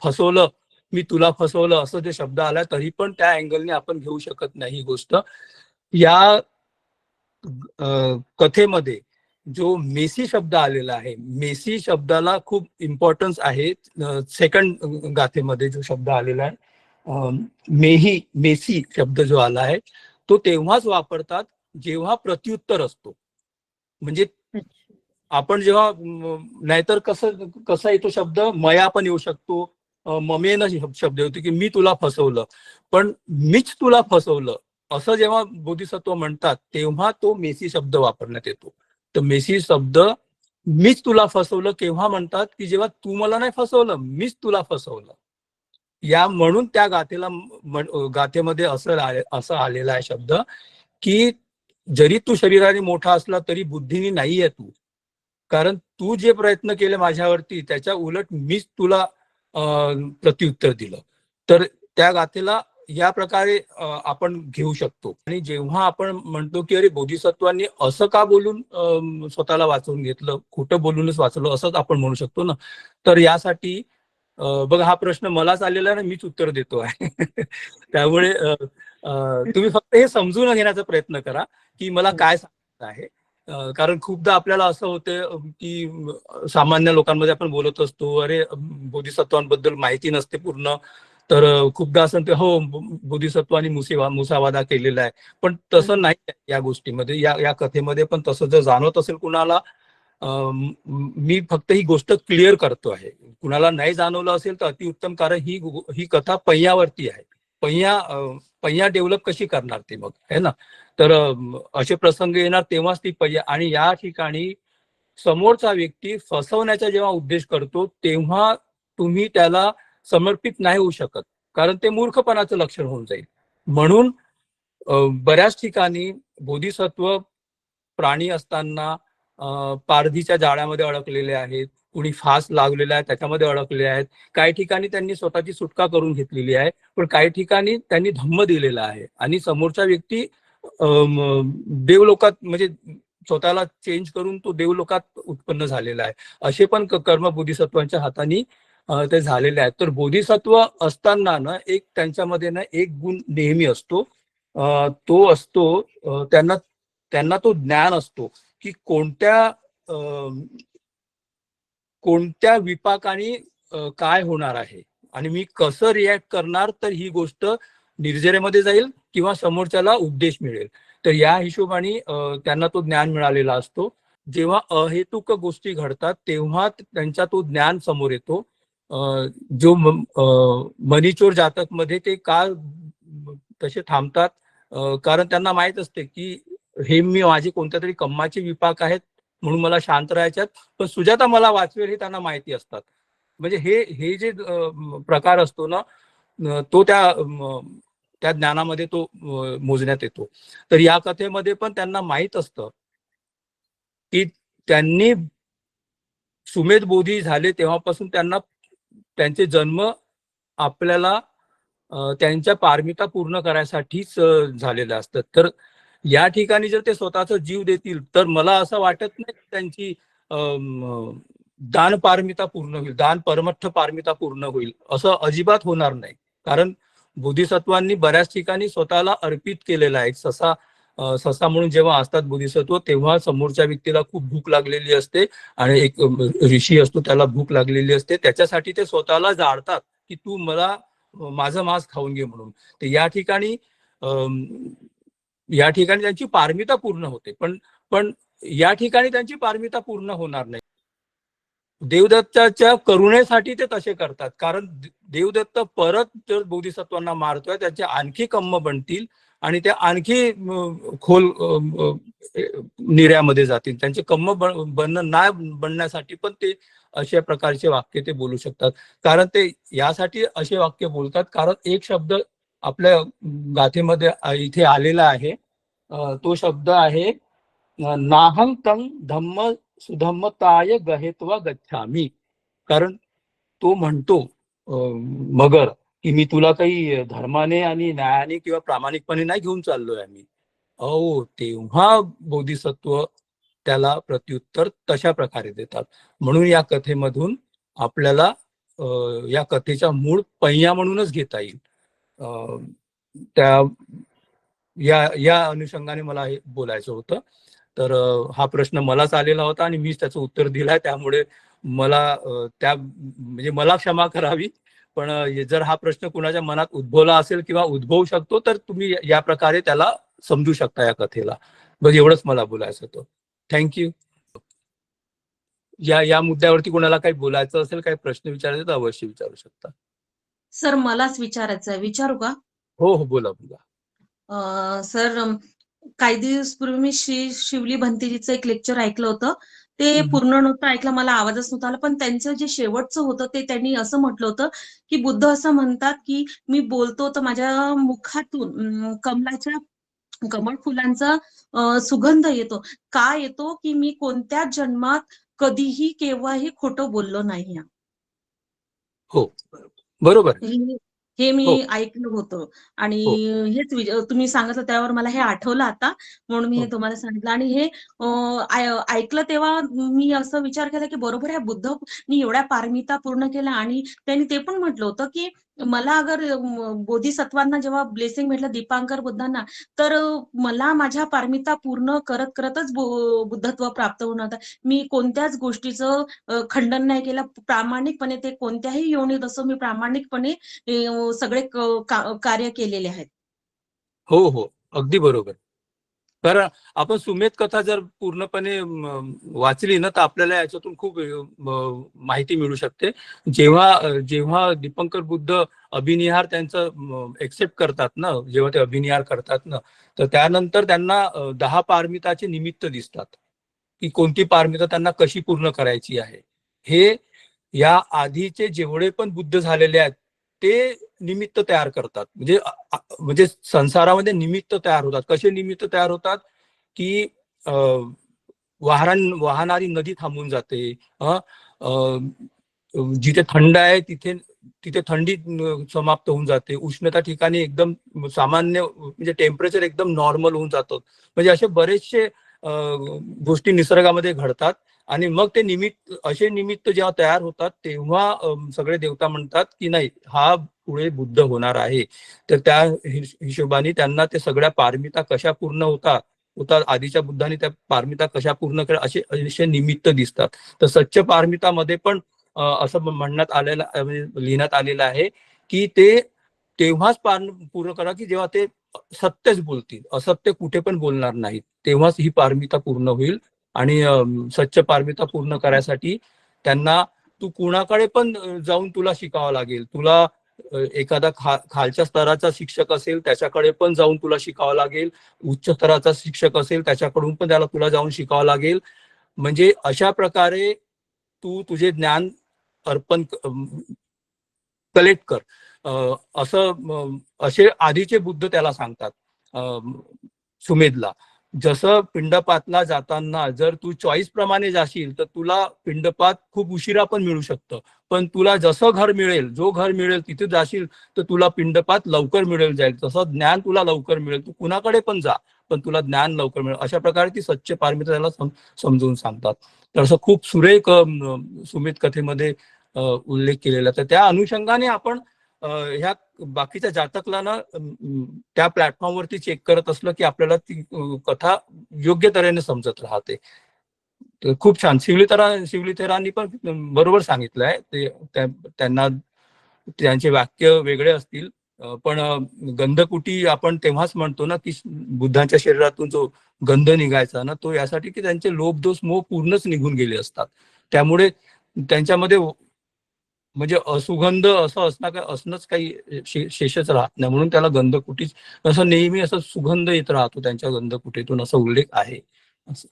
फसवलं, मी तुला फसवलं असं जे शब्द आला, तरी पण त्या अँगलने आपण घेऊ शकत नाही ही गोष्ट. या कथेमध्ये जो मेसी शब्द आलेला आहे, मेसी शब्दाला खूप इम्पॉर्टन्स आहे. सेकंड गाथेमध्ये जो शब्द आलेला आहे मेसी शब्द जो आला आहे, तो तेव्हाच वापरतात जेव्हा प्रत्युत्तर असतो. म्हणजे आपण जेव्हा नाहीतर कसा येतो शब्द, मया पण येऊ शकतो, ममेनं शब्द येतो की मी तुला फसवलं, पण मीच तुला फसवलं असं जेव्हा बोधिसत्व म्हणतात तेव्हा तो मेसी शब्द वापरण्यात येतो. तर मेसी शब्द मीच तुला फसवलं केव्हा म्हणतात की जेव्हा तू मला नाही फसवलं, मीच तुला फसवलं. या म्हणून त्या गाथेमध्ये असं आलेला आहे शब्द की जरी तू शरीराने मोठा असला तरी बुद्धीने नाही आहे तू, कारण तू जे प्रयत्न केले माझ्यावरती त्याच्या उलट मीच तुला प्रत्युत्तर दिलं. तर त्या गाथेला या प्रकारे आपण घेऊ शकतो. आणि जेव्हा आपण म्हणतो की अरे बोधिसत्वांनी असं का बोलून स्वतःला वाचवून घेतलं, खोटं बोलूनच वाचलं असंच आपण म्हणू शकतो ना, तर यासाठी बघा हा प्रश्न मलाच आलेला आहे, मीच उत्तर देतो आहे. त्यामुळे तुम्ही फक्त हे समजून घेण्याचा प्रयत्न करा की मला काय सांगायचं आहे. कारण खूपदा आपल्याला असं होतं की सामान्य लोकांमध्ये आपण बोलत असतो, अरे बोधिसत्वांबद्दल माहिती नसते पूर्ण, तर खूपदा असं हो बोधिसत्वांनी मुसावादा केलेला आहे, पण तसं नाही या गोष्टीमध्ये, या कथेमध्ये पण तसं जर जाणवत असेल कुणाला, मी फक्त ही गोष्ट क्लिअर करतो आहे. कुणाला नाही जाणवलं असेल तर अतिउत्तम, कारण ही कथा पहियावरती आहे. पहिया डेव्हलप कशी करणार ते मग, है ना. तर असे प्रसंग येणार तेव्हाच ती पहिया. आणि या ठिकाणी समोरचा व्यक्ती फसवण्याचा जेव्हा उद्देश करतो तेव्हा तुम्ही त्याला समर्पित नाही होऊ शकत, कारण ते मूर्खपणाचं लक्षण होऊन जाईल. म्हणून बऱ्याच ठिकाणी बोधिसत्व प्राणी असताना पारधीच्या जाळ्यामध्ये अडकलेले आहेत, कुणी फास लागलेला आहे त्याच्यामध्ये अडकले आहेत, काही ठिकाणी त्यांनी स्वतःची सुटका करून घेतलेली आहे, पण काही ठिकाणी त्यांनी धम्म दिलेला आहे आणि समोरचा व्यक्ती देवलोकात म्हणजे स्वतःला चेंज करून तो देवलोकात उत्पन्न झालेला आहे. असे पण कर्म बोधिसत्वांच्या हाताने ते झालेले आहेत. तर बोधिसत्व असताना ना एक त्यांच्यामध्ये ना एक गुण नेहमी असतो, तो असतो त्यांना तो ज्ञान असतो की कोणत्या विपाकाने काय होणार आहे आणि मी कसं रिॲक्ट करणार, तर ही गोष्ट निर्जरेमध्ये जाईल किंवा समोरच्याला उपदेश मिळेल. तर या हिशोबाने त्यांना तो ज्ञान मिळालेला असतो. जेव्हा अहेतुक गोष्टी घडतात तेव्हा त्यांचा तो ज्ञान समोर येतो. जो मनीचोर जातक मध्ये ते का तसे थांबतात, कारण त्यांना माहित असते की हे मी माझे कोणत्या तरी कम्माचे विपाक आहेत म्हणून मला शांत राहायच्यात, पण सुजाता मला वाचवेल हे त्यांना माहिती असतात. म्हणजे हे जे प्रकार असतो ना, तो त्या ज्ञानामध्ये तो मोजण्यात येतो. तर या कथेमध्ये पण त्यांना माहित असतं की त्यांनी सुमेध बोधी झाले तेव्हापासून त्यांना त्यांचे जन्म आपल्याला त्यांच्या पारमिता पूर्ण करायसाठीच झालेले असतात. तर या ठिकाणी जर ते स्वतःचा जीव देतील तर मला असं वाटत नाही त्यांची दान पारमिता पूर्ण होईल, दान परमठ्ठ पारमिता पूर्ण होईल, असं अजिबात होणार नाही. कारण बोधिसत्वांनी बऱ्याच ठिकाणी स्वतःला अर्पित केलेला आहे. ससा ससा म्हणून जेव्हा असतात बोधिसत्व, तेव्हा समोरच्या व्यक्तीला खूप भूक लागलेली असते आणि एक ऋषी असतो त्याला भूक लागलेली असते, त्याच्यासाठी ते स्वतःला जाळतात की तू मला माझं मांस खाऊन घे म्हणून. तर या ठिकाणी त्यांची पारमिता पूर्ण होते, पण या ठिकाणी त्यांची पारमिता पूर्ण होणार नाही. देवदत्ताच्या करुणेसाठी ते तसे करतात, कारण देवदत्त परत जर बोधिसत्वांना मारतोय त्याचे आणखी कम्म बनतील आणि ते आणखी खोल निर्यामध्ये जातील. त्यांचे कम्म बनणं नाही बनण्यासाठी पण ते अशा प्रकारचे वाक्य ते बोलू शकतात. कारण ते यासाठी असे वाक्य बोलतात कारण एक शब्द आपल्या गाथेमध्ये इथे आलेला आहे, तो शब्द आहे नाहं तं धम्म सुधम्मताय गहेत्वा गच्छामी. कारण तो म्हणतो मगर की मी तुला काही धर्माने आणि न्यायाने किंवा प्रामाणिकपणे नाही घेऊन चाललोय आम्ही. तेव्हा बोधिसत्व त्याला प्रत्युत्तर तशा प्रकारे देतात. म्हणून या कथेमधून आपल्याला या कथेचा मूळ पहिया म्हणूनच घेता येईल. त्या या अनुषंगाने मला हे बोलायचं होतं. तर हा प्रश्न मलाच आलेला होता आणि मीच त्याचं उत्तर दिलंय, त्यामुळे मला म्हणजे मला क्षमा करावी. पण जर हा प्रश्न कुणाच्या मनात उद्भवला असेल किंवा उद्भवू शकतो तर तुम्ही या प्रकारे त्याला समजू शकता या कथेला. बस एवढंच मला बोलायचं होतं. थँक्यू. या मुद्द्यावरती कोणाला काही बोलायचं असेल, काही प्रश्न विचारायचे तर अवश्य विचारू शकता. सर मलाच विचारायचं आहे, विचारू का? हो बोला. सर काही दिवस पूर्वी मी शिवली भंतेजीचं एक लेक्चर ऐकलं होतं. ते पूर्ण नव्हतं ऐकलं, मला आवाजच नव्हता आला, पण त्यांचं जे शेवटचं होतं ते त्यांनी असं म्हटलं होतं की बुद्ध असं म्हणतात की मी बोलतो तर माझ्या मुखातून कमळ फुलांचा सुगंध येतो. का येतो की मी कोणत्याच जन्मात कधीही केव्हाही खोटं बोललो नाही. हो बरोबर. हे मी हो. ऐकलं होतं आणि हो. हेच तुम्ही सांगितलं त्यावर मला हे आठवलं आता, म्हणून मी हे हो. तुम्हाला सांगितलं. आणि हे ऐकलं तेव्हा मी असं विचार केला की बरोबर आहे, बुद्धनी एवढ्या पारमिता पूर्ण केल्या आणि त्यांनी ते पण म्हटलं होतं की मला अगर बोधिसत्वांना जेव्हा ब्लेसिंग भेटलं दीपांकर बुद्धांना, तर मला माझ्या पारमिता पूर्ण करतच बुद्धत्व प्राप्त होणार होतं. मी कोणत्याच गोष्टीचं खंडन नाही केलं. प्रामाणिकपणे ते कोणत्याही योनीत असो मी प्रामाणिकपणे सगळे कार्य केलेले आहेत. हो अगदी बरोबर. कारण आपण सुमेध कथा जर पूर्णपणे वाचली ना तर आपल्याला याच्यातून खूप माहिती मिळू शकते. जेव्हा दीपंकर बुद्ध अभिनिहार त्यांचं एक्सेप्ट करतात ना, जेव्हा ते अभिनिहार करतात ना, तर त्यानंतर त्यांना 10 पारमिताचे निमित्त दिसतात की कोणती पारमिता त्यांना कशी पूर्ण करायची आहे. हे या आधीचे जेवढे पण बुद्ध झालेले आहेत ते निमित्त तयार करतात. म्हणजे संसारामध्ये निमित्त तयार होतात. कसे निमित्त तयार होतात की वाहणारी नदी थांबून जाते, जिथे थंड आहे तिथे थंडी समाप्त होऊन जाते, उष्णता ठिकाणी एकदम सामान्य म्हणजे टेम्परेचर एकदम नॉर्मल होऊन जातं. म्हणजे असे बरेचसे गोष्टी निसर्गामध्ये घडतात आणि मग ते असे निमित्त जेव्हा तयार होतात तेव्हा सगळे देवता म्हणतात की नाही हा पुढे बुद्ध होणार आहे. तर त्या हिशोबाने त्यांना ते सगळ्या पारमिता कशा पूर्ण होतात आधीच्या बुद्धांनी त्या पारमिता कशा पूर्ण केल्या असे निमित्त दिसतात. तर सच्च पारमितामध्ये पण असं म्हणण्यात आलेलं म्हणजे लिहिण्यात आलेलं आहे की ते तेव्हाच पूर्ण करा की जेव्हा ते सत्यच बोलतील, असत्य कुठे पण बोलणार नाहीत, तेव्हाच ही पारमिता पूर्ण होईल. आणि सच्च पारमिता पूर्ण करायसाठी त्यांना तू कुणाकडे पण जाऊन तुला शिकावं लागेल. तुला एखादा खालच्या स्तराचा शिक्षक असेल त्याच्याकडे पण जाऊन तुला शिकावं लागेल, उच्च स्तराचा शिक्षक असेल त्याच्याकडून पण तुला जाऊन शिकावं लागेल. म्हणजे अशा प्रकारे तू तुझे ज्ञान अर्पण कलेक्ट कर, असे आधीचे बुद्ध त्याला सांगतात सुमेधला. जसं पिंडपातला जाताना जर तू चॉईस प्रमाणे जाशील तर तुला पिंडपात खूप उशिरा पण मिळू शकतं, पण तुला जसं घर मिळेल, जो घर मिळेल तिथे जाशील तर तुला पिंडपात लवकर जाईल. तसं ज्ञान तुला लवकर मिळेल. तू कुणाकडे पण जा पण तुला ज्ञान लवकर मिळेल. अशा प्रकारे ती सच्च पारमिता त्याला समजून सांगतात. तर असं खूप सुरेख सुमेध कथेमध्ये उल्लेख केलेला. तर त्या अनुषंगाने आपण ह्या बाकीच्या जातकला ना त्या प्लॅटफॉर्मवरती चेक करत असलं की आपल्याला ती कथा योग्य तऱ्हेने समजत राहते. तर खूप छान शिवलीथेरांनी पण बरोबर सांगितलंय. ते त्यांना त्यांचे वाक्य वेगळे असतील, पण गंधकुटी आपण तेव्हाच म्हणतो ना की बुद्धांच्या शरीरातून जो गंध निघायचा ना, तो यासाठी की त्यांचे लोभ दोष मोह पूर्णच निघून गेले असतात. त्यामुळे त्यांच्यामध्ये म्हणजे असुगंध असं असणंच काही शेषच राहत नाही, म्हणून त्याला गंधकुटीच असं नेहमी असं सुगंध येत राहतो त्यांच्या गंधकुटीतून, असा उल्लेख आहे असं.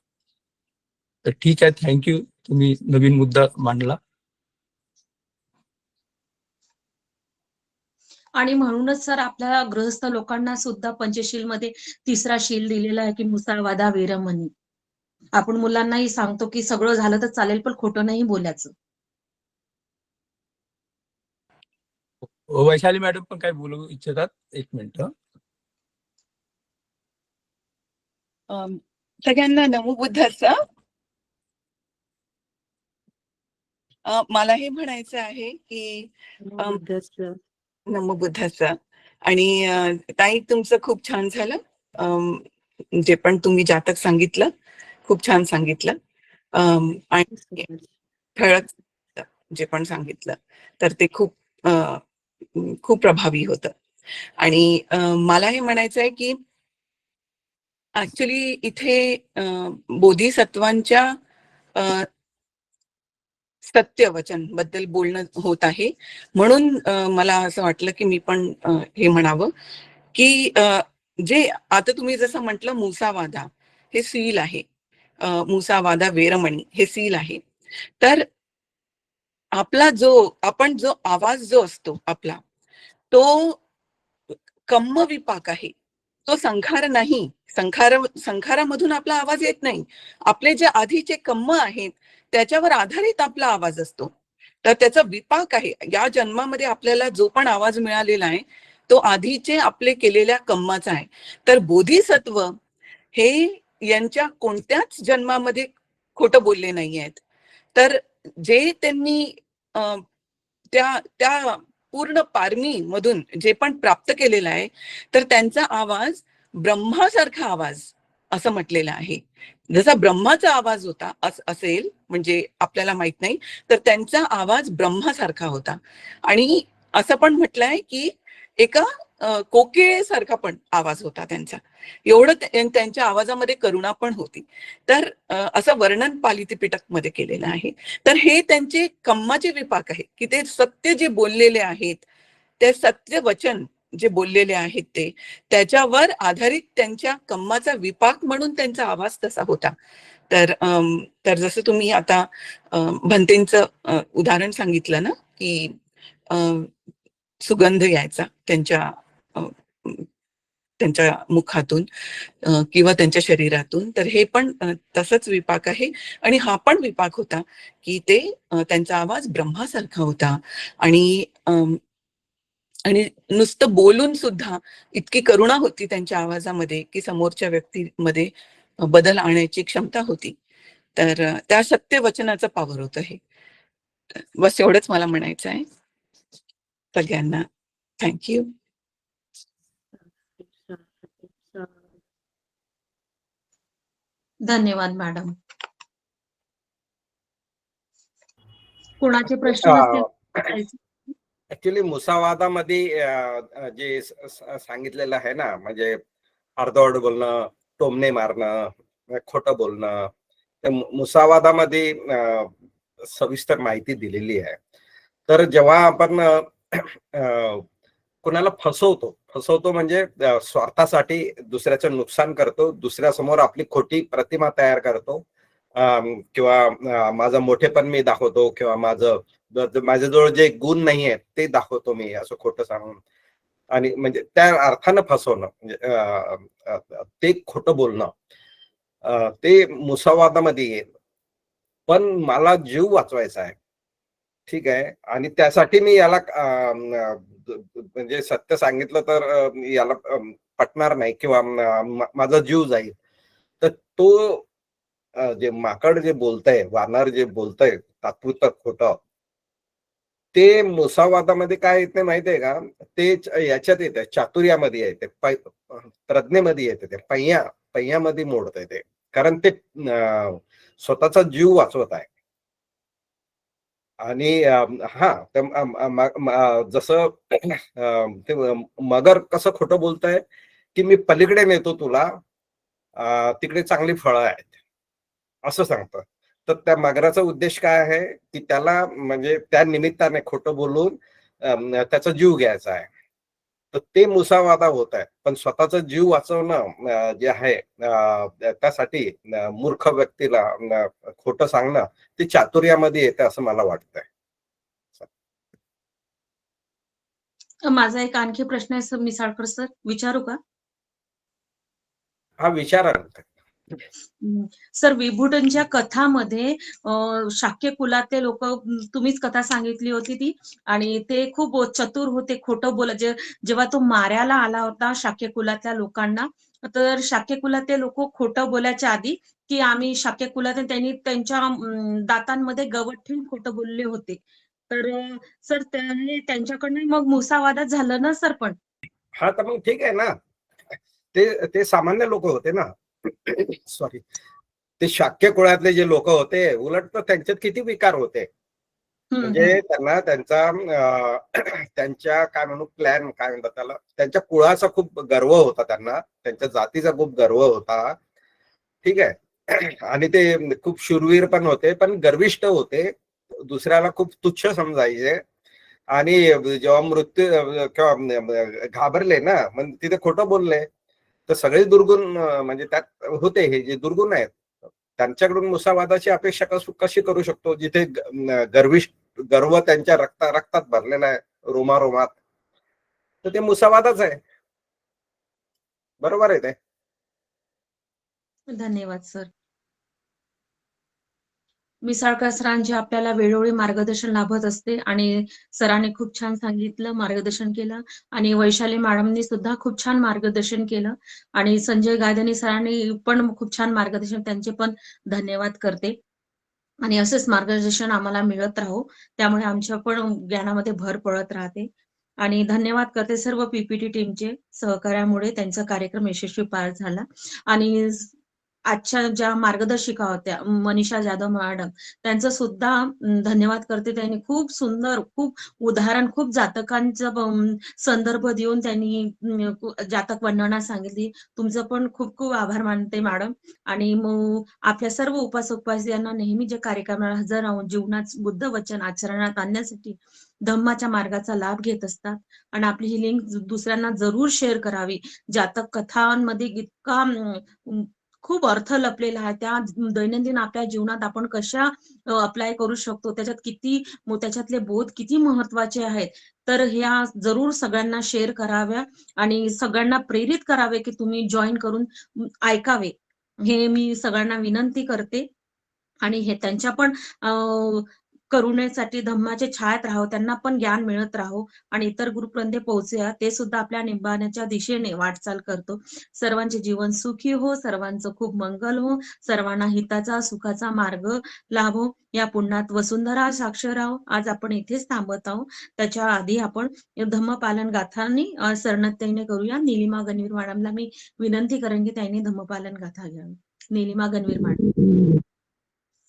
तर ठीक आहे, थँक्यू, तुम्ही नवीन मुद्दा मांडला. आणि म्हणूनच सर आपल्या गृहस्थ लोकांना सुद्धा पंचशील मध्ये 3रा शील दिलेला आहे की मुसावादा वेरमणी. आपण मुलांनाही सांगतो की सगळं झालं तर चालेल पण खोटं नाही बोलायचं. वैशाली मॅडम पण काय बोलू इच्छितात? एक मिनिट. सगळ्यांना नमो बुद्धाचा. मला हे म्हणायचं आहे की नमो बुद्धाचा. आणि ताई, तुमचं खूप छान झालं. जे पण तुम्ही जातक सांगितलं खूप छान सांगितलं. आणि ठळक जे पण सांगितलं तर ते खूप प्रभावी होतं. आणि मला हे म्हणायचं आहे की ऍक्च्युली इथे बोधिसत्वांच्या सत्यवचन बद्दल बोलणं होत आहे, म्हणून मला असं वाटलं की मी पण हे म्हणावं की जे आता तुम्ही जसं म्हटलं मुसावादा हे सील आहे, मुसावादा वेरमणी हे सील आहे. तर आपला जो आवाज जो असतो आपला, तो कम्म विपाक आहे, तो संखार नाही. संखारामधून आपला आवाज येत नाही. आपले जे आधीचे कम्म आहेत त्याच्यावर आधारित आपला आवाज असतो. तर त्याचा विपाक आहे. या जन्मामध्ये आपल्याला जो पण आवाज मिळालेला आहे तो आधीचे आपले केलेल्या कम्माचा आहे. तर बोधिसत्व हे यांच्या कोणत्याच जन्मामध्ये खोटं बोलले नाही आहेत. तर जे त्यांनी त्या पूर्ण पारमी मधून जे पण प्राप्त केलेलं आहे, तर त्यांचा आवाज ब्रह्मासारखा आवाज असं म्हटलेलं आहे. जसा ब्रह्माचा आवाज होता असेल, म्हणजे आपल्याला माहित नाही, तर त्यांचा आवाज ब्रह्मासारखा होता. आणि असं पण म्हटलंय की एका कोकिळेसारखा पण आवाज होता त्यांचा. एवढं त्यांच्या आवाजामध्ये करुणा पण होती. तर असं वर्णन पालिती पिटक मध्ये केलेलं आहे. तर हे त्यांचे कम्माचे विपाक आहे की ते सत्य जे बोललेले आहेत, ते सत्य वचन जे बोललेले आहेत ते त्याच्यावर आधारित त्यांच्या कम्माचा विपाक म्हणून त्यांचा आवाज तसा होता. तर जसं तुम्ही आता भंतेंचं उदाहरण सांगितलं ना की सुगंध यायचा त्यांच्या मुखातून किंवा त्यांच्या शरीरातून, तर हे पण तसंच विपाक आहे. आणि हा पण विपाक होता की ते त्यांचा आवाज ब्रह्मासारखा होता. आणि नुसतं बोलून सुद्धा इतकी करुणा होती त्यांच्या आवाजामध्ये की समोरच्या व्यक्तीमध्ये बदल आणण्याची क्षमता होती. तर त्या सत्य वचनाचं पावर होतं हे. बस एवढंच मला म्हणायचं आहे सगळ्यांना. थँक्यू. धन्यवाद मॅडम. कोणाचे प्रश्न नसतील? ऍक्च्युली मुसावादामध्ये जे सांगितलेलं आहे ना, म्हणजे अर्धवट बोलणं, टोमणे मारणं, खोटं बोलणं, त्या मुसावादामध्ये सविस्तर माहिती दिलेली आहे. तर जेव्हा आपण कुणाला फसवतो म्हणजे स्वार्थासाठी दुसऱ्याचं नुकसान करतो, दुसऱ्यासमोर आपली खोटी प्रतिमा तयार करतो, किंवा माझं मोठेपण मी दाखवतो, किंवा माझ्याजवळ जे गुण नाही आहेत ते दाखवतो मी असं खोटं सांगून. आणि म्हणजे त्या अर्थानं फसवणं, म्हणजे ते खोटं बोलणं, ते मुसावादामध्ये येईल. पण मला जीव वाचवायचा आहे, ठीक आहे, आणि त्यासाठी मी याला म्हणजे सत्य सांगितलं तर याला पटणार नाही किंवा माझा जीव जाईल. तर तो जे माकड जे बोलतंय, वानर जे बोलतंय तात्पुरतं खोटं, ते मुसावादामध्ये काय येत नाही माहितीये का, ते याच्यात येते, चातुर्यामध्ये येते, प्रज्ञेमध्ये येते, ते पय्यामध्ये मोडतंय ते, कारण ते स्वतःचा जीव वाचवत आहे. आणि हा जसं ते मगर कसं खोटं बोलतंय की मी पलीकडे नेतो तुला, तिकडे चांगली फळं आहेत असं सांगतं. तर त्या मगराचा उद्देश काय आहे की त्याला म्हणजे त्या निमित्ताने खोटं बोलून त्याचा जीव घ्यायचा आहे. तर ते मुसावादा होत आहे. पण स्वतःचा जीव वाचवणं जे आहे त्यासाठी मूर्ख व्यक्तीला खोटं सांगणं ते चातुर्यामध्ये येते असं मला वाटतंय. माझा एक आणखी प्रश्न आहे सर, मिसाळकर सर, विचारू का? हा विचारा ना. सर, विभूषणच्या कथामध्ये शाक्य कुलातले लोक, तुम्हीच कथा सांगितली होती ती, आणि ते खूप चतुर होते, खोटं बोलत. जेव्हा तो माऱ्याला आला होता शाक्य कुलातल्या लोकांना, तर शाक्य कुलातले लोक खोटं बोलायच्या आधी की आम्ही शाक्य कुलात, त्यांनी त्यांच्या दातांमध्ये गवत ठेवून खोटं बोलले होते. तर सर, त्यांच्याकडनं मग मुसावादाच झालं ना सर. पण हा तर मग ठीक आहे ना, ते सामान्य लोक होते ना. सॉरी, ते शाक्य कुळातले जे लोक होते, उलट तर त्यांच्यात किती विकार होते. म्हणजे त्यांना त्यांच्या काय म्हणू क्लॅन काय म्हणतात त्याला, त्यांच्या कुळाचा खूप गर्व होता, त्यांना त्यांच्या जातीचा खूप गर्व होता. ठीक आहे. आणि ते खूप शूरवीर पण होते, पण गर्विष्ठ होते, दुसऱ्याला खूप तुच्छ समजायचे. आणि जेव्हा मृत्यू किंवा घाबरले ना, मग तिथे खोटं बोलले. तर सगळे दुर्गुण म्हणजे त्यात होते, हे जे दुर्गुण आहेत त्यांच्याकडून मुसावादाची अपेक्षा कशी करू शकतो, जिथे गर्व त्यांच्या रक्तात भरलेला आहे, रोमारोमात. तर ते मुसावादाच आहे. बरोबर आहे ते. धन्यवाद सर. मिसाळकर सरांचे आपल्याला वेळोवेळी मार्गदर्शन लाभत असते, आणि सरांनी खूप छान सांगितलं, मार्गदर्शन केलं, आणि वैशाली मॅडमनी सुद्धा खूप छान मार्गदर्शन केलं, आणि संजय गायधनी सरांनी पण खूप छान मार्गदर्शन, त्यांचे पण धन्यवाद करते. आणि असेच मार्गदर्शन आम्हाला मिळत राहो, त्यामुळे आमच्या पण ज्ञानामध्ये भर पडत राहते. आणि धन्यवाद करते सर्व पीपीटी टीमचे, सहकार्यामुळे त्यांचा कार्यक्रम यशस्वी पार झाला. आणि आजच्या ज्या मार्गदर्शिका होत्या मनीषा जाधव मॅडम, त्यांचं सुद्धा धन्यवाद करते. त्यांनी खूप सुंदर, खूप उदाहरण, खूप जातकांचा संदर्भ देऊन त्यांनी जातक वर्णना सांगितली. तुमचं पण खूप खूप आभार मानते मॅडम. आणि मग आपल्या सर्व उपासक-उपासिकांना नेहमी जे कार्यक्रमाला हजर राहून जीवनात बुद्ध वचन आचरणात आणण्यासाठी धम्माच्या मार्गाचा लाभ घेत असतात. आणि आपली ही लिंक दुसऱ्यांना जरूर शेअर करावी. जातक कथांमध्ये इतका खूप अर्थ लपलेला आहे. त्या दैनंदिन आपल्या जीवनात आपण कशा अप्लाय करू शकतो, त्याच्यातले बोध किती महत्वाचे आहेत. तर ह्या जरूर सगळ्यांना शेअर कराव्या, आणि सगळ्यांना प्रेरित करावे की तुम्ही जॉईन करून ऐकावे. हे मी सगळ्यांना विनंती करते. आणि हे त्यांच्या पण करुणेसाठी धम्माचे छायेत राहो, त्यांना पण ज्ञान मिळत राहो, आणि इतर ग्रुपमध्ये पोहोचूया. ते सुद्धा आपल्या निब्बाण्याच्या दिशेने वाटचाल करतो. सर्वांचे जीवन सुखी हो, सर्वांचं खूप मंगल हो, सर्वांना हिताचा सुखाचा मार्ग लाभो. या पुण्यात वसुंधरा साक्षरराव, आज आपण इथेच थांबत आहोत. त्याच्या आधी आपण धम्मपालन गाथांनी सरनत्याने करूया. निलिमा गणवीर मॅडमला मी विनंती करेन की त्यांनी धम्मपालन गाथा घ्यावी. निलिमा गणवीर मॅडम.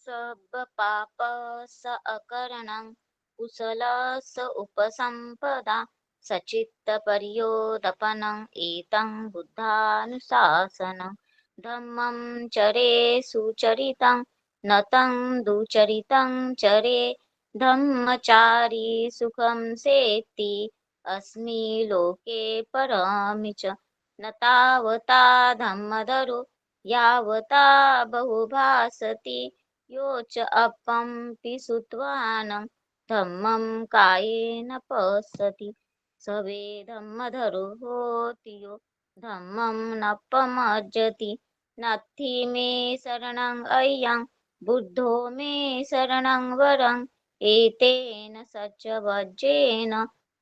सब पाप स अकरणं कुशल स उपसंपदा सचित्त पर्योदपनं एतं बुद्धानुशासनं धम्मं चरे सुचरितं नतं दुचरितं चरे धम्मचारी सुखं सेत्ति अस्मि लोके परमि च न तावता धम्मधरो यावता बहुभासति यो च अपं पिसुत्वानं धम्मं कायेन पश्यति सवे धम्मधरो होति यो धम्मं नपमज्जति नत्थि मे शरणं अय्यं बुद्धो मे शरणं वरं एतेन सच्च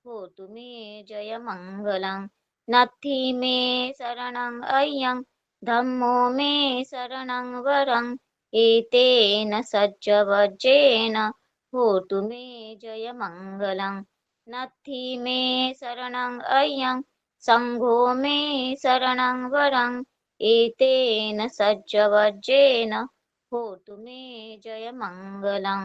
होतु मे जयमङ्गलं नत्थि मे शरणं अय्यं धम्मो मे शरणं वरं एतेन सच्च होतु मे जय मङ्गलं नत्थि मे शरणं अयं सङ्घो मे शरणं वरं एतेन सज्जवज्रेन होतु मे जय मङ्गलं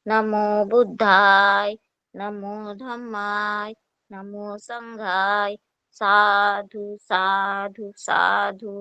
नमो बुद्धाय नमो धम्माय नमो सङ्घाय साधु साधु साधु